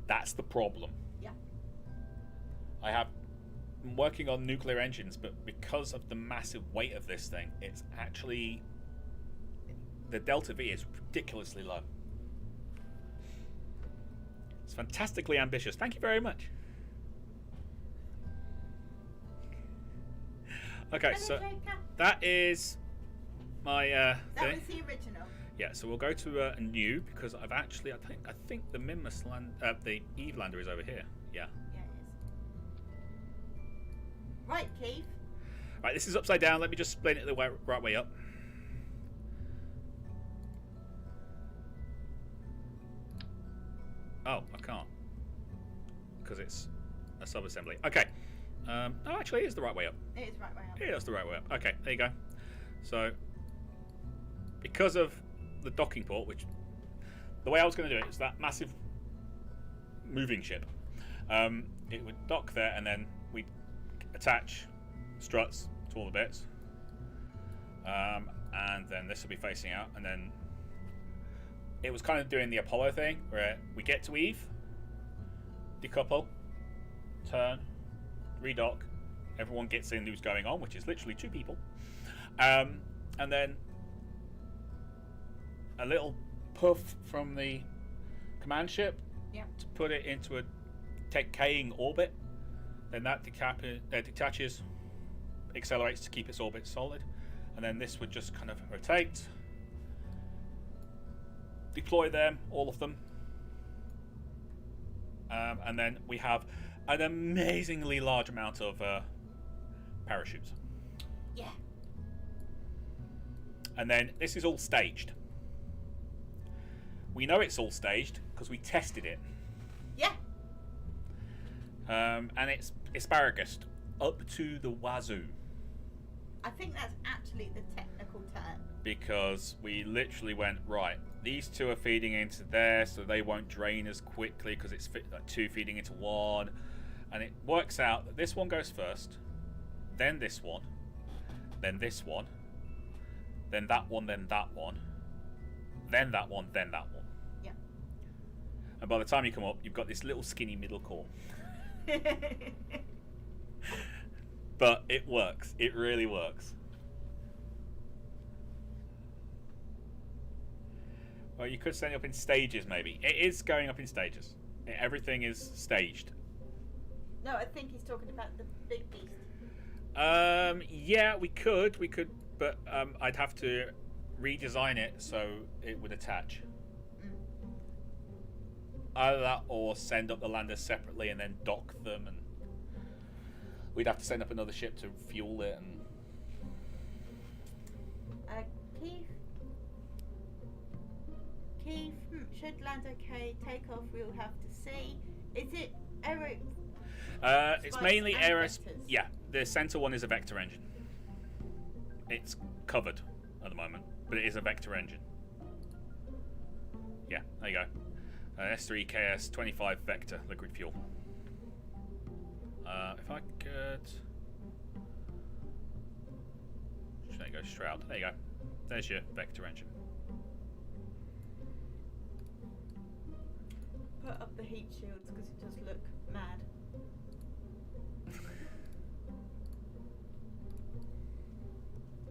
That's the problem. Yeah. I'm working on nuclear engines, but because of the massive weight of this thing, it's actually the delta V is ridiculously low. It's fantastically ambitious. Thank you very much. Okay, so that is my that thing. was the original. Yeah, so we'll go to a new because I think the Minmus the Eve lander is over here. Yeah. Yeah, it is. Right, Keith. Right, this is upside down. Let me just split it the right way up. Oh, I can't because it's a sub-assembly. Okay. No, actually, it is the right way up. It is right way up. Yeah, that's the right way up. Okay, there you go. So, because of the docking port, which the way I was going to do it is that massive moving ship. It would dock there, and then we'd attach struts to all the bits, and then this will be facing out, and then it was kind of doing the Apollo thing where we get to Eve, decouple, turn, redock, everyone gets in who's going on, which is literally 2 people, and then a little puff from the command ship to put it into a decaying orbit, then that detaches, accelerates to keep its orbit solid, and then this would just kind of rotate, deploy them, all of them, and then we have an amazingly large amount of parachutes. Yeah. And then this is all staged. We know it's all staged because we tested it. Yeah. And it's asparagus up to the wazoo. I think that's actually the technical term. Because we literally went, right, these 2 are feeding into there, so they won't drain as quickly because it's 2 feeding into 1. And it works out that this one goes first, then this one, then this one, then that one, then that one, then that one, then that one. Yeah. And by the time you come up, you've got this little skinny middle core. But it works. It really works. Well, you could send it up in stages, maybe. It is going up in stages. Everything is staged. No, I think he's talking about the big beast. Yeah, we could, but I'd have to redesign it so it would attach. Either that, or send up the landers separately and then dock them, and we'd have to send up another ship to fuel it. And Keith, should land okay? Take off. We'll have to see. Is it aero? It's mainly aeros. Yeah, the center one is a vector engine. It's covered at the moment, but it is a vector engine. Yeah, there you go. S3KS 25 vector liquid fuel. If I could, there you go, Shroud. There you go. There's your vector engine. Put up the heat shields because it does look mad.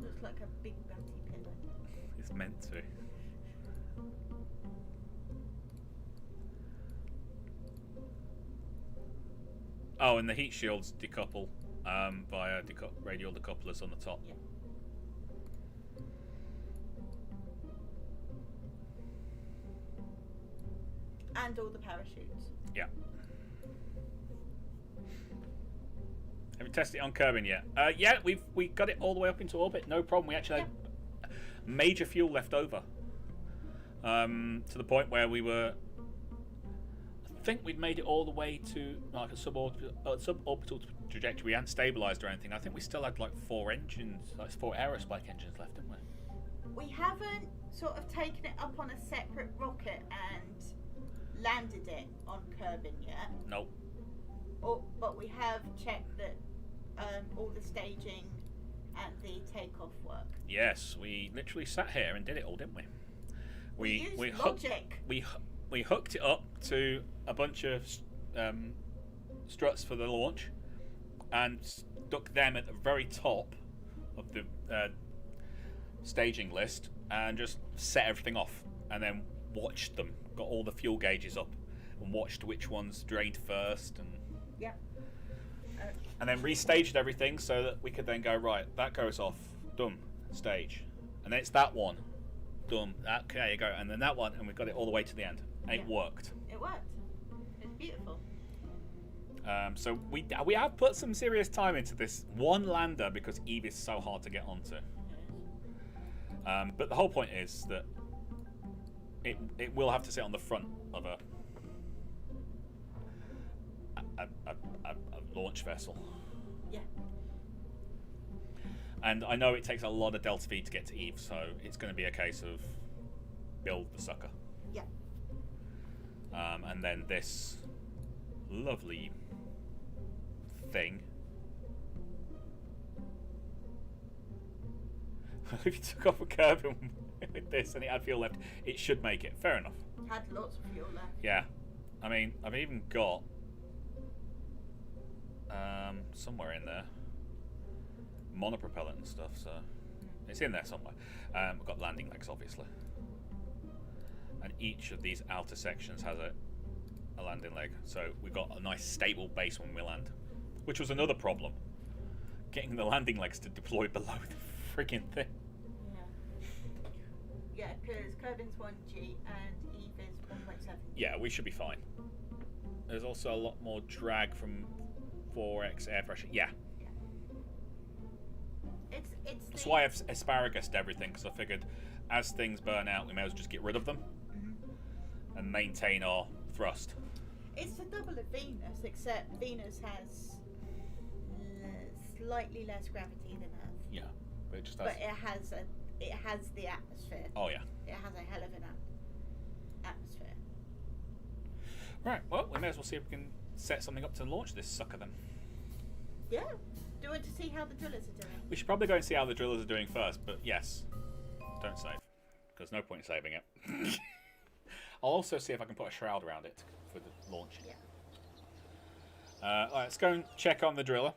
Looks like a big batty pillow. It's meant to. Oh, and the heat shields decouple via radial decouplers on the top. Yeah. And all the parachutes. Yeah. Have you tested it on Kerbin yet? Yeah, we got it all the way up into orbit. No problem. We actually had major fuel left over. To the point where we were. I think we'd made it all the way to like a suborbital trajectory. We hadn't stabilized or anything. I think we still had like 4 engines, like 4 aerospike engines left, didn't we? We haven't sort of taken it up on a separate rocket and landed it on Kerbin yet. Nope. But we have checked that all the staging and the takeoff work. Yes, we literally sat here and did it all, didn't we? We used logic. We hooked it up to a bunch of struts for the launch and stuck them at the very top of the staging list and just set everything off and then watched them. Got all the fuel gauges up and watched which ones drained first and and then restaged everything so that we could then go, right, that goes off, done, stage. And then it's that one, done, there you go, and then that one, and we got it all the way to the end. And it worked. It worked. It's beautiful. So we have put some serious time into this one lander because Eve is so hard to get onto. But the whole point is that it will have to sit on the front of a launch vessel. Yeah. And I know it takes a lot of delta V to get to Eve, so it's going to be a case of build the sucker. Yeah. And then this lovely thing. If you took off a curb with this and it had fuel left, it should make it. Fair enough. Had lots of fuel left. Yeah. I mean, I've even got somewhere in there monopropellant and stuff, so it's in there somewhere. We've got landing legs, obviously, and each of these outer sections has a landing leg, so we've got a nice stable base when we land, which was another problem, getting the landing legs to deploy below the friggin' thing. Yeah, because Kerbin's 1G and Eve is 1.7. Yeah, we should be fine. There's also a lot more drag from 4x air pressure. Yeah. It's That's why I've asparagus everything, because I figured as things burn out, we may as well just get rid of them and maintain our thrust. It's the double of Venus, except Venus has slightly less gravity than Earth. Yeah, but it just has. But it has the atmosphere. Oh yeah. It has a hell of an atmosphere. Right. Well, we may as well see if we can set something up to launch this sucker then. Yeah. Do you want to see how the drillers are doing? We should probably go and see how the drillers are doing first, but yes, don't save, because no point in saving it. I'll also see if I can put a shroud around it for the launch. Yeah. All right, let's go and check on the driller.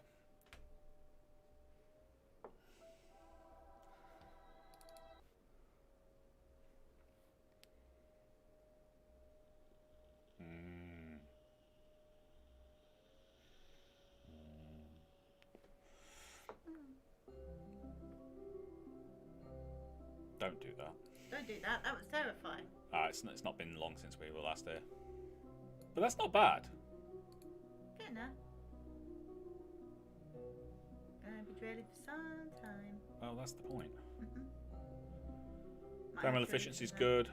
Don't do that. Don't do that. That was terrifying. It's not been long since we were last there. But that's not bad. Getting there. Gonna be drilling for some time. Well, that's the point. Might Thermal have to efficiency's leave good.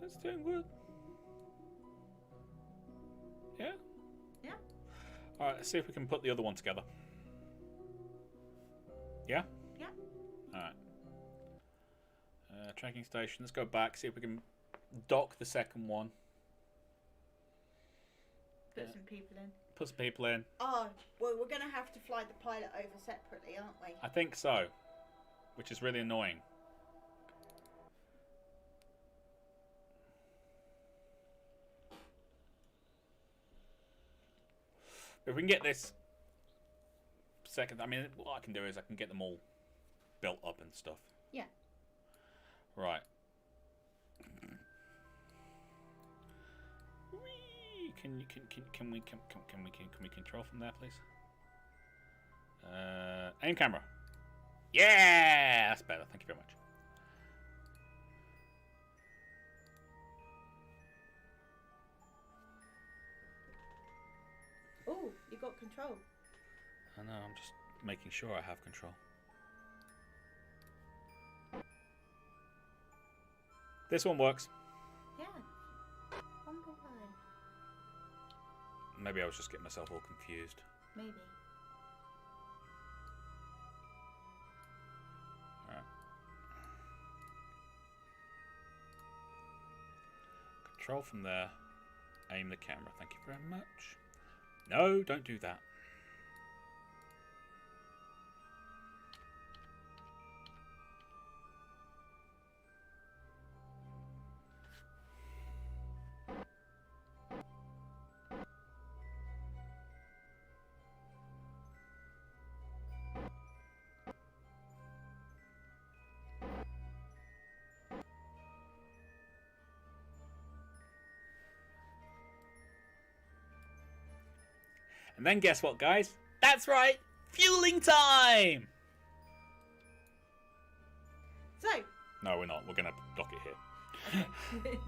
That's doing good. Yeah? Yeah. Alright, let's see if we can put the other one together. Yeah? Yeah. Alright. Tracking station. Let's go back, see if we can dock the second one. Put some people in. Put some people in. Oh, well, we're going to have to fly the pilot over separately, aren't we? I think so. Which is really annoying. If we can get this second... I mean, what I can do is I can get them all built up and stuff. Yeah. Right. Whee! Can we control from there, please? Aim camera. Yeah, that's better. Thank you very much. Oh, you got control. I know. I'm just making sure I have control. This one works. Yeah. Wonderful. Maybe I was just getting myself all confused. Maybe. Alright. Control from there. Aim the camera. Thank you very much. No, don't do that. And then guess what, guys? That's right! Fueling time! So. No, we're not. We're going to dock it here.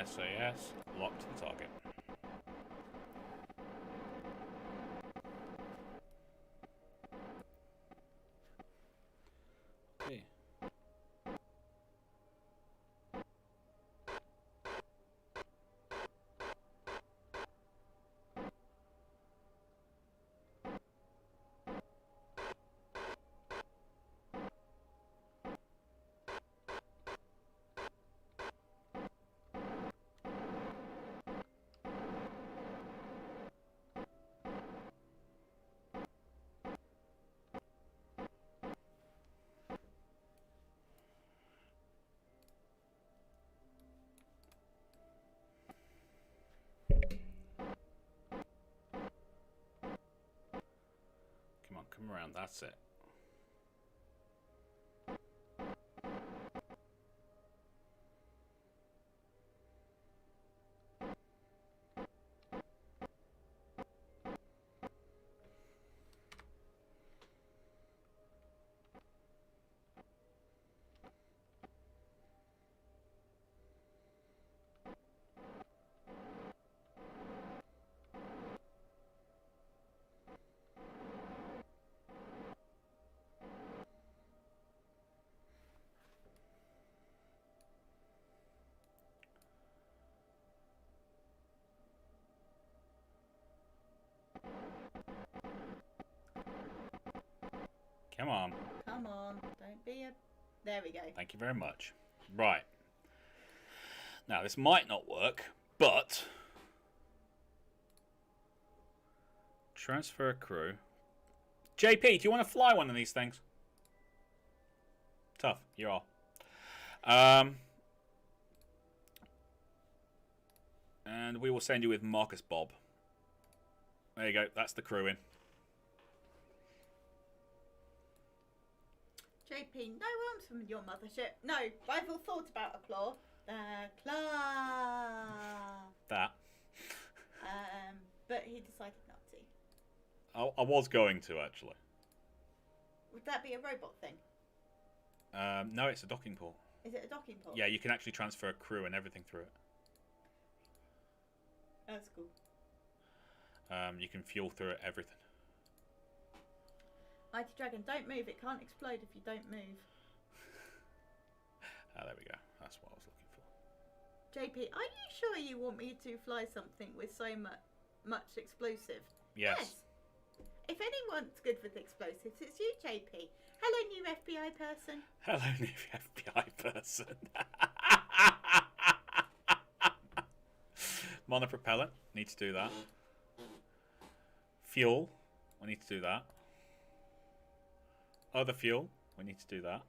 SAS, locked to the target. Okay. Come around, that's it. Come on. Come on. Don't be a... There we go. Thank you very much. Right. Now, this might not work, but... Transfer crew. JP, do you want to fly one of these things? Tough. You are. And we will send you with Marcus Bob. There you go. That's the crew in. JP, no arms from your mothership. No, rival thought about a claw. The claw. That. But he decided not to. I was going to, actually. Would that be a robot thing? No, it's a docking port. Is it a docking port? Yeah, you can actually transfer crew and everything through it. That's cool. You can fuel through it, everything. Mighty Dragon, don't move. It can't explode if you don't move. There we go. That's what I was looking for. JP, are you sure you want me to fly something with so much explosive? Yes. If anyone's good with explosives, it's you, JP. Hello, new FBI person. Hello, new FBI person. Monopropellant, need to do that. Fuel, we need to do that. Other fuel, we need to do that.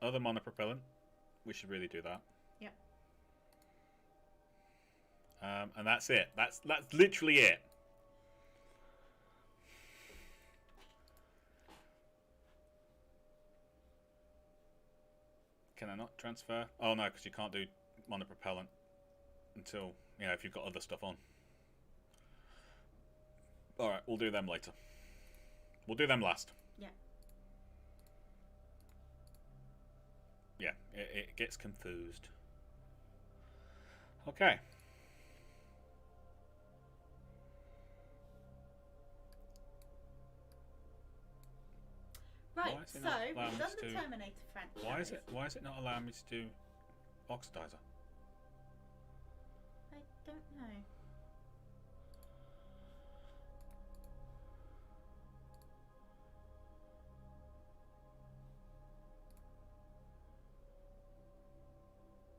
Other monopropellant, we should really do that. Yep. And that's it. That's literally it. Can I not transfer? Oh no, because you can't do monopropellant until, you know, if you've got other stuff on. Alright, we'll do them later. We'll do them last. Yeah. Yeah, it gets confused. Okay. Right, Why is it so not we've allowing done us the to- Terminator franchise. Why is it not allowing me to do oxidizer? I don't know.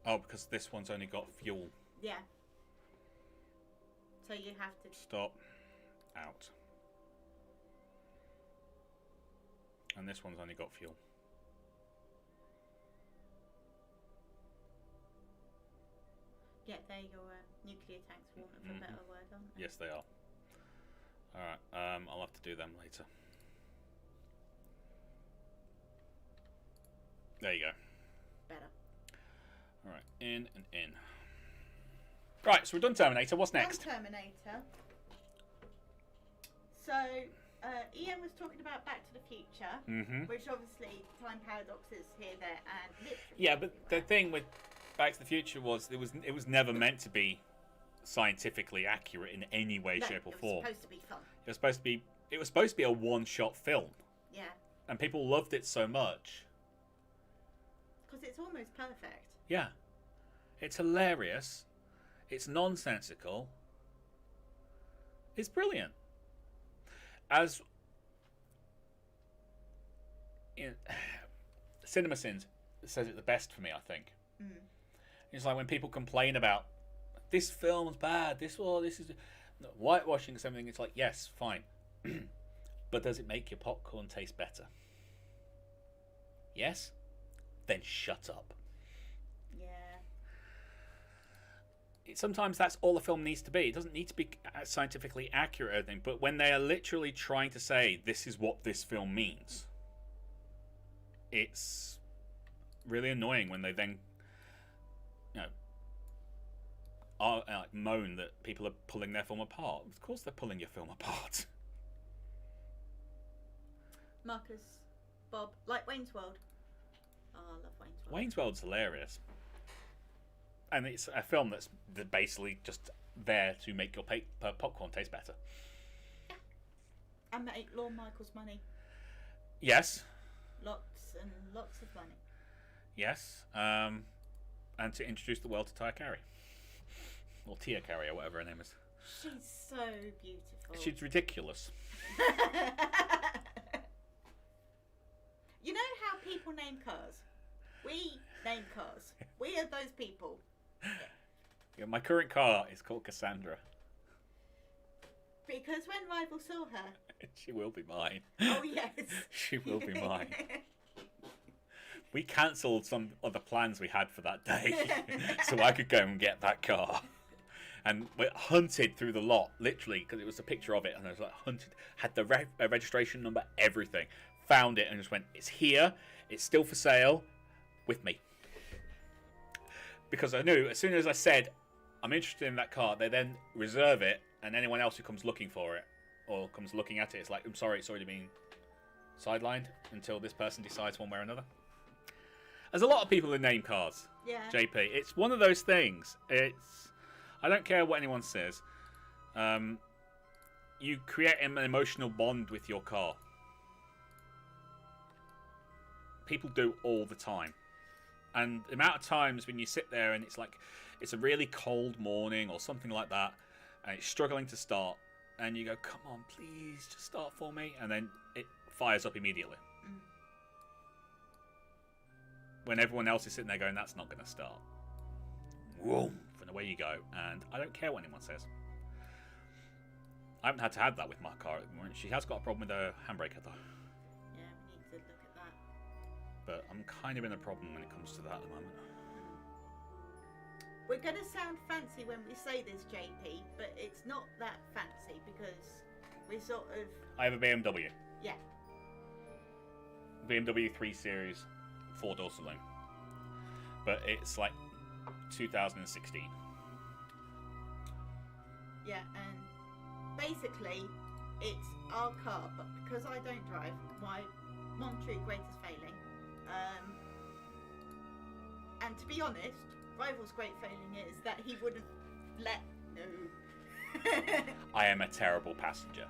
Oh, because this one's only got fuel. Yeah. So you have to. Stop. Out. And this one's only got fuel. Yeah, they're your nuclear tanks, for want of a better word, aren't they? Yes, they are. Alright, I'll have to do them later. There you go. Better. Alright, in and in. Right, so we're done Terminator. What's next? On Terminator. So, Ian was talking about Back to the Future, which obviously time paradoxes here, there, and literally. Yeah, but the thing with Back to the Future was it was never meant to be scientifically accurate in any way, shape, or form. It was supposed to be fun. It was supposed to be a one-shot film, Yeah. and people loved it so much. Because it's almost perfect. Yeah, it's hilarious. It's nonsensical. It's brilliant. As Cinema Sins says it the best for me, I think. It's like when people complain about this film's bad, this is whitewashing something. It's like, yes, fine, but does it make your popcorn taste better? Yes, then shut up. Yeah. Sometimes that's all a film needs to be. It doesn't need to be scientifically accurate or anything, but when they are literally trying to say this is what this film means, it's really annoying when they then, you know, moan that people are pulling their film apart. Of course they're pulling your film apart. Marcus, Bob, like Wayne's World. Oh, I love Wayne's World. Wayne's World's hilarious. And it's a film that's basically just there to make your popcorn taste better. Yeah. And make Lorne Michaels money. Yes. Lots and lots of money. Yes. And to introduce the world to Tia Carey. Or Tia Carey, or whatever her name is. She's so beautiful. She's ridiculous. You know how people name cars? We name cars. We are those people. Yeah, my current car is called Cassandra. Because when Rival saw her... She will be mine. Oh, yes. She will be mine. We cancelled some other plans we had for that day so I could go and get that car. And we hunted through the lot, literally, because it was a picture of it, and I was like, hunted, had the registration number, everything. Found it and just went, it's here, it's still for sale, with me. Because I knew, as soon as I said, I'm interested in that car, they then reserve it, and anyone else who comes looking for it, or comes looking at it, it's like, I'm sorry, it's already been sidelined until this person decides one way or another. There's a lot of people who name cars. Yeah. JP. It's one of those things. I don't care what anyone says. You create an emotional bond with your car. People do all the time. And the amount of times when you sit there and it's like, it's a really cold morning or something like that, and it's struggling to start, and you go, come on, please, just start for me, and then it fires up immediately. When everyone else is sitting there going, that's not going to start. Whoom, and away you go. And I don't care what anyone says. I haven't had to have that with my car at the moment. She has got a problem with her handbrake, though. Yeah, we need to look at that. But I'm kind of in a problem when it comes to that at the moment. We're going to sound fancy when we say this, JP, but it's not that fancy because we sort of... I have a BMW. Yeah. BMW 3 Series 4-door saloon. But it's like 2016. Yeah, and basically it's our car, but because I don't drive, my Montreux greatest failing. And to be honest, Rival's great failing is that he wouldn't let... No. I am a terrible passenger.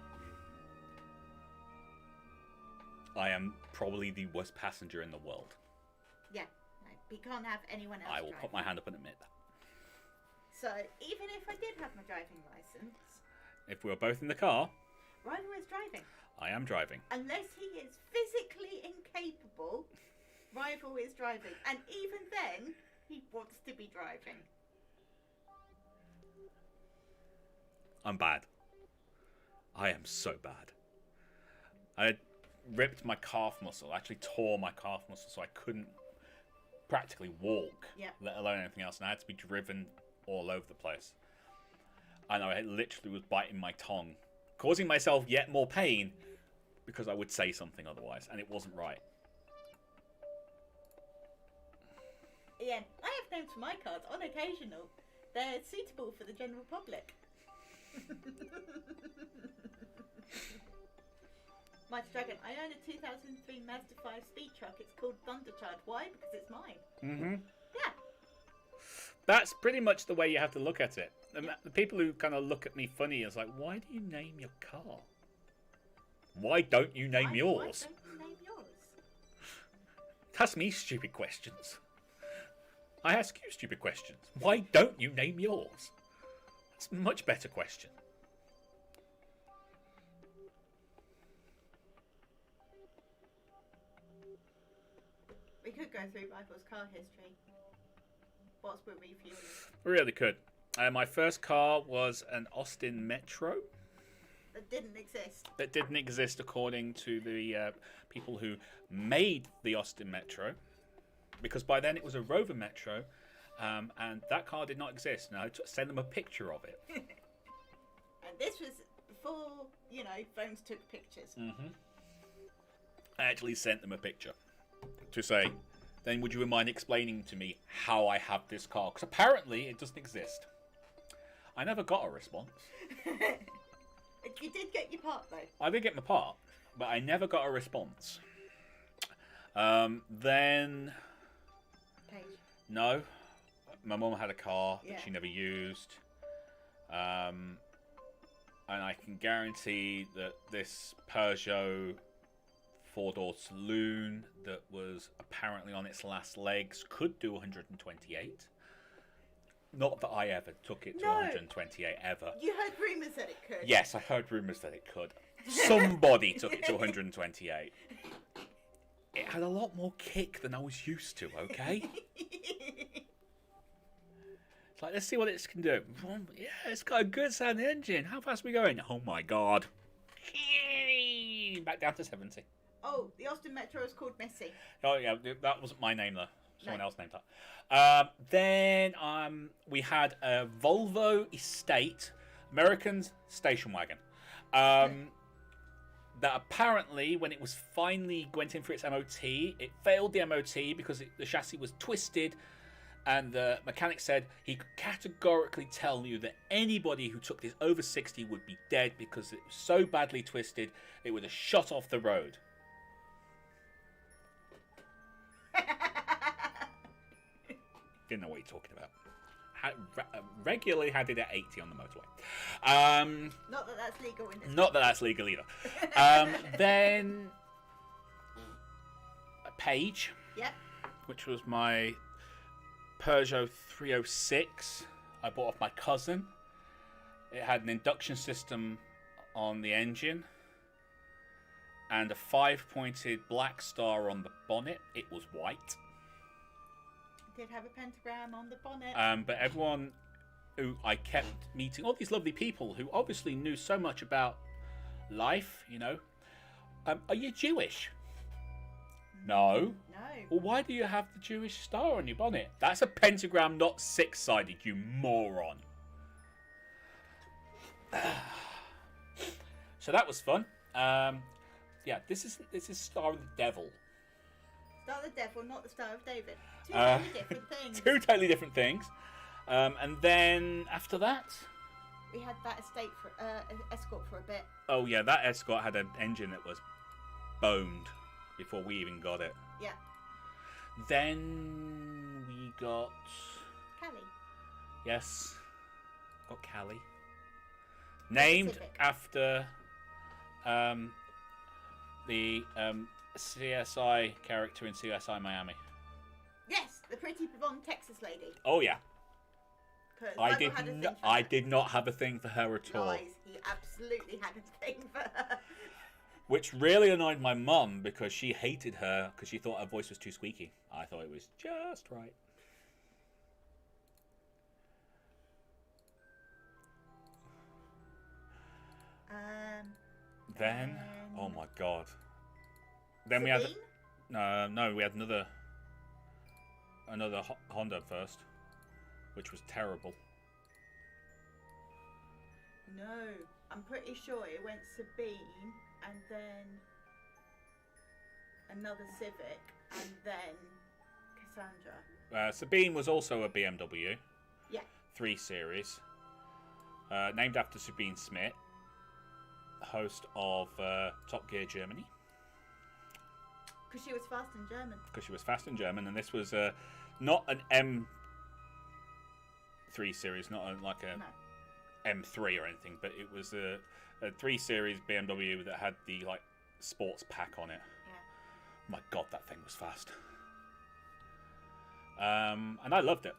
I am probably the worst passenger in the world. Yeah, no, we can't have anyone else I will driving. put my hand up and admit that. So, even if I did have my driving licence... If we were both in the car, Rival is driving. I am driving. Unless he is physically incapable, Rival is driving. And even then, he wants to be driving. I'm bad. I am so bad. I ripped my calf muscle, actually tore my calf muscle, so I couldn't practically walk, let alone anything else, and I had to be driven all over the place. And I literally was biting my tongue, causing myself yet more pain because I would say something otherwise, and it wasn't right. Yeah, I have names for my cars on occasional. They're suitable for the general public. Mighty Dragon, I own a 2003 Mazda 5 speed truck. It's called Thunderchild. Why? Because it's mine. Mm-hmm. Yeah. That's pretty much the way you have to look at it. The people who kind of look at me funny is like, why do you name your car? Why don't you name yours? Why don't you name yours? Ask me stupid questions. I ask you stupid questions. Why don't you name yours? That's a much better question. We could go through Rival's car history. What's we're reviewing? We really could. My first car was an Austin Metro. That didn't exist. That didn't exist according to the people who made the Austin Metro. Because by then it was a Rover Metro. And that car did not exist. And I sent them a picture of it. And this was before, phones took pictures. Mm-hmm. I actually sent them a picture to say, then would you mind explaining to me how I have this car? Because apparently it doesn't exist. I never got a response. You did get your part, though. I did get my part, but I never got a response. Then... Paige. No. My mum had a car that Yeah. she never used. And I can guarantee that this Peugeot 4-door saloon that was apparently on its last legs could do 128. Not that I ever took it to 128, ever. You heard rumours that it could. Yes, I heard rumours that it could. Somebody took it to 128. It had a lot more kick than I was used to, okay? It's like, let's see what it can do. Yeah, it's got a good sounding engine. How fast are we going? Oh my god. Back down to 70. Oh, the Austin Metro is called Missy. Oh yeah, that wasn't my name though. Someone else named that. Then we had a Volvo Estate, American station wagon. That apparently, when it was finally went in for its MOT, it failed the MOT because the chassis was twisted, and the mechanic said he could categorically tell you that anybody who took this over 60 would be dead because it was so badly twisted it would have shot off the road. Didn't know what you're talking about. Regularly had it at 80 on the motorway. Not that that's legal in this. Not that that's legal either. Then a Page. Yep. Which was my Peugeot 306. I bought off my cousin. It had an induction system on the engine and a 5-pointed black star on the bonnet. It was white. Did have a pentagram on the bonnet. But everyone who I kept meeting, all these lovely people who obviously knew so much about life, you know. Are you Jewish? No. No. Well, why do you have the Jewish star on your bonnet? That's a pentagram, not 6-sided, you moron. So that was fun. Yeah, this is Star of the Devil. Star of the Devil, not the Star of David. Two totally different things. Two totally different things. And then after that, we had that escort for a bit. Oh yeah, that escort had an engine that was boned before we even got it. Yeah. Then we got Callie. Yes, got Callie. Named Civic. after the CSI character in CSI Miami. Yes, the pretty blonde Texas lady. Oh yeah. I did not have a thing for her at all. Lies. He absolutely had a thing for her. Which really annoyed my mum because she hated her because she thought her voice was too squeaky. I thought it was just right. Then, oh my god. Then we had no, we had another Honda first, which was terrible. No, I'm pretty sure it went Sabine and then another Civic and then Cassandra. Sabine was also a BMW. Yeah. 3 Series. Named after Sabine Smith, host of Top Gear Germany. Because she was fast and German. Because she was fast and German, and this was not an M3 Series, not like a M3 or anything, but it was a 3 Series BMW that had the like sports pack on it. Yeah. My god, that thing was fast. And I loved it.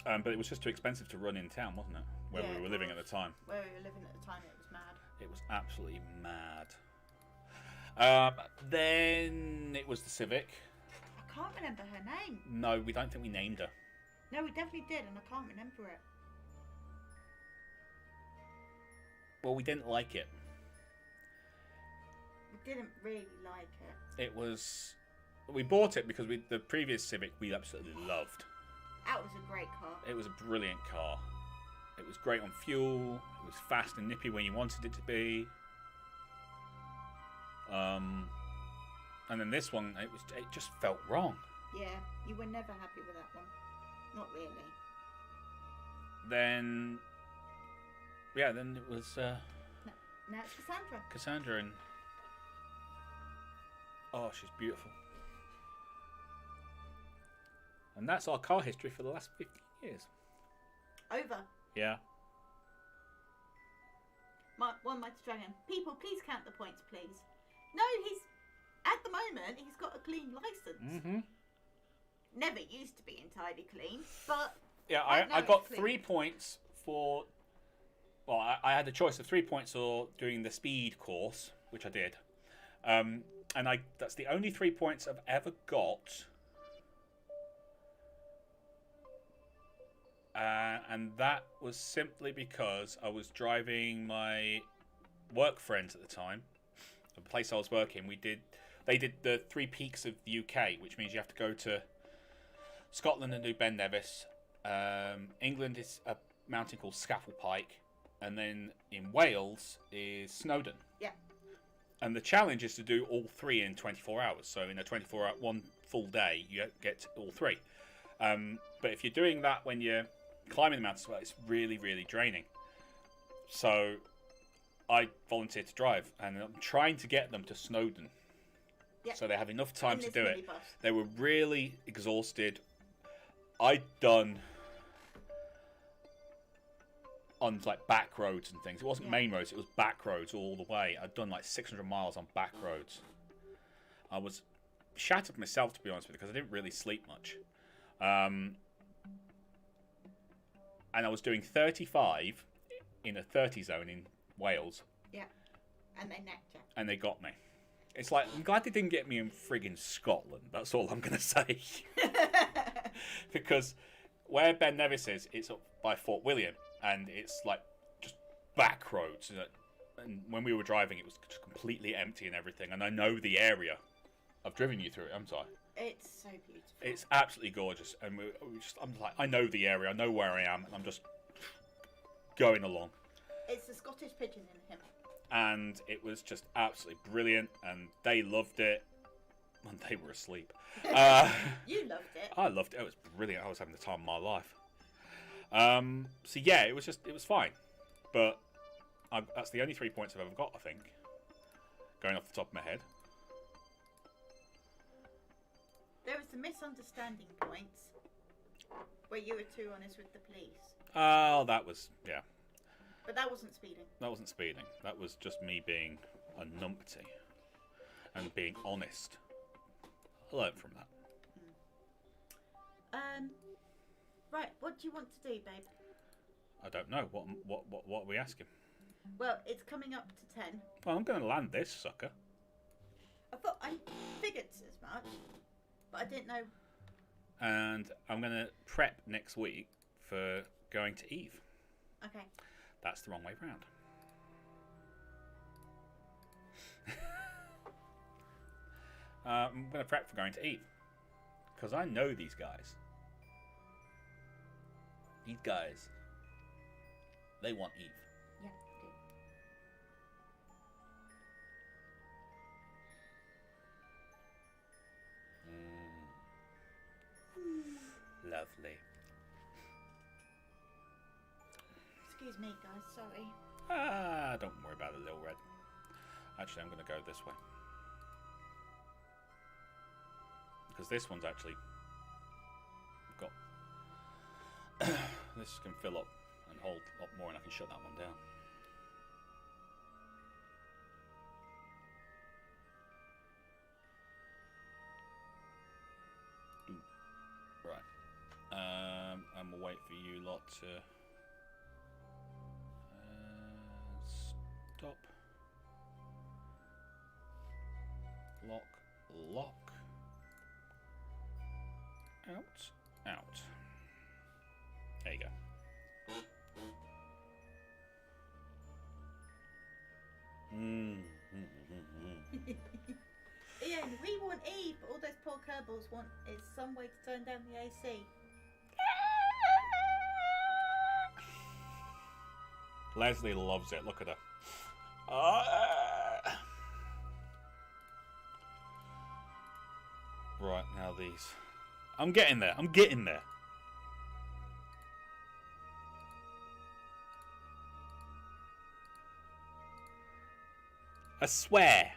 But it was just too expensive to run in town, wasn't it? Where we were living at the time. Where we were living at the time, it was mad. It was absolutely mad. Then it was the Civic. I can't remember her name. No, we don't think we named her. No, we definitely did, and I can't remember it. Well, we didn't like it. We didn't really like it. It was... We bought it because the previous Civic we absolutely loved. That was a great car. It was a brilliant car. It was great on fuel. It was fast and nippy when you wanted it to be. And then this one, it just felt wrong. Yeah, you were never happy with that one. Not really. Then it was Now it's Cassandra. Cassandra, and oh, she's beautiful. And that's our car history for the last 15 years. Over. Yeah. One Mighty Dragon. People, please count the points, please. No, at the moment, he's got a clean license. Mm-hmm. Never used to be entirely clean, but... Yeah, I got 3 points for... Well, I had a choice of 3 points for doing the speed course, which I did. And that's the only 3 points I've ever got. And that was simply because I was driving my work friends at the time. The place I was working, we did They did the 3 peaks of the UK, which means you have to go to Scotland and do Ben Nevis. England is a mountain called Scafell Pike, and then in Wales is Snowdon. Yeah. And the challenge is to do all 3 in 24 hours. So in a 24-hour, one full day, you get all 3. But if you're doing that when you're climbing the mountains, well, it's really, really draining. So I volunteered to drive, and I'm trying to get them to Snowdon. Yeah. So they have enough time to do it. Minibus. They were really exhausted. I'd done on like back roads and things. It wasn't main roads, it was back roads all the way. I'd done like 600 miles on back roads. I was shattered myself, to be honest with you, because I didn't really sleep much. And I was doing 35 in a 30 zone in Wales. Yeah. And they napped you. And they got me. It's like, I'm glad they didn't get me in friggin' Scotland. That's all I'm going to say. Because where Ben Nevis is, it's up by Fort William. And it's like just back roads. And when we were driving, it was just completely empty and everything. And I know the area. I've driven you through it, haven't I? It's so beautiful. It's absolutely gorgeous. And I'm like, I know the area. I know where I am. And I'm just going along. It's the Scottish pigeon in him. And it was just absolutely brilliant. And they loved it. And they were asleep. You loved it. I loved it. It was brilliant. I was having the time of my life. So yeah, it was fine. But that's the only 3 points I've ever got, I think. Going off the top of my head. There was the misunderstanding points where you were too honest with the police. Oh, that was, yeah. But that wasn't speeding. That wasn't speeding. That was just me being a numpty. And being honest. I learned from that. Right, what do you want to do, babe? I don't know. What are we asking? Well, it's coming up to 10. Well, I'm going to land this sucker. I figured as much, but I didn't know. And I'm going to prep next week for going to Eve. Okay. That's the wrong way round. I'm going to prep for going to Eve. Because I know these guys. These guys. They want Eve. Yeah, Lovely. Excuse me, guys. Sorry. Don't worry about it, Little Red. Actually, I'm going to go this way. Because this one's actually got... this can fill up and hold a lot more, and I can shut that one down. Right. And we'll wait for you lot to stop. Lock. Out. There you go. Ian, we want Eve, but all those poor Kerbals want is some way to turn down the AC. Leslie loves it. Look at her. Right, now these. I'm getting there. I swear.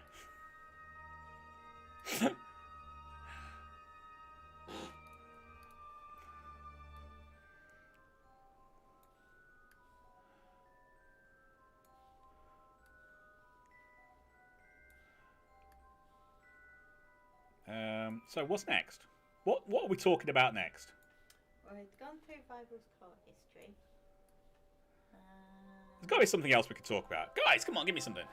So what's next? What are we talking about next? Well, we've gone through Vibral's car history. There's got to be something else we could talk about. Guys, come on, give me something.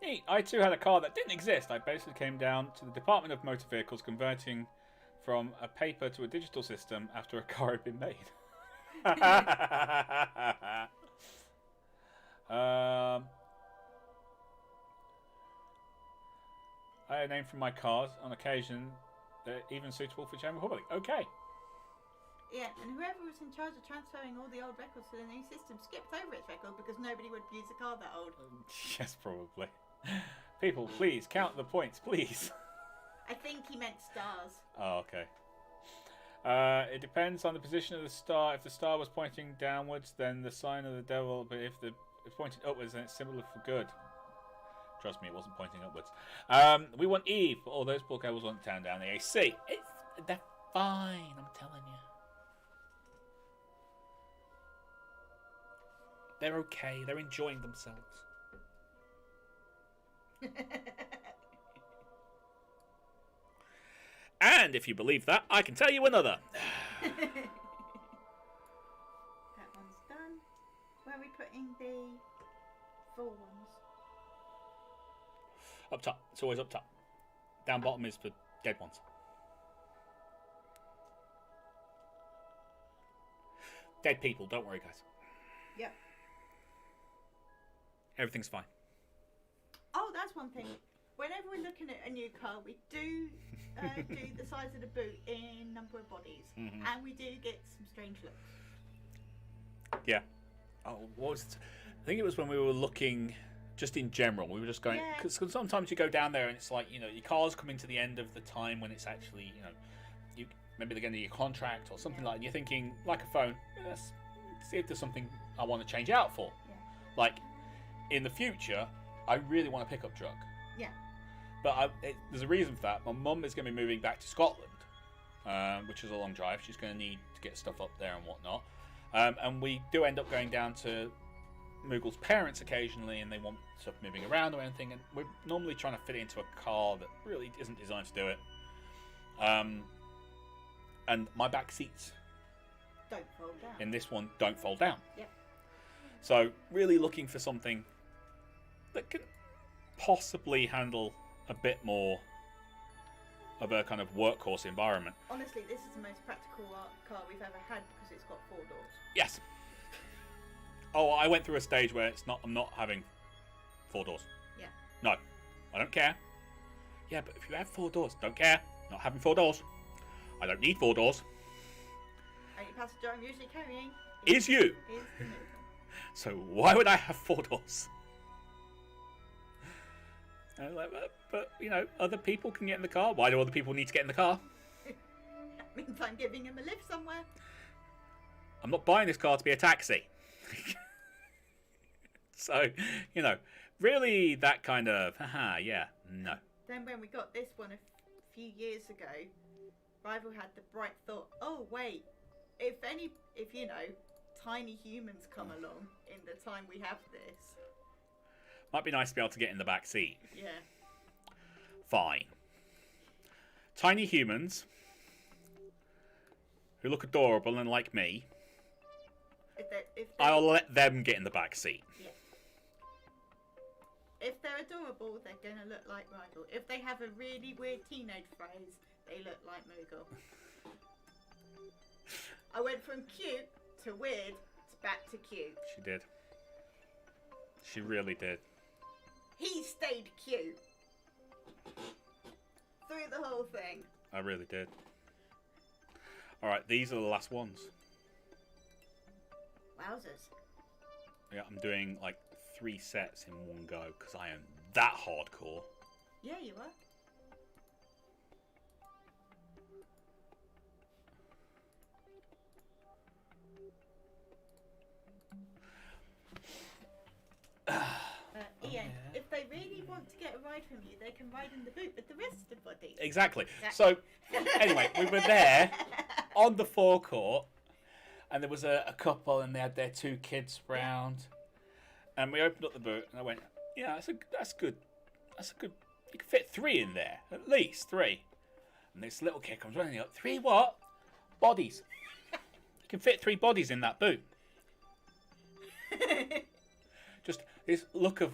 Neat. I too had a car that didn't exist. I basically came down to the Department of Motor Vehicles converting from a paper to a digital system after a car had been made. I name from my cars. On occasion, they're even suitable for general public. Okay. Yeah, and whoever was in charge of transferring all the old records to the new system skipped over its record because nobody would use a car that old. Yes, probably. People, please count the points, please. I think he meant stars. Oh, okay. It depends on the position of the star. If the star was pointing downwards, then the sign of the devil. But if it's pointing upwards, then it's similar for good. Trust me, it wasn't pointing upwards. We want Eve, but all those poor cables want to turn down the AC. They're fine, I'm telling you. They're okay. They're enjoying themselves. And if you believe that, I can tell you another. That one's done. Where are we putting the full ones? Up top. It's always up top. Down bottom is for dead ones. Dead people. Don't worry, guys. Yep. Everything's fine. Oh, that's one thing. Whenever we're looking at a new car, we do do the size of the boot in number of bodies, and we do get some strange looks. Yeah. Oh, what was it? I think it was when we were looking, just in general. We were just going, because sometimes you go down there and it's like, you know, your car's coming to the end of the time when it's actually, you know, you maybe they're going to your contract or something like that. And you're thinking, like a phone, let's see if there's something I want to change out for. Yeah. Like, in the future, I really want a pickup truck. Yeah. But there's a reason for that. My mum is going to be moving back to Scotland, which is a long drive. She's going to need to get stuff up there and whatnot. And we do end up going down to Moogle's parents occasionally, and they want stuff moving around or anything. And we're normally trying to fit it into a car that really isn't designed to do it. And my back seats don't fold down. in this one don't fold down. Yep. So really looking for something that can possibly handle a bit more of a kind of workhorse environment. Honestly, this is the most practical car we've ever had because it's got 4 doors. Yes. Oh, I went through a stage where I'm not having 4 doors. Yeah. No, I don't care. Yeah, but if you have 4 doors, don't care. Not having 4 doors. I don't need 4 doors. Only passenger I'm usually carrying Is you. is the Moogle. So why would I have 4 doors? But, you know, other people can get in the car. Why do other people need to get in the car? That means I'm giving him a lift somewhere. I'm not buying this car to be a taxi. So, you know, really that kind of, haha, yeah, no. Then when we got this one a few years ago, Rival had the bright thought, oh wait, if you know, tiny humans come along in the time we have this. Might be nice to be able to get in the back seat. Yeah. Fine. Tiny humans who look adorable and like me, I'll let them get in the back seat. Yeah. If they're adorable, they're going to look like Rival. If they have a really weird teenage phase, they look like Moogle. I went from cute to weird to back to cute. She did. She really did. He stayed cute through the whole thing. I really did. Alright, these are the last ones. Wowzers. Yeah, I'm doing like 3 sets in one go because I am that hardcore. Yeah, you are. Ian, if they really want to get a ride from you, they can ride in the boot with the rest of the body. Exactly. So, anyway, we were there on the forecourt, and there was a couple, and they had their 2 kids round, and we opened up the boot, and I went, yeah, that's good. That's a good. You can fit 3 in there, at least 3. And this little kid comes running up. 3 what? Bodies. You can fit 3 bodies in that boot. Just this look of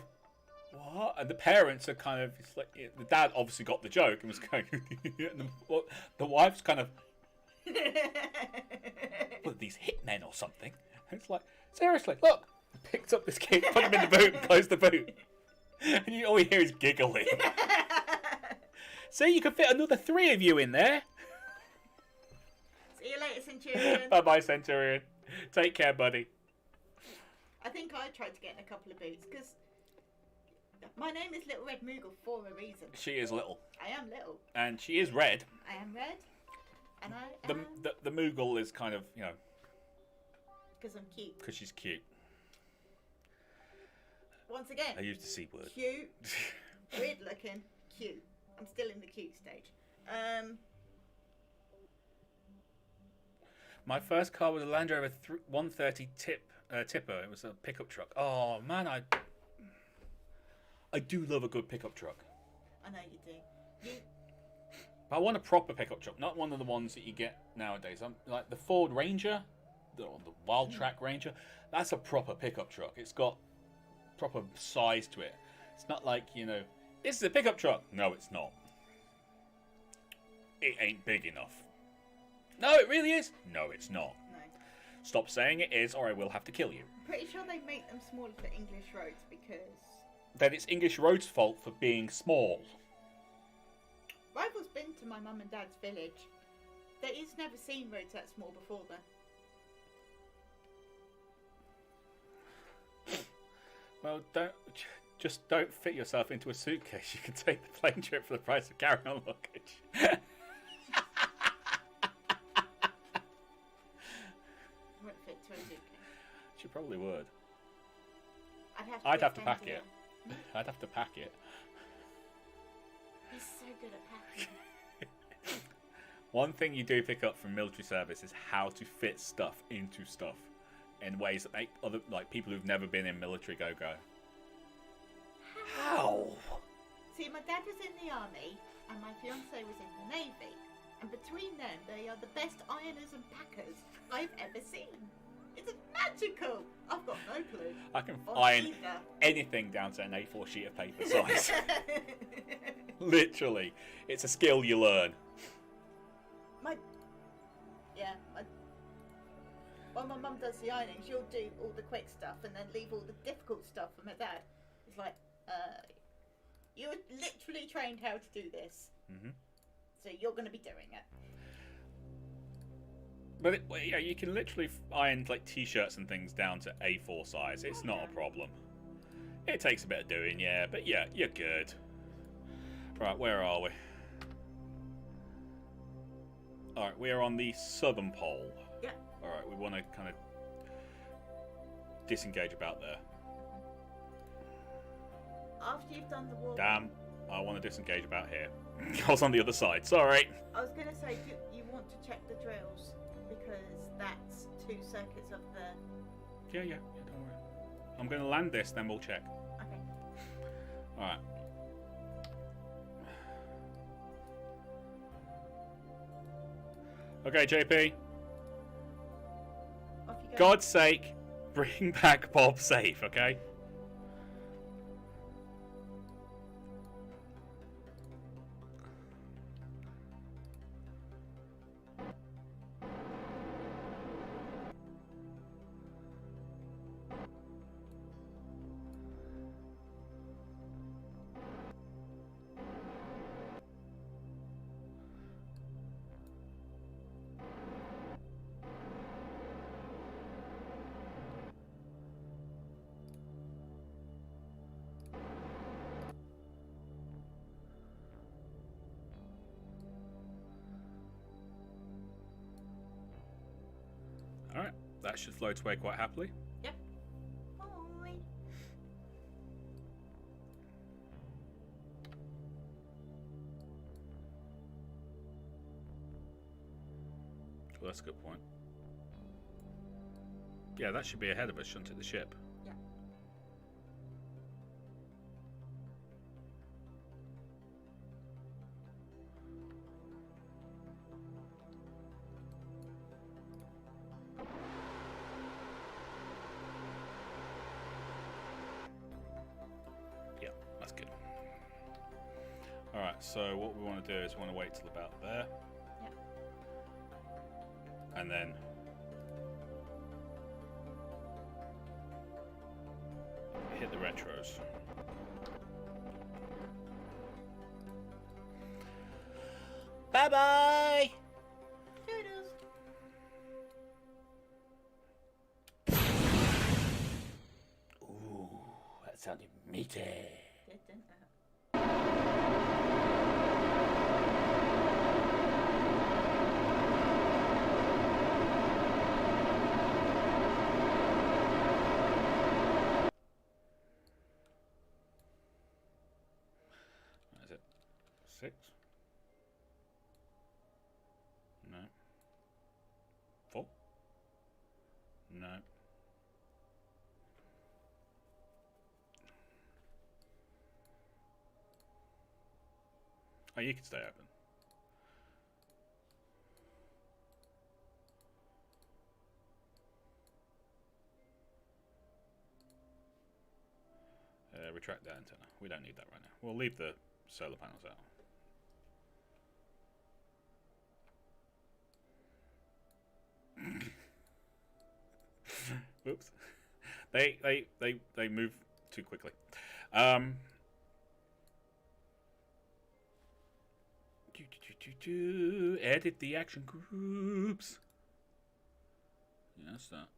what, and the parents are kind of. It's like the dad obviously got the joke and was going. And the wife's kind of. What are these hitmen or something? And it's like seriously, look. Picked up this kid, put him in the boot, and closed the boot, and all you hear is giggling. See, you can fit another 3 of you in there. See you later, Centurion. Bye-bye, Centurion. Take care, buddy. I think I tried to get in a couple of boots because my name is Little Red Moogle for a reason. She is little. I am little. And she is red. I am red. And I am... The Moogle is kind of, you know... Because I'm cute. Because she's cute. Once again. I used the C word. Cute. Weird looking. Cute. I'm still in the cute stage. My first car was a Land Rover 130 tipper. It was a pickup truck. Oh, man, I do love a good pickup truck. I know you do. I want a proper pickup truck, not one of the ones that you get nowadays. I'm like the Ford Ranger, the Wild Track Ranger. That's a proper pickup truck. It's got proper size to it. It's not like, you know, this is a pickup truck. No, it's not. It ain't big enough. No, it really is. No, it's not. No. Stop saying it is, or I will have to kill you. I'm pretty sure they make them smaller for English roads because... Then it's English Road's fault for being small. Rival's been to my mum and dad's village. He's never seen roads that small before then. Well, don't fit yourself into a suitcase. You can take the plane trip for the price of carry-on luggage. Wouldn't fit to a suitcase. She probably would. I'd have to pack it. I'd have to pack it. He's so good at packing. One thing you do pick up from military service is how to fit stuff into stuff in ways that make other people who've never been in military go. How? See, my dad was in the army and my fiance was in the navy, and between them, they are the best ironers and packers I've ever seen. It's magical. I've got no clue. I can On iron either. anything down to an A4 sheet of paper size. Literally, it's a skill you learn. When my mum does the ironing, she'll do all the quick stuff and then leave all the difficult stuff for my dad. It's like, you were literally trained how to do this, so you're going to be doing it. But yeah, you can literally iron like t-shirts and things down to A4 size. It's not a problem. It takes a bit of doing, yeah, but yeah, you're good. Right, where are we? Alright, we are on the southern pole. Yeah. Alright, we want to kind of disengage about there. After you've done the walk... Damn, I want to disengage about here. I was on the other side, sorry. I was going to say, you want to check the drills, because that's 2 circuits of the... Yeah, don't worry. I'm going to land this, then we'll check. Okay. Alright. Okay, JP. Off you go. God's sake, bring back Bob safe, okay? Alright, that should float away quite happily. Yep. Bye. Well, that's a good point. Yeah, that should be ahead of us, shouldn't it, the ship? Yeah. That's good. Alright, so what we want to do is we want to wait till about there. Yep. And then hit the retros. Bye-bye! Toodles. Ooh, that sounded meaty. Didn't it? What is it? 6? No. 4? No. Oh, you can stay open. Retract that antenna. We don't need that right now. We'll leave the solar panels out. Whoops. They move too quickly. Edit the action groups. Yeah, that's that.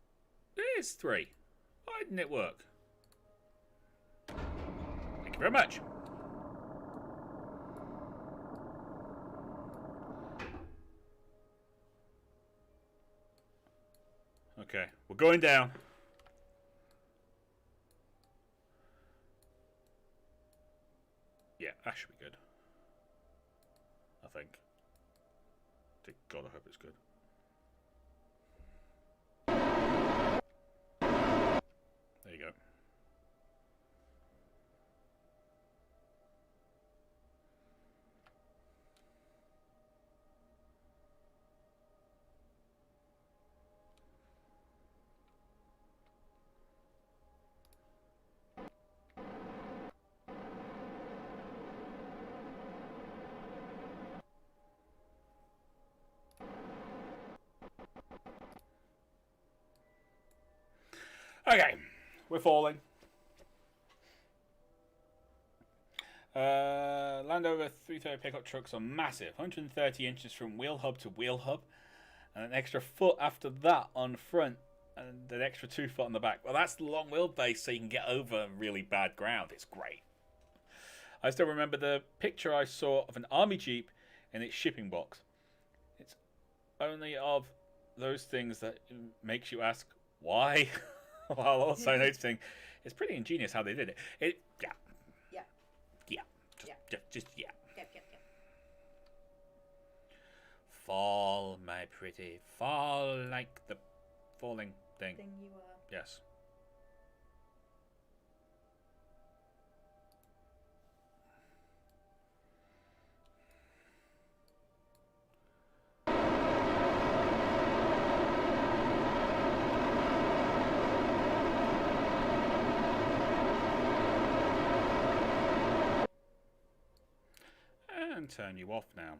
It's 3. Why didn't it work? Thank you very much. Okay, we're going down. Yeah, that should be good. I think. Dear God, I hope it's good. There you go. Okay, we're falling. Land Rover 330 pickup trucks are massive, 130 inches from wheel hub to wheel hub, and an extra foot after that on front, and an extra 2 foot on the back. Well, that's the long wheelbase, so you can get over really bad ground. It's great. I still remember the picture I saw of an army jeep in its shipping box. It's only of those things that makes you ask why, while also noticing it's pretty ingenious how they did it. Just fall, my pretty, fall like the falling thing. Thing you are. Yes. And turn you off now.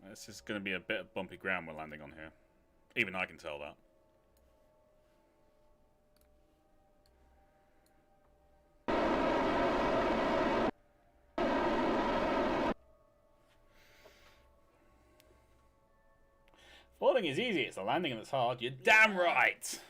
This is going to be a bit of bumpy ground we're landing on here. Even I can tell that. Falling is easy, it's the landing that's hard. You're damn right!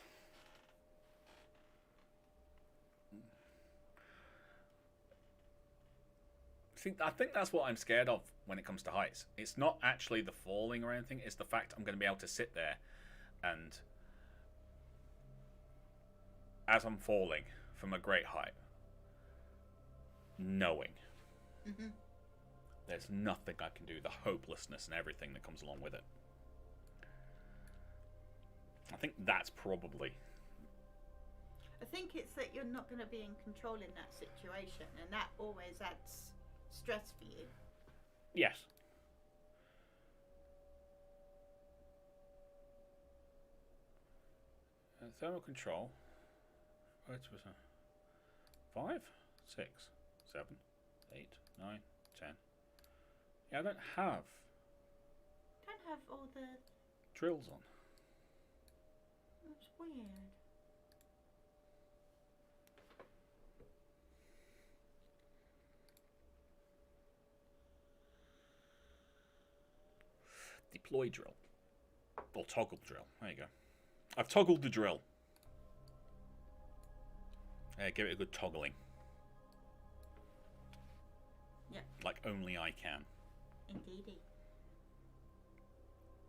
See, I think that's what I'm scared of when it comes to heights. It's not actually the falling or anything, it's the fact I'm going to be able to sit there and, as I'm falling from a great height, knowing there's nothing I can do, the hopelessness and everything that comes along with it. I think that's probably... I think it's that you're not going to be in control in that situation, and that always adds stress for you. Yes. Thermal control. 5, 6, 7, 8, 9, 10. Yeah, I don't have all the... drills on. That's weird. Deploy drill. Or toggle drill. There you go. I've toggled the drill. Give it a good toggling. Yep. Like only I can. Indeedy.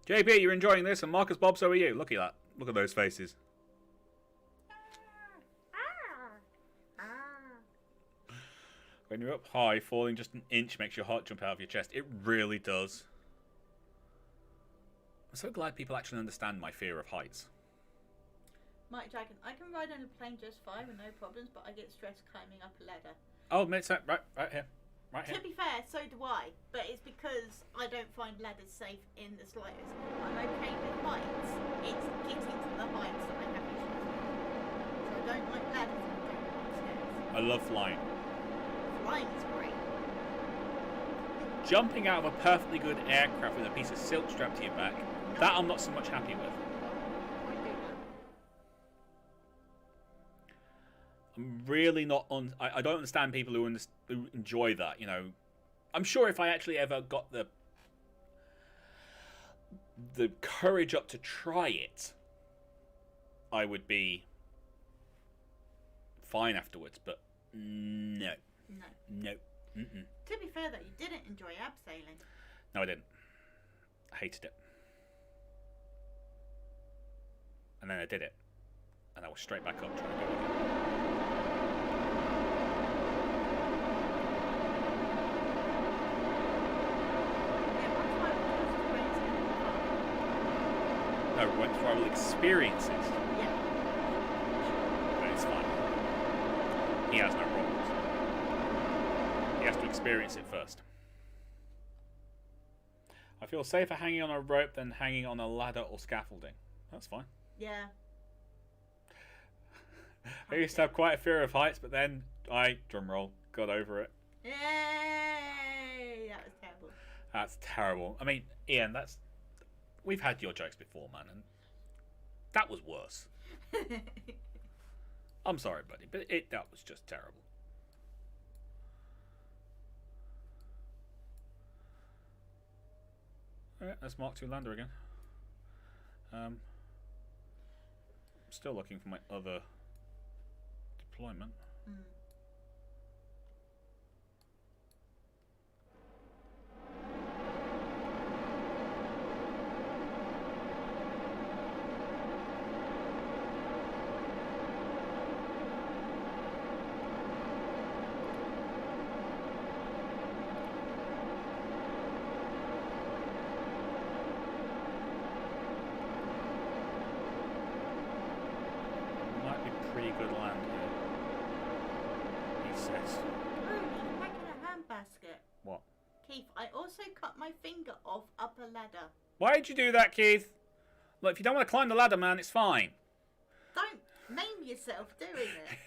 JP, you're enjoying this, and Marcus Bob, so are you. Look at that. Look at those faces. When you're up high, falling just an inch makes your heart jump out of your chest. It really does. I'm so glad people actually understand my fear of heights. Mike Dragon, I can ride on a plane just fine with no problems, but I get stressed climbing up a ladder. Oh, right here. Right here. To be fair, so do I, but it's because I don't find ladders safe in the slightest. I'm okay with heights. It's getting to the heights that I have issues with. So I don't like ladders and I don't like stairs. I love flying. Flying is great. Jumping out of a perfectly good aircraft with a piece of silk strapped to your back, that I'm not so much happy with. I do that. I'm really not on. I don't understand people who enjoy that. You know, I'm sure if I actually ever got the courage up to try it, I would be fine afterwards. But no. No. Mm-mm. To be fair though, you didn't enjoy abseiling. No, I didn't. I hated it. And then I did it. And I was straight back up trying to do it again. No, we went through our experiences. Yeah. But it's fine. He has no problems. He has to experience it first. I feel safer hanging on a rope than hanging on a ladder or scaffolding. That's fine. Yeah. I used to have quite a fear of heights, but then I, drumroll, got over it. Yay! That was terrible. That's terrible. I mean, Ian, we've had your jokes before, man, and that was worse. I'm sorry, buddy, but that was just terrible. Alright, that's Mark II lander again. I'm still looking for my other deployment. Mm. Might be pretty good land here, he says. Rudy, back in a handbasket. What? Keith, I also cut my finger off up a ladder. Why did you do that, Keith? Look, if you don't want to climb the ladder, man, it's fine. Don't maim yourself doing it.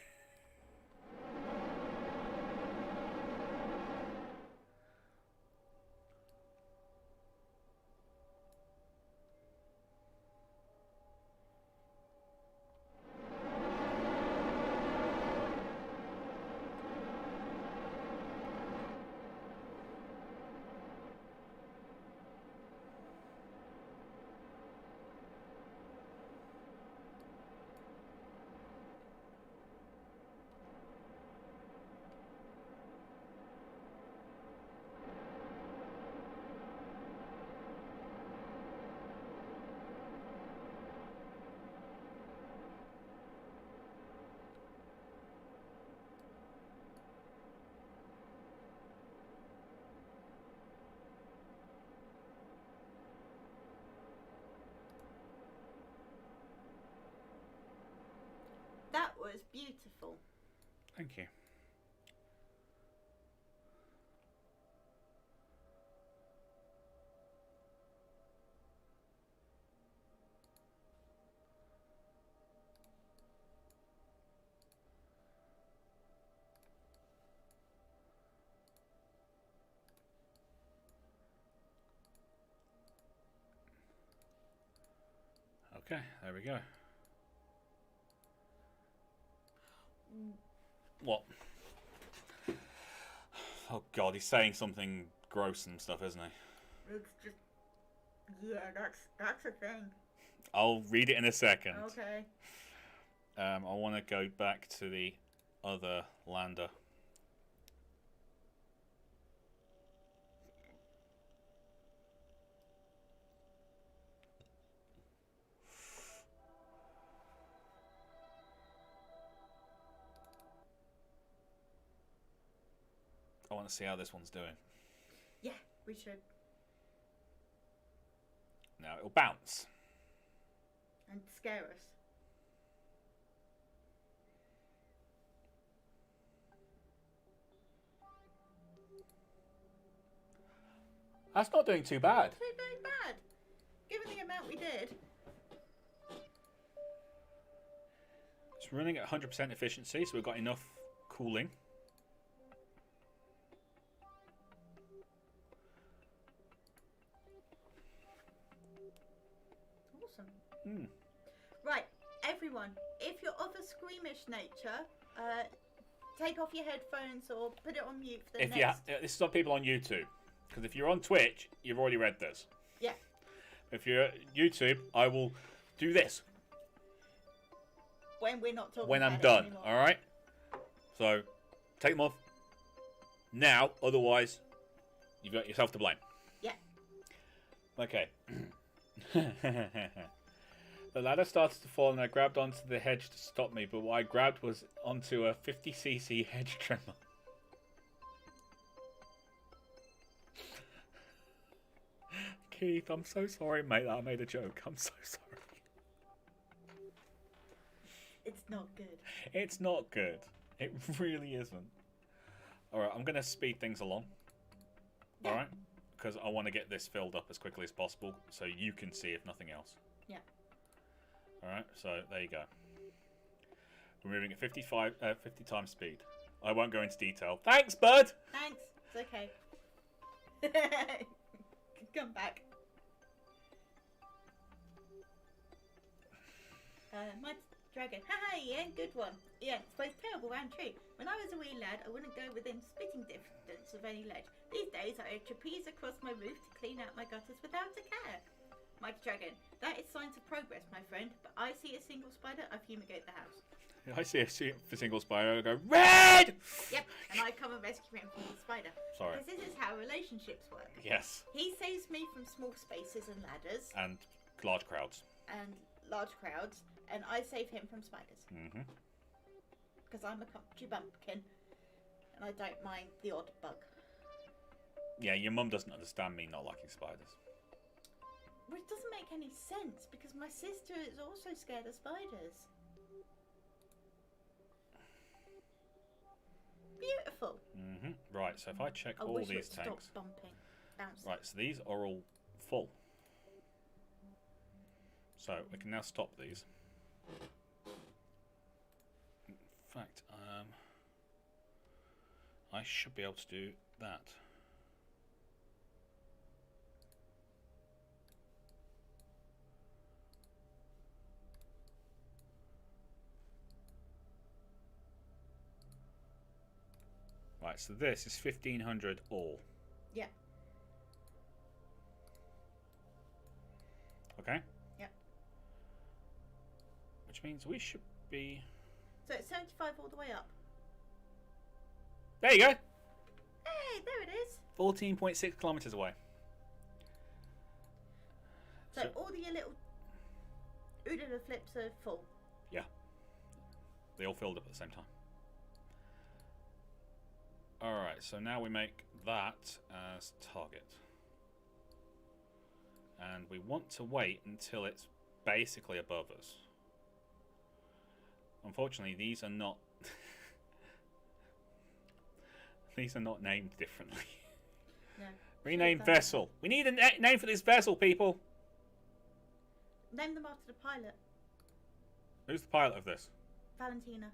That was beautiful. Thank you. Okay, there we go. What? Oh God, he's saying something gross and stuff, isn't he? It's just Yeah, that's a thing. I'll read it in a second. Okay. I want to go back to the other lander. I want to see how this one's doing. Yeah, we should. Now it'll bounce. And scare us. That's not doing too bad. Not very bad. Given the amount we did. It's running at 100% efficiency, so we've got enough cooling. Awesome. Mm. Right, everyone, if you're of a squeamish nature, take off your headphones or put it on mute for the next. This is on people on YouTube, because if you're on Twitch, you've already read this. Yeah. If you're at YouTube, I will do this When we're not talking when I'm about it done. anymore. All right. So take them off now, otherwise you've got yourself to blame. Yeah. Okay. The ladder started to fall and I grabbed onto the hedge to stop me, but what I grabbed was onto a 50cc hedge trimmer. Keith, I'm so sorry, mate, that I made a joke. I'm so sorry. It's not good. It's not good. It really isn't. Alright, I'm going to speed things along. Yeah. Alright? Because I want to get this filled up as quickly as possible so you can see if nothing else. Yeah. Alright, so there you go. We're moving at 50 times speed. I won't go into detail. Thanks, bud! Thanks. It's okay. Come back. My dragon. Haha, yeah, good one. Yeah, it's both terrible and true. When I was a wee lad, I wouldn't go within spitting distance of any ledge. These days, I trapeze across my roof to clean out my gutters without a care. Mighty dragon, that is signs of progress, my friend. But I see a single spider, I fumigate the house. I see a single spider, I go, RED! Yep, and I come and rescue him from the spider. Sorry. Because this is how relationships work. Yes. He saves me from small spaces and ladders. And large crowds. And large crowds. And I save him from spiders. Mm-hmm. Because I'm a country bumpkin. And I don't mind the odd bug. Yeah, your mum doesn't understand me not liking spiders. Which doesn't make any sense. Because my sister is also scared of spiders. Beautiful. Mm-hmm. Right, so if I check all wish these it tanks. stopped bumping. Bouncing. Right, so these are all full. So we can now stop these. In fact, I should be able to do that. Right, so this is 1500 all. Yeah. Okay? Yep. Which means we should be... So it's 75 all the way up. There you go! Hey, there it is. 14.6 kilometres away. So all the little Oodle flips are full. Yeah. They all filled up at the same time. Alright, so now we make that as target. And we want to wait until it's basically above us. Unfortunately, these are not... these are not named differently. No. Rename vessel. We need a name for this vessel, people. Name them after the pilot. Who's the pilot of this? Valentina.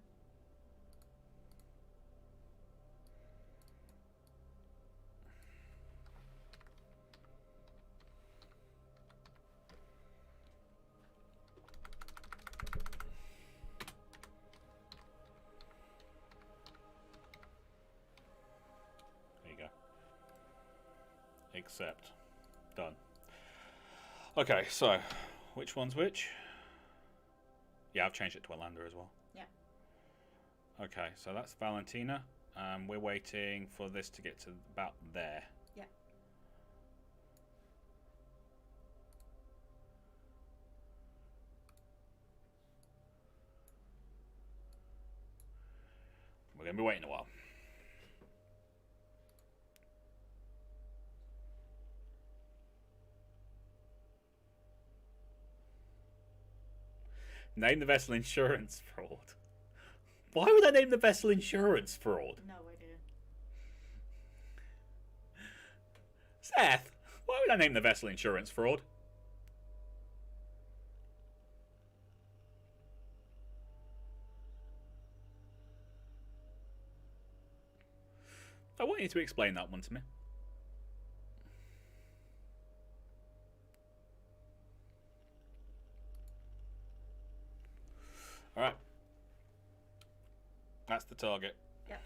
There you go. Accept. Done. Okay, so which one's which? Yeah, I've changed it to a lander as well. Yeah. Okay, so that's Valentina. We're waiting for this to get to about there. Yeah. We're going to be waiting a while. Name the vessel insurance fraud. Why would I name the vessel insurance fraud? No idea. Seth, why would I name the vessel insurance fraud? I want you to explain that one to me. Alright. That's the target. Yep.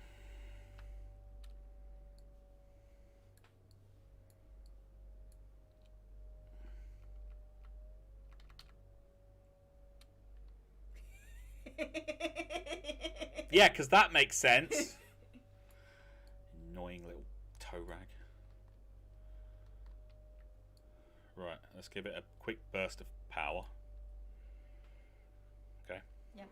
Yeah, because that makes sense. Annoying little toe rag. Right, let's give it a quick burst of power. Okay. Yeah.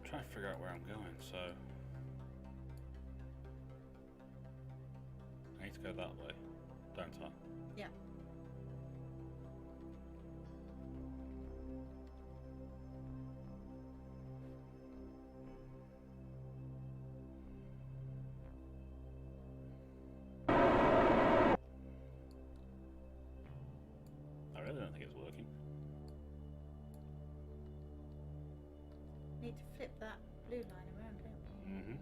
Trying to figure out where I'm going, so I need to go that way, don't I? Yeah. I really don't think it's working. Need to flip that blue line around, don't we? Mm-hmm.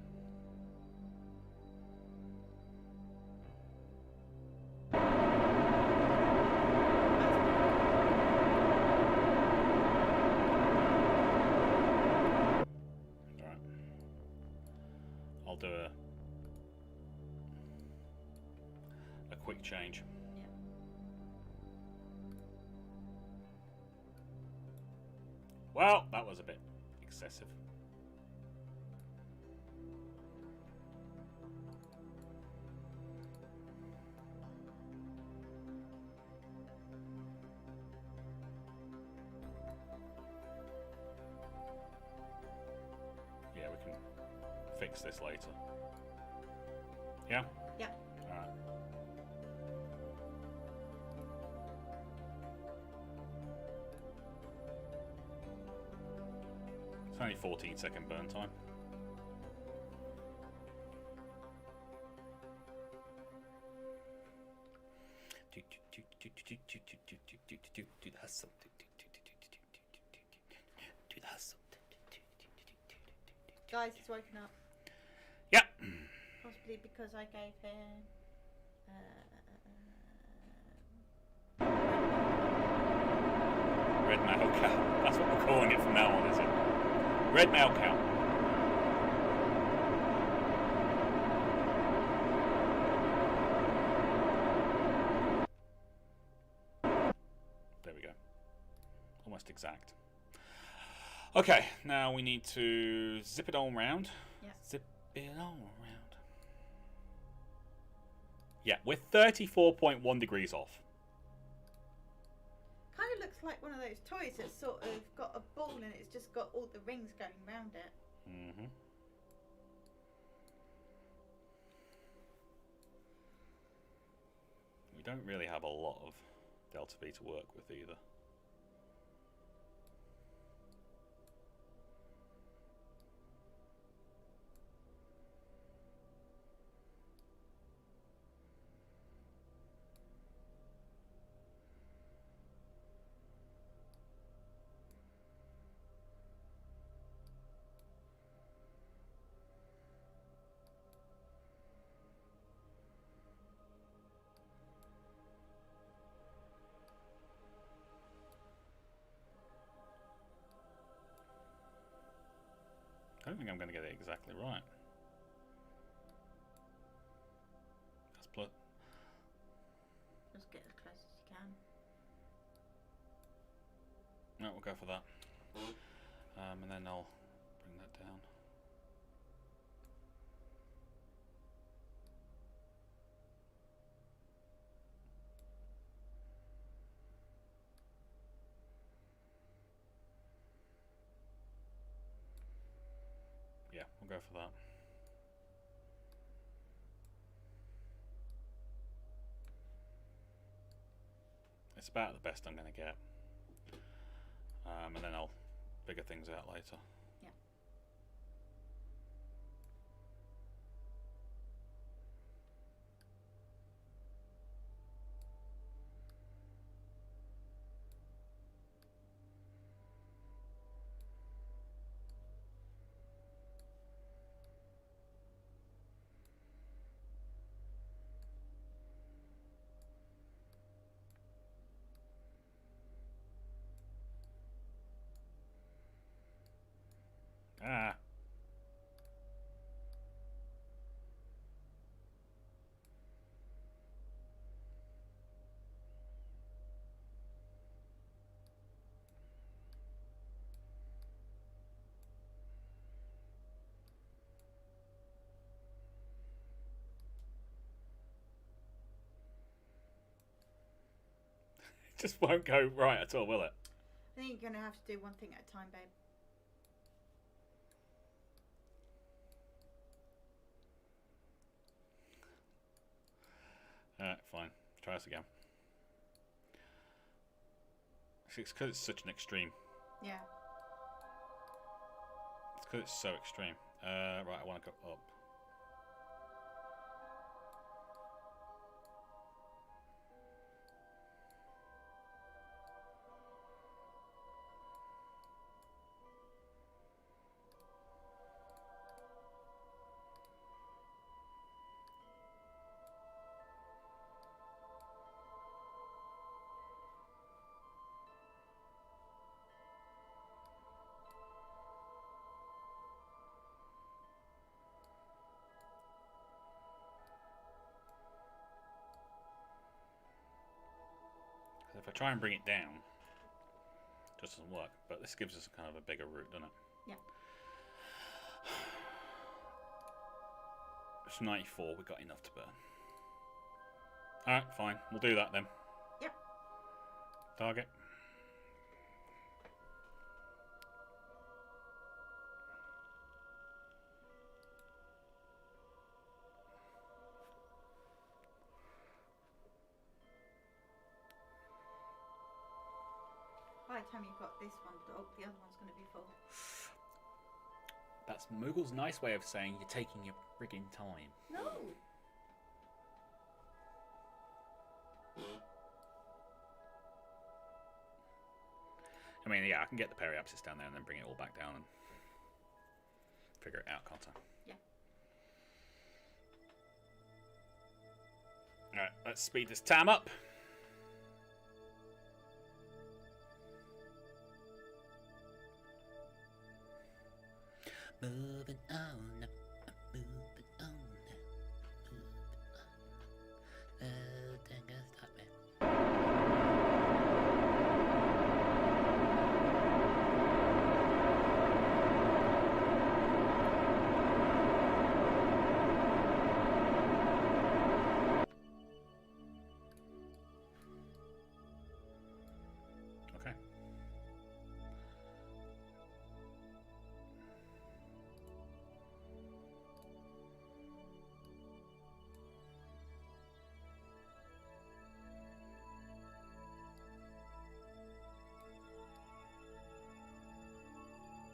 Alright. I'll do a quick change. Yeah. Well, that was a bit excessive. Yeah, we can fix this later. Yeah? Yeah. Alright. It's only 14-second burn time. Do the hustle. Do the hustle. Guys, he's woken up. Yeah. Possibly because I gave him. Red mail cow. That's what we're calling it from now on, is it? Red mail cow. Okay, now we need to zip it all around. Yeah. Zip it all around. Yeah, we're 34.1 degrees off. Kind of looks like one of those toys that's sort of got a ball and it's just got all the rings going round it. Mm-hmm. We don't really have a lot of delta V to work with either. I don't think I'm going to get it exactly right. That's plus. Just get as close as you can. No, we'll go for that. And then I'll bring that down. Yeah, we'll go for that. It's about the best I'm going to get. And then I'll figure things out later. Yeah. Ah. It just won't go right at all, will it? I think you're going to have to do one thing at a time, babe. Alright, fine. Try this again. It's because it's such an extreme. Yeah. It's because it's so extreme. Right, I want to go up. If I try and bring it down, it just doesn't work. But this gives us kind of a bigger route, doesn't it? Yeah. It's 94, we've got enough to burn. Alright, fine. We'll do that then. Yep. Target. By the time you've got this one, the other one's going to be full. That's Moogle's nice way of saying you're taking your frigging time. No. I mean, yeah, I can get the periapsis down there and then bring it all back down and figure it out, can't I? Yeah. Alright, let's speed this time up. Moving on, moving on, moving on. Dang it, stop me.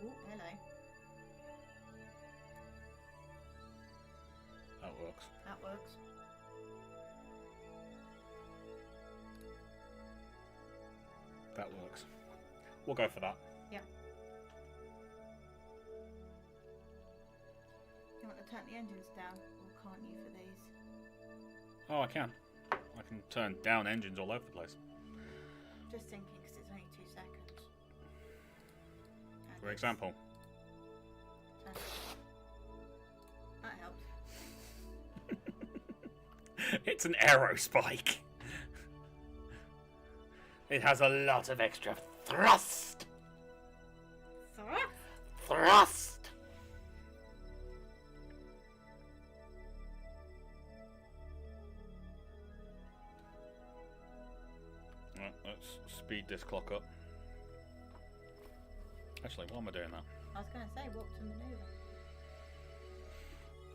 Oh, hello. That works. That works. That works. We'll go for that. Yeah. You want to turn the engines down, or can't you for these? Oh, I can. I can turn down engines all over the place. Just thinking, because it's only 2 seconds. And For it's- example. turn it. That helps. It's an aerospike. It has a lot of extra thrust. Thrust. Right, let's speed this clock up. Actually, why am I doing that? I was going to say, walk to manoeuvre.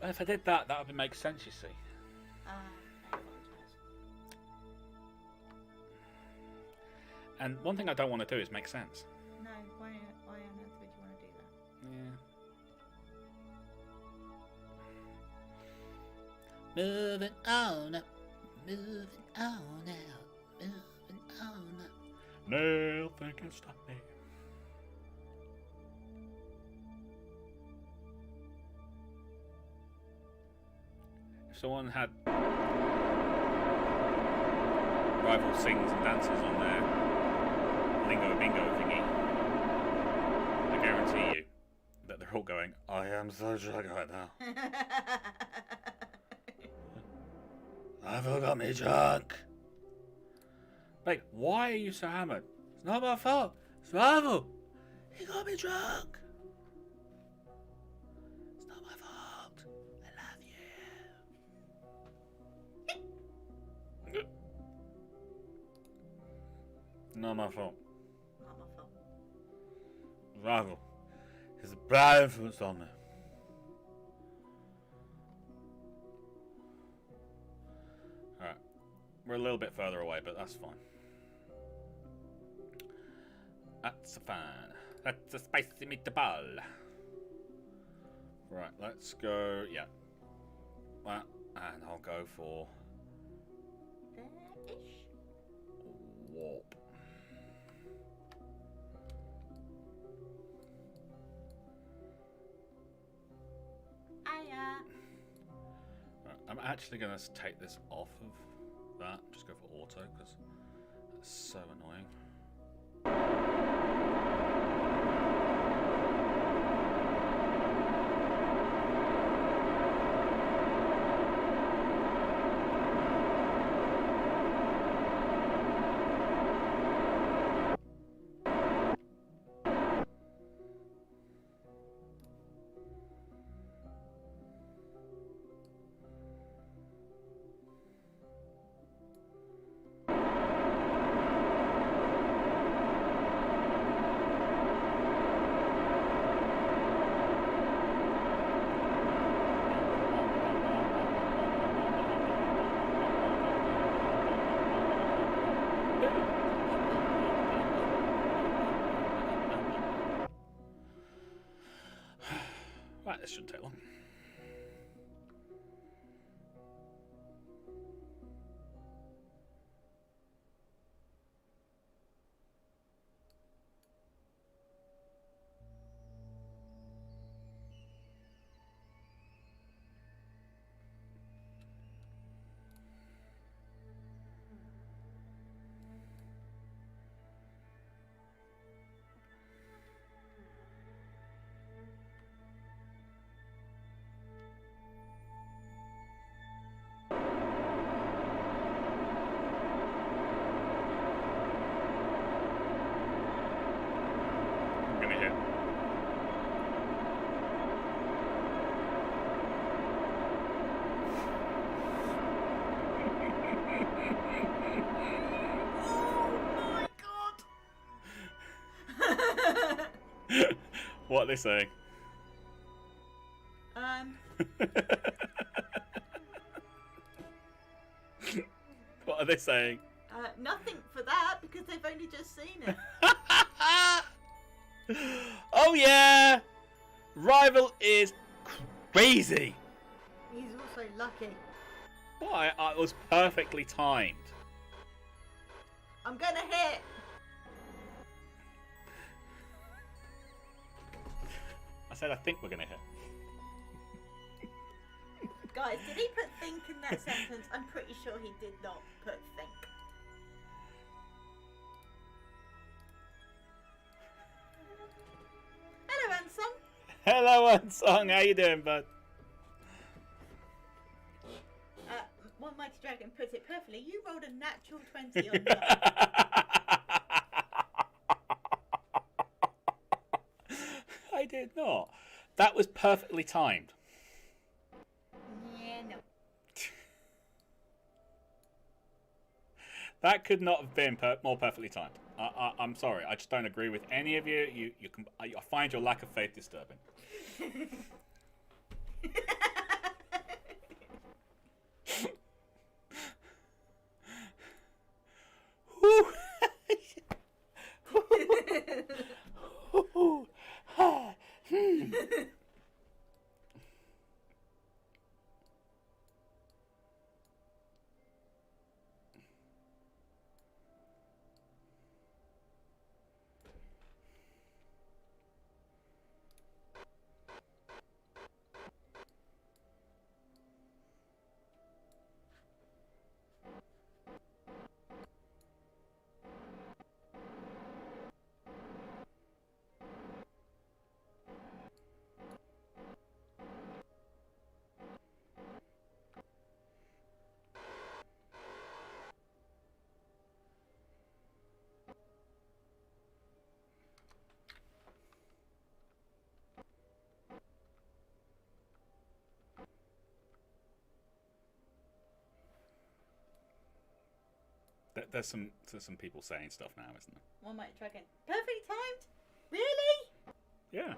If I did that, that would make sense, you see. I apologise. And one thing I don't want to do is make sense. No, why on earth would you want to do that? Yeah. Moving on up, moving on out, moving on up. Nothing can stop me. If someone had rival sings and dances on their lingo bingo thingy, I guarantee you that they're all going, I am so drunk right now. I forgot me drunk. Mate, why are you so hammered? It's not my fault. It's rival. He got me drunk. It's not my fault. I love you. Not my fault. Not my fault. Rival. He's a bad influence on me. Alright. We're a little bit further away, but that's fine. That's fine. That's a spicy meatball. Right, let's go. Yeah. That, and I'll go for There-ish. warp. Hiya. Right, I'm actually going to take this off of that. Just go for auto because that's so annoying. Right, this shouldn't take long. I'm gonna hit. Oh my god! What are they saying? What are they saying? Nothing for that because they've only just seen it. Oh yeah! Rival is crazy. He's also lucky. Why? It was perfectly timed. I'm gonna hit. I said I think we're gonna hit. Guys, did he put think in that sentence? I'm pretty sure he did not put think. Hello, Ansem. Hello, Unsung. How you doing, bud? One Mighty Dragon put it perfectly. You rolled a natural 20 on that. I did not. That was perfectly timed. Yeah, no. That could not have been more perfectly timed. I'm sorry. I just don't agree with any of you. I find your lack of faith disturbing. There's some people saying stuff now, isn't there? One Mighty Dragon. Perfectly timed? Really? Yeah.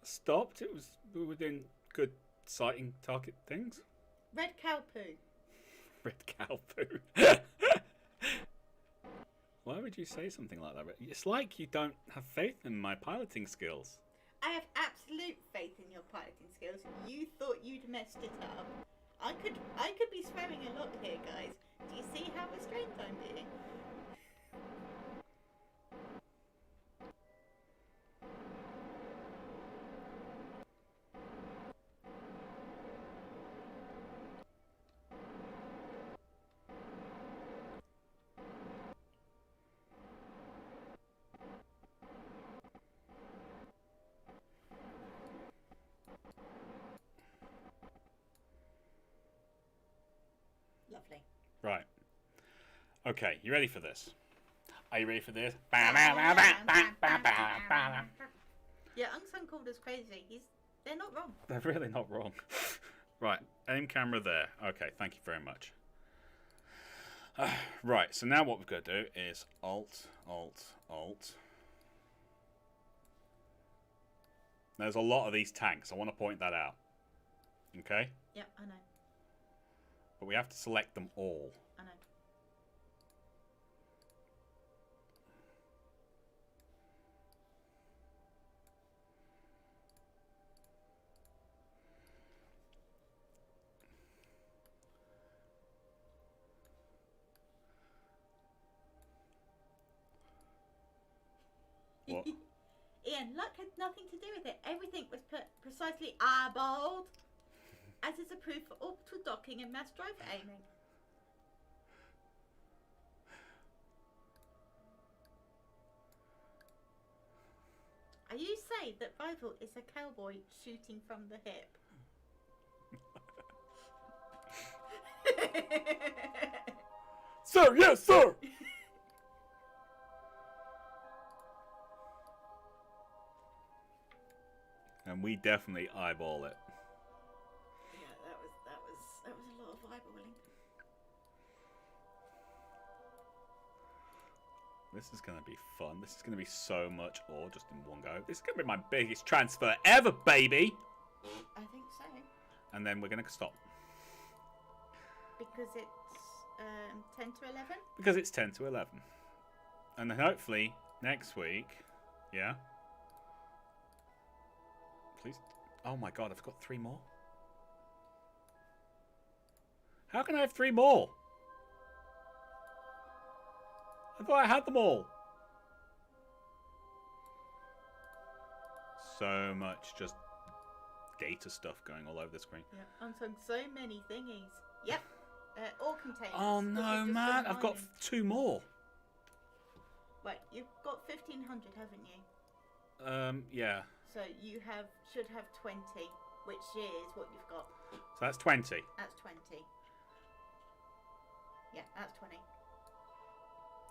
Stopped. It was within good sighting target things. Red cow poo. Red cow poo. Why would you say something like that? It's like you don't have faith in my piloting skills. I have absolute faith in your piloting skills. You thought you'd messed it up. I could be swearing a lot here, guys. Do you see how restrained I'm being? Lovely. Right. Okay, you ready for this? Are you ready for this? Yeah, Unsung called us crazy. They're not wrong. They're really not wrong. Right, aim camera there. Okay, thank you very much. Right, so now what we've got to do is Alt, Alt, Alt. There's a lot of these tanks. I want to point that out. Okay? Yep, I know. But we have to select them all. I know. What? Ian, luck had nothing to do with it. Everything was put precisely eyeballed, as is approved for orbital docking and mass drive aiming. Are you saying that Rival is a cowboy shooting from the hip? Sir, yes, sir! And we definitely eyeball it. Yeah, that was a lot of eyeballing. This is going to be fun. This is going to be so much ore just in one go. This is going to be my biggest transfer ever, baby! I think so. And then we're going to stop. Because it's 10 to 11? Because it's 10 to 11. And then hopefully next week. Yeah. Please. Oh my god, I've got 3 more. How can I have 3 more? I thought I had them all. So much just data stuff going all over the screen. Yeah, I'm seeing so many thingies. Yep, all containers. Oh no, man! I've got 2 more. Wait, you've got 1,500, haven't you? Yeah. So you should have 20, which is what you've got. So that's 20. That's 20. Yeah, that's 20.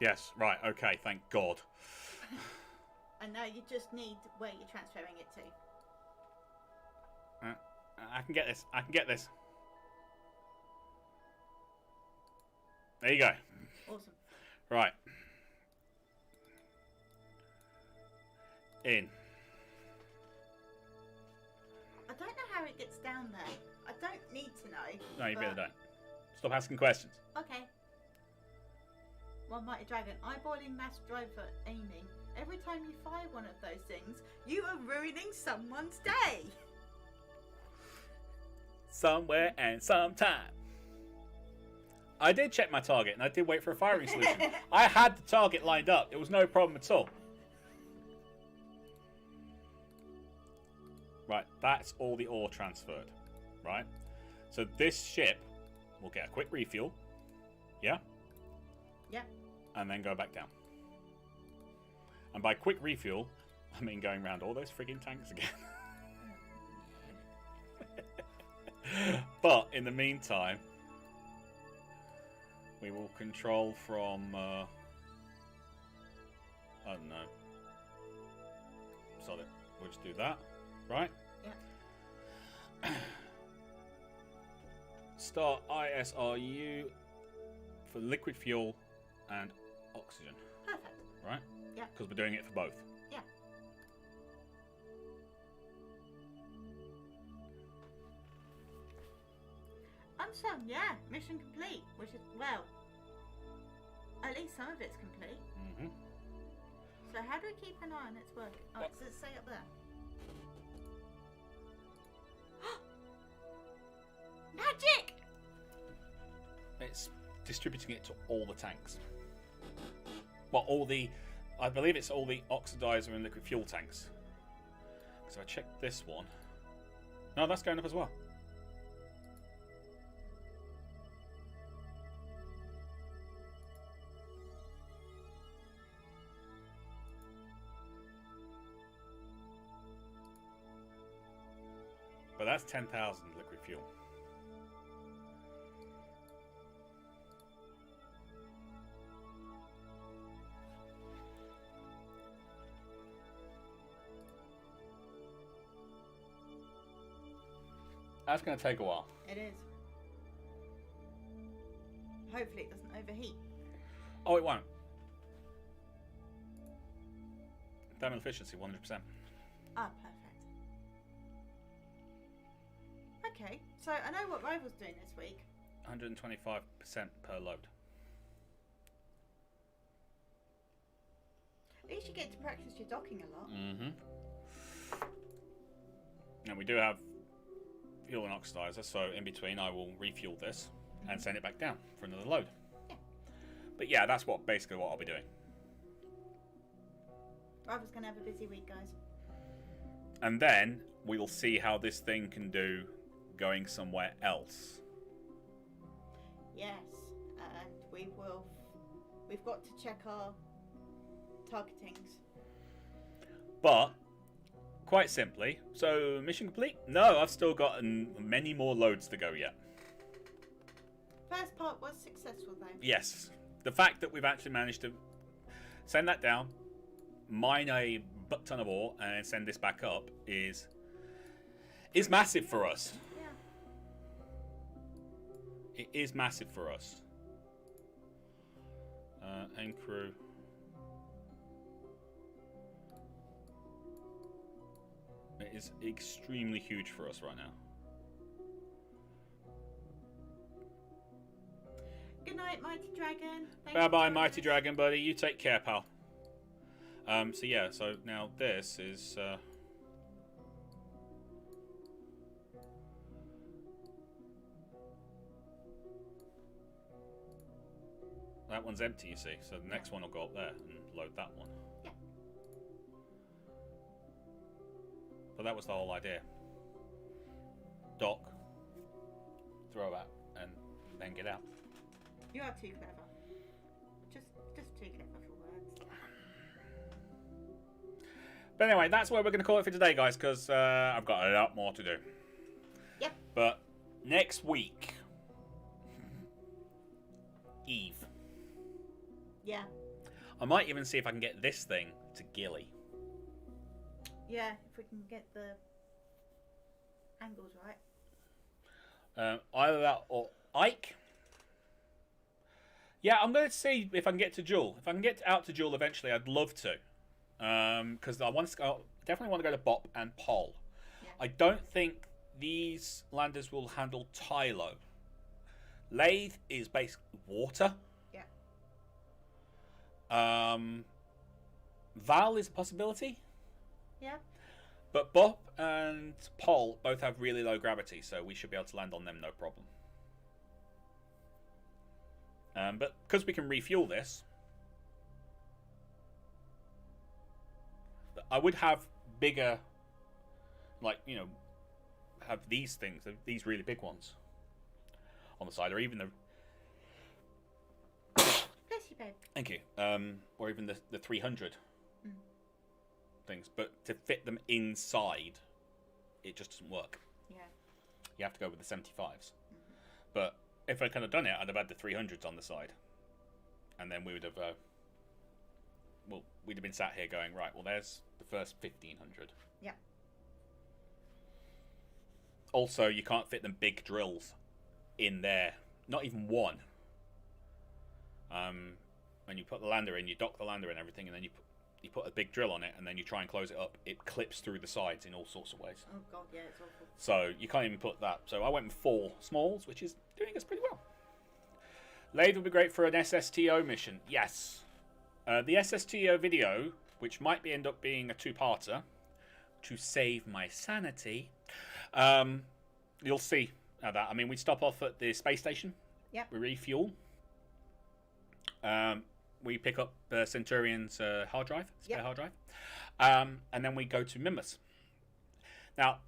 Yes. Right. Okay. Thank God. And now you just need where you're transferring it to. I can get this. I can get this. There you go. Awesome. Right. In. I don't know how it gets down there. I don't need to know. No, you really don't. Stop asking questions. Okay. One mighty dragon, eyeballing mass driver aiming. Every time you fire one of those things, you are ruining someone's day. Somewhere and sometime. I did check my target and I did wait for a firing solution. I had the target lined up. It was no problem at all. Right, that's all the ore transferred. Right? So this ship will get a quick refuel. Yeah? Yeah. And then go back down. And by quick refuel, I mean going around all those frigging tanks again. But in the meantime, we will control from, I don't know. Solid. We'll just do that, right? Yeah. Start ISRU for liquid fuel and oxygen. Perfect. Right? Yeah. Because we're doing it for both. Yeah. Awesome, yeah. Mission complete, which is, well, at least some of it's complete. Mm-hmm. So how do we keep an eye on its work? Oh, What? does it say up there? Magic! It's distributing it to all the tanks. Well, I believe it's all the oxidizer and liquid fuel tanks. So I checked this one. No, that's going up as well. But that's 10,000 liquid fuel. That's going to take a while. It is. Hopefully it doesn't overheat. Oh, it won't. Thermal efficiency, 100%. Ah, perfect. Okay, so I know what Rival's doing this week. 125% per load. At least you get to practice your docking a lot. Mm-hmm. And we do have fuel and oxidizer, so in between I will refuel this and send it back down for another load. Yeah. But yeah, that's basically what I'll be doing. Rival's going to have a busy week, guys. And then we'll see how this thing can do going somewhere else. Yes, and we've got to check our targetings. But quite simply, so mission complete? No, I've still got many more loads to go yet. First part was successful though. Yes. The fact that we've actually managed to send that down, mine a butt ton of ore, and send this back up is massive for us. Yeah. It is massive for us. And crew. It is extremely huge for us right now. Good night, Mighty Dragon. Bye bye, Mighty Dragon, buddy. You take care, pal. So yeah, so now this is that one's empty, you see. So the next one will go up there and load that one. Yeah. But that was the whole idea. Dock, throw out, and then get out. You are too clever. Just too clever for words. But anyway, that's where we're going to call it for today, guys, because I've got a lot more to do. Yep. But next week, Eve. Yeah. I might even see if I can get this thing to Gilly. Yeah, if we can get the angles right. Either that or Ike. Yeah, I'm going to see if I can get to Jewel. If I can get out to Jewel eventually, I'd love to. Because I want to go, definitely want to go to Bop and Pol. Yeah. I don't think these landers will handle Tylo. Lathe is basically water. Yeah. Val is a possibility. Yeah. But Bop and Pol both have really low gravity, so we should be able to land on them no problem. But because we can refuel this, I would have bigger, like, you know, have these things, these really big ones on the side, or even the... Bless you, babe. Thank you. Or even the 300 things. But to fit them inside, it just doesn't work. Yeah. You have to go with the 75s. But if I could have done it, I'd have had the 300s on the side. And then we would have... well, we'd have been sat here going, right, well, there's the first 1,500. Yeah. Also, you can't fit them big drills in there. Not even one. When you put the lander in, you dock the lander and everything, and then you put a big drill on it, and then you try and close it up. It clips through the sides in all sorts of ways. Oh, God, yeah, it's awful. So you can't even put that. So I went with 4 smalls, which is doing us pretty well. Lathe would be great for an SSTO mission. Yes. The SSTO video, which might end up being a 2-parter, to save my sanity, you'll see that. I mean, we stop off at the space station. Yep. We refuel. We pick up Centurion's hard drive, spare hard drive. And then we go to Mimbus. Now,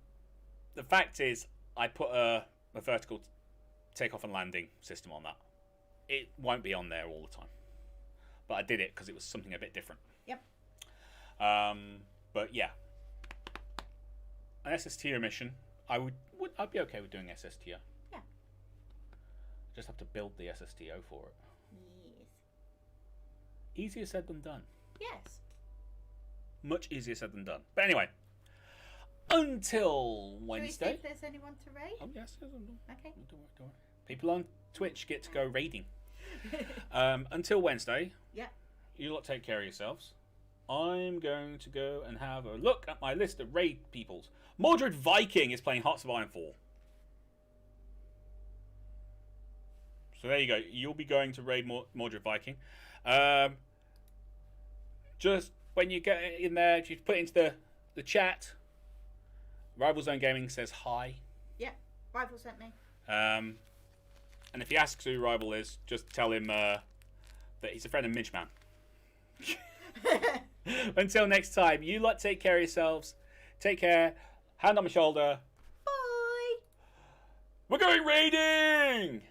the fact is, I put a vertical takeoff and landing system on that. It won't be on there all the time. But I did it because it was something a bit different. Yep. But yeah. An SSTO mission, I'd be okay with doing SSTO. Yeah. Just have to build the SSTO for it. Yes. Easier said than done. Yes. Much easier said than done. But anyway, until Wednesday. Do we see if there's anyone to raid? Oh yes. Okay. Don't worry. People on Twitch get to go raiding. Until Wednesday. Yeah. You lot take care of yourselves. I'm going to go and have a look at my list of raid peoples. Mordred Viking is playing Hearts of Iron 4. So there you go. You'll be going to raid Mordred Viking. Just when you get in there, if you put it into the chat, Rival Zone Gaming says hi. Yeah, Rival sent me. And if he asks who Rival is, just tell him that he's a friend of Midgeman. Until next time, you lot take care of yourselves. Take care. Hand on my shoulder. Bye. We're going raiding!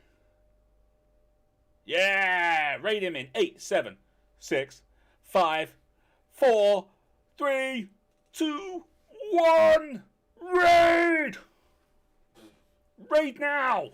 Yeah! Raid him in 8, 7, 6, 5, 4, 3, 2, 1! Raid! Raid now!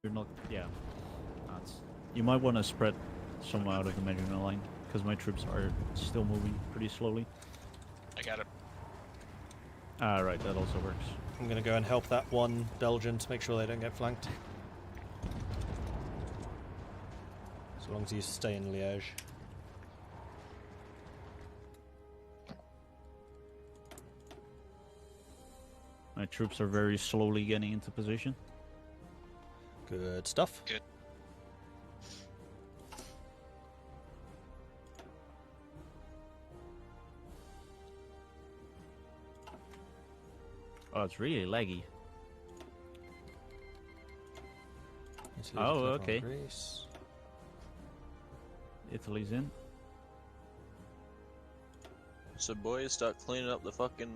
You're not, yeah. You might want to spread some out of the Medina line, because my troops are still moving pretty slowly. I got it. Ah, right, that also works. I'm going to go and help that one Belgian to make sure they don't get flanked. As long as you stay in Liège. My troops are very slowly getting into position. Good stuff. Good. Oh, it's really laggy. Italy, Oh, Kerbal, okay. Greece. Italy's in. So boys, start cleaning up the fucking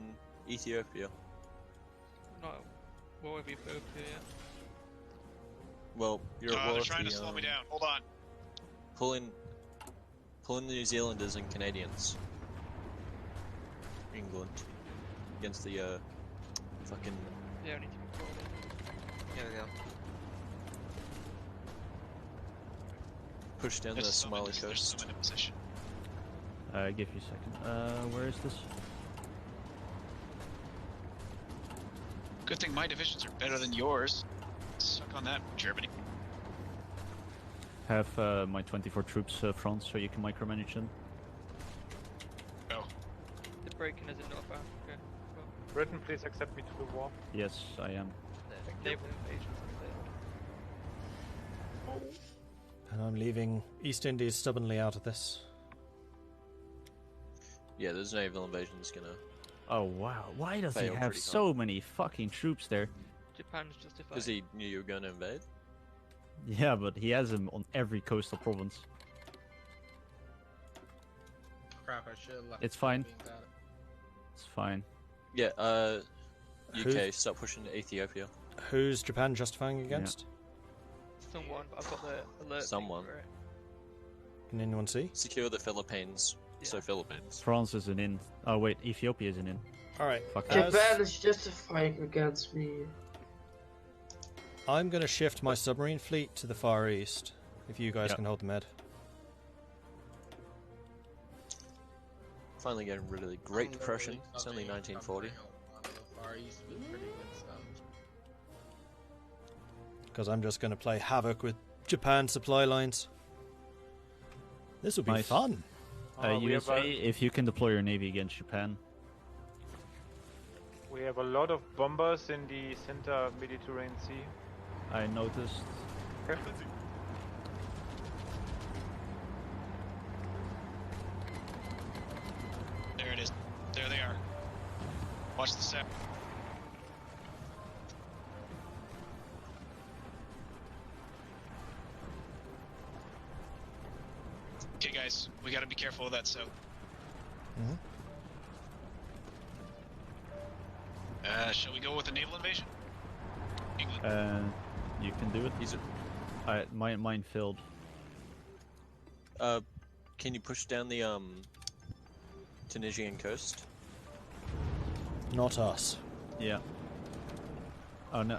Ethiopia. No, what have you moved to yet? Well, you're at war They're with trying to the, slow me down. Hold on. pulling the New Zealanders and Canadians. England. Against the, fucking... Yeah, I need to record it. There we go. Push down the There's Somali some in coast. position. Give you a second. Where is this? Good thing my divisions are better than yours. Suck on that, Germany. Have my 24 troops front, so you can micromanage them. Oh, The breaking is in North Africa. Well, Britain, please accept me to the war. Yes, I am. naval invasions and failed. And I'm leaving East Indies stubbornly out of this. Yeah, there's naval invasion's gonna... Oh wow, why does he Failed have pretty so many fucking troops there? Japan's justified. Because he knew you were gonna invade? Yeah, but he has them on every coastal province. Crap, I should have left. It's fine. Being bad. It's fine. Yeah, UK, Who's- start pushing to Ethiopia. Who's Japan justifying against? Someone, but I've got the alert. thing Someone. for it. Can anyone see? Secure the Philippines. So Yeah. Philippines. France isn't in. Oh wait, Ethiopia isn't in. Alright. Fuck Japan is justifying against me. I'm going to shift my submarine fleet to the Far East, if you guys Yep. can hold the med. Finally getting rid of the Great I'm Depression. literally It's only covering 1940. on the Far East with pretty good stuff. Because I'm just going to play havoc with Japan supply lines. This will be Nice. fun. We have USA, if you can deploy your navy against Japan. we have a lot of bombers in the center Mediterranean Sea. I noticed. There it is. There they are. Watch the set. Okay, guys, we gotta be careful of that. So, Mhm. shall we go with a naval invasion? England. You can do it. He's Mine failed. can you push down the Tunisian coast? Not us. Yeah. Oh no,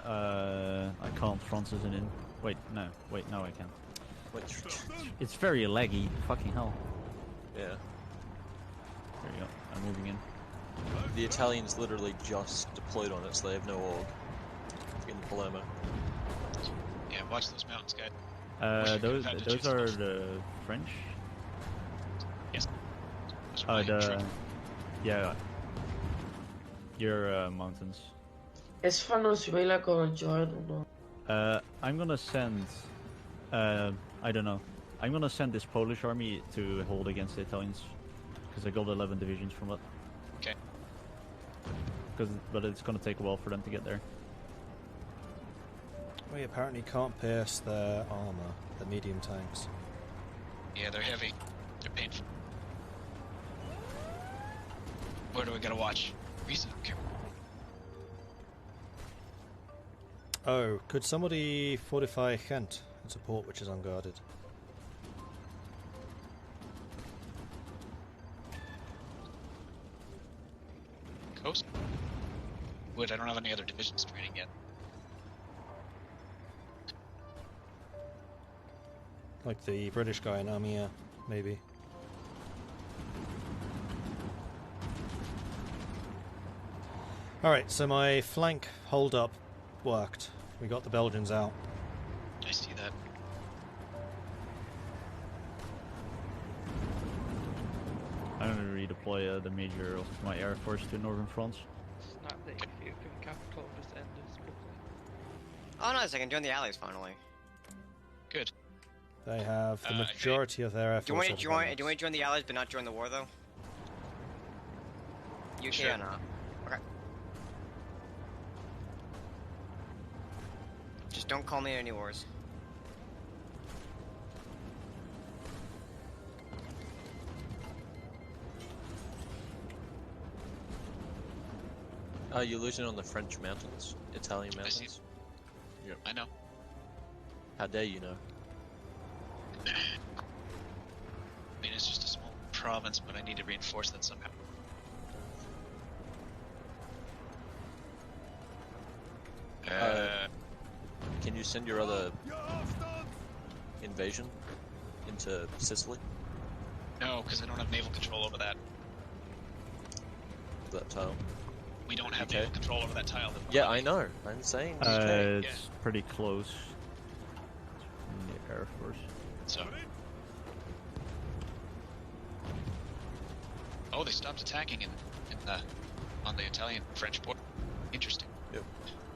I can't. France isn't in. Wait, no, I can. Wait, It's very laggy. Fucking hell. yeah. There you go. I'm moving in. The Italians literally just deployed on it, so they have no org in Palermo. Yeah, watch those mountains, guys. Those had to those choose are those. the French. Yes. Those are my troops. Yeah. Your mountains. Is Venezuela going to join or not? I'm gonna send. I don't know. I'm gonna send this Polish army to hold against the Italians, because I got 11 divisions from it. Okay. But it's gonna take a while for them to get there. We apparently can't pierce their armor, the medium tanks. Yeah, they're heavy. They're painful. Where do we gotta watch? Risa. Okay. Oh, could somebody fortify Ghent? It's a port which is unguarded. Coast. Wait, I don't have any other divisions training yet. Like the British guy in Amiens, maybe. Alright, so my flank hold-up worked. We got the Belgians out. I see that. I'm gonna redeploy the major of my air force to northern France. Snap the Ethiopian capital just ended quickly. Oh nice, I can join the allies finally. Good. They have the majority of their air Do you force. want to join the allies but not join the war though? UK Sure. or not? Okay. Just don't call me in any wars. You're losing on the French mountains, Italian I see. mountains. I know. How dare you know? I mean, it's just a small province, but I need to reinforce that somehow. Can you send your other invasion into Sicily? No, because I don't have naval control over that. That tile? We don't have Okay. naval control over that tile. Yeah, I know. I'm saying. It's pretty close. In the air force. So. Oh, they stopped attacking on the Italian-French border. Interesting. Yep.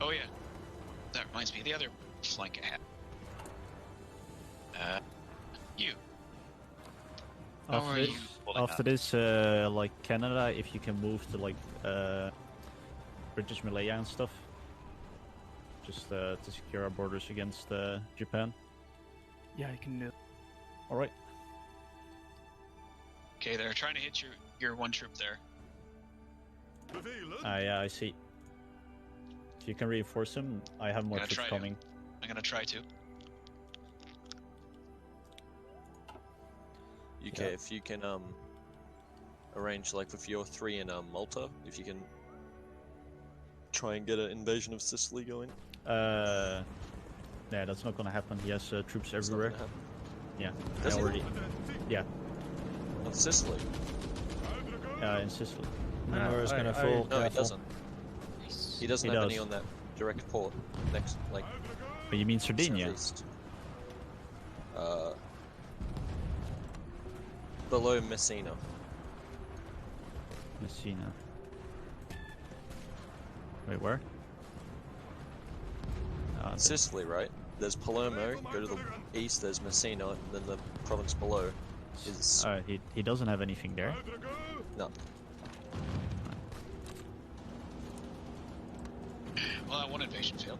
Oh yeah. That reminds me of the other flank I had. You. How are you pulling After up? this, like Canada, if you can move to like British Malaya and stuff, just to secure our borders against Japan. Yeah, I can do. All right. Okay, they're trying to hit your one troop there. Yeah, I see. If you can reinforce them, I have more Gonna troops try to. coming. I'm gonna try to. UK, if you can arrange like with your 3 in Malta, if you can try and get an invasion of Sicily going. Yeah, that's not gonna happen. He has troops It's not everywhere. gonna happen. Yeah, Does I he? already. Yeah, On Sicily? in Sicily. Nomura's gonna fall. No, he Careful. doesn't. He doesn't He have does. any on that direct port next, like But you mean Sardinia? southeast. Below Messina. Messina. Wait, where? Sicily, right? There's Palermo, go to the east, there's Messina, and then the province below is... He doesn't have anything there. No. Well, that one invasion failed.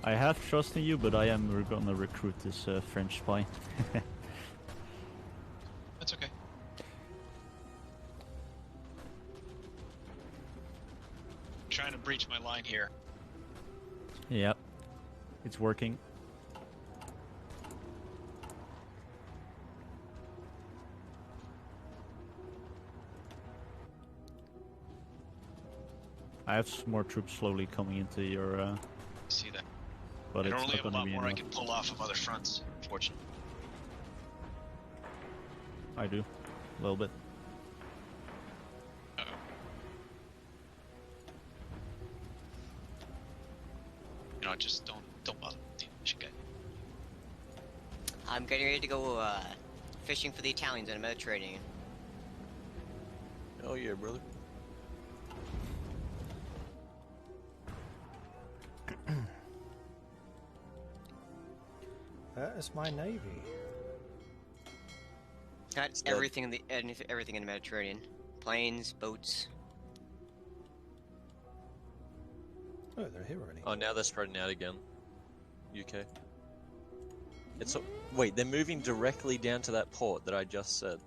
I have trust in you, but I am gonna recruit this French spy. That's okay. Trying to breach my line here. Yep, it's working. I have some more troops slowly coming into your, See that? but I it's don't really not have a gonna lot be more I enough. can pull off of other fronts, unfortunately. I do, a little bit. Uh-oh. You know, just don't bother with the English guy. I'm getting ready to go fishing for the Italians in the Mediterranean. Oh yeah, brother. That is my navy. Got It's dead. everything in the everything in the Mediterranean. Planes, boats. Oh, they're here already. Oh, now they're spreading out again. UK. It's wait, they're moving directly down to that port that I just said.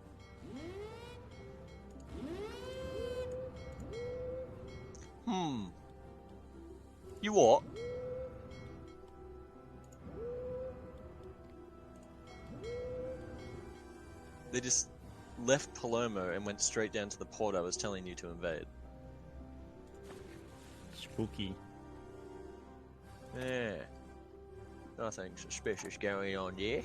You what? They just left Palermo and went straight down to the port I was telling you to invade. Spooky. Yeah. Nothing suspicious going on, yeah?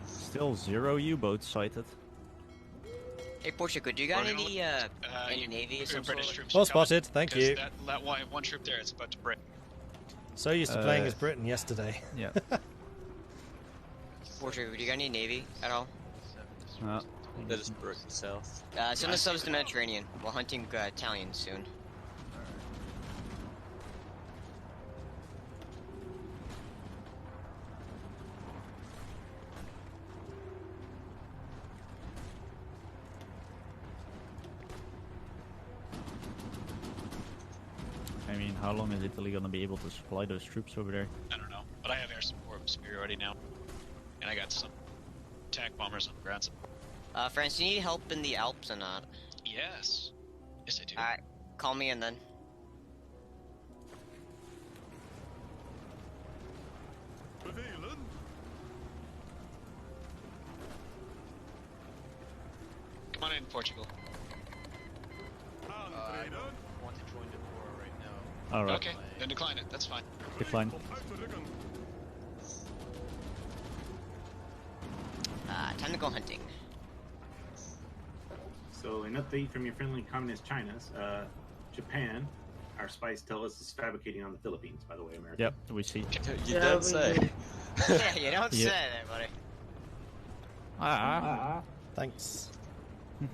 Still 0 U-boats sighted. Hey, Portugal, do you got any navy or some sort? British troops Well are coming, spotted, thank because you. That one troop there is about to break. So used to playing as Britain yesterday. Yeah. Portugal, do you got any navy at all? That is broke south. Send the subs to the Mediterranean. We're hunting Italians soon. I mean, how long is Italy gonna be able to supply those troops over there? I don't know, but I have air support with superiority now, and I got some attack bombers on the ground. France, do you need help in the Alps or not? Yes, I do. Alright, call me in then. Come on in, Portugal. I don't want to join the war right now. Alright. Okay, then decline it. That's fine. Decline. Time to go hunting. So, an update from your friendly communist China's, Japan, our spies tell us, is fabricating on the Philippines, by the way, America. Yep, we see. You don't say. Yeah, you don't say that, buddy. Thanks. You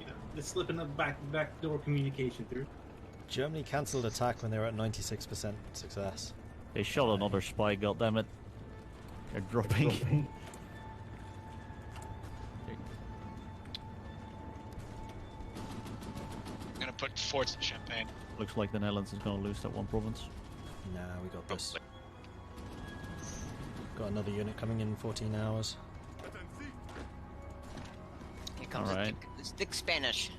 know, just slipping the backdoor communication through. Germany cancelled attack when they were at 96% success. They shot another spy, goddammit. They're dropping. I'm gonna put forts in Champagne. Looks like the Netherlands is gonna lose that one province. Nah, we got this. Got another unit coming in 14 hours. Here comes the thick Spanish.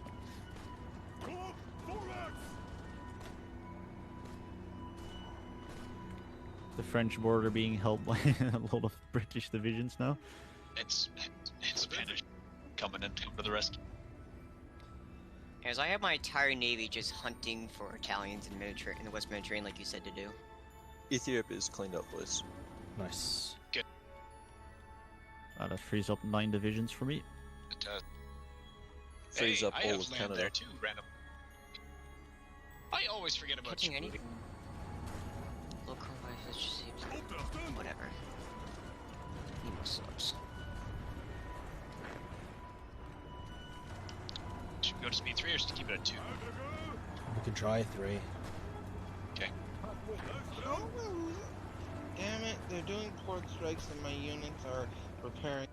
The French border being held by a lot of British divisions now. It's Spanish coming in for the rest. As I have my entire navy just hunting for Italians in the West Mediterranean, like you said to do. Ethiopia is cleaned up, boys. Nice. Good. That frees up 9 divisions for me. It, Frees up I all have of land Canada. there too, random. I always forget about Catching Djibouti. anything? Local whatever. Need more subs. Should we go to speed 3 or just keep it at 2? We can try 3. Okay. Damn it, they're doing port strikes and my units are repairing.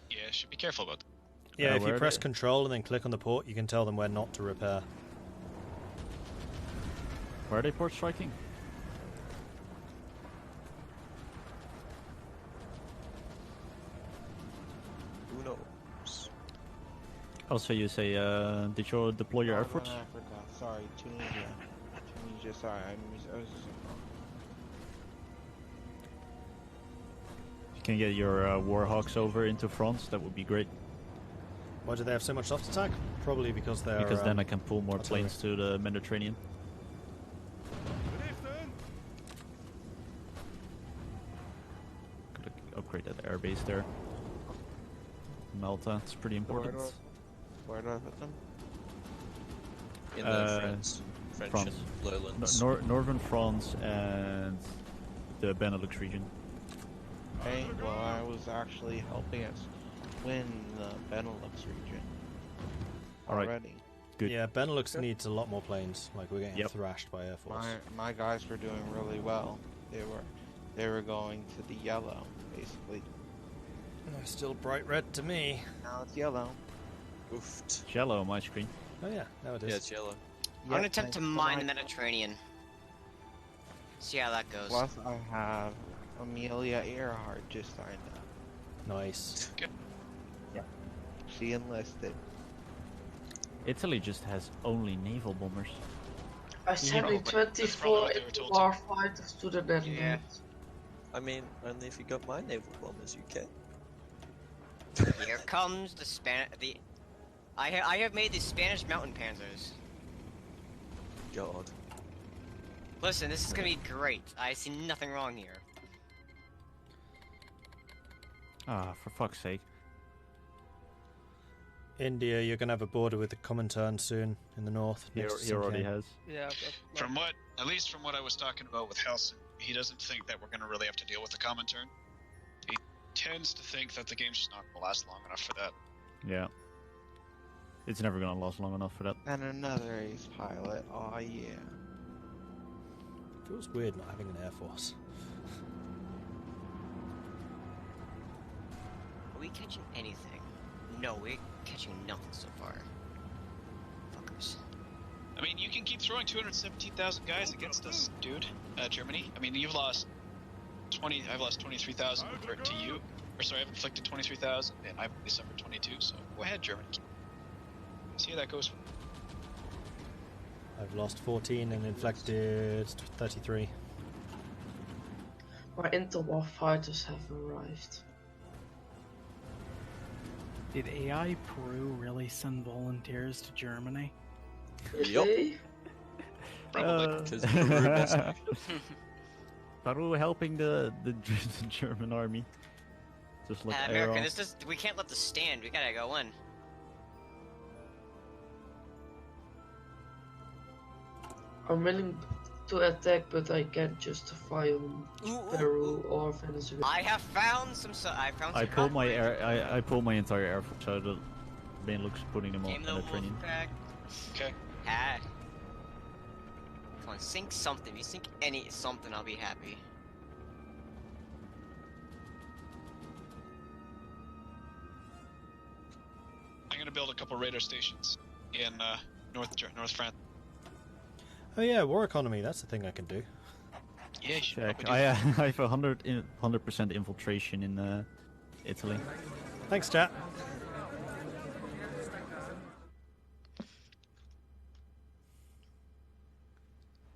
Yeah, should be careful about that. Yeah, if you where press they- control and then click on the port, you can tell them where not to repair. Where are they port striking? Who knows? Also, you say, did you deploy your air Northern force? Africa, sorry, Tunisia. Tunisia, sorry, I was just... If you can get your Warhawks over into France, that would be great. Why do they have so much soft attack? Probably because they're... Because then I can pull more artillery. planes to the Mediterranean. Could upgrade that airbase there. Malta, it's pretty important. Where do I put them? In the French France. and lowlands. Northern France and the Benelux region. Hey, well, I was actually helping us win the Benelux region Alright. already. Good. Yeah, Benelux needs a lot more planes. Like, we're getting thrashed by Air Force. My guys were doing really well. They were going to the yellow, basically. They're still bright red to me. Now it's yellow. Oofed. It's yellow on my screen. Oh yeah, now it is. Yeah, it's yellow. I'm gonna attempt to mine the Mediterranean. See how that goes. Plus, I have Amelia Earhart just signed up. Nice. Good. Yeah. She enlisted. Italy just has only naval bombers. By sending Probably. That's 24 probably what they were told to. warfighters to the Netherlands. I mean, only if you got my naval bombers, you can. Here comes the I have made the Spanish mountain panzers. God. Listen, this is gonna be great. I see nothing wrong here. Ah, for fuck's sake. India, you're going to have a border with the Comintern soon in the north. He next to already Sinkiang. has. Yeah. At least from what I was talking about with Helson, he doesn't think that we're going to really have to deal with the Comintern. He tends to think that the game's just not going to last long enough for that. Yeah. It's never gonna last long enough for that. And another ace pilot. Oh yeah. Feels weird not having an air force. Are we catching anything? No, we're catching nothing so far. Fuckers. I mean, you can keep throwing 217,000 guys against us, dude. Germany. I mean, you've lost 20. I've lost 23,000 to you. Or sorry, I've inflicted 23,000, and I've suffered 22. So go ahead, Germany. See how that goes. I've lost 14 and inflicted 33. My interwar fighters have arrived. Did AI Peru really send volunteers to Germany? Really? Probably because Peru best. Peru helping the German army. Just like American, we can't let this stand. We gotta go in. I'm willing to attack, but I can't justify on Peru or Venezuela. I have found some. I pulled my I pulled my entire air force out of Benelux, putting them all in the training. Okay. Ah. Come on, sink something. If you sink something, I'll be happy. I'm gonna build a couple radar stations in North France. Oh yeah, war economy, that's the thing I can do. Yeah, you should Check. probably do I that. have 100% infiltration in Italy. Thanks, chat.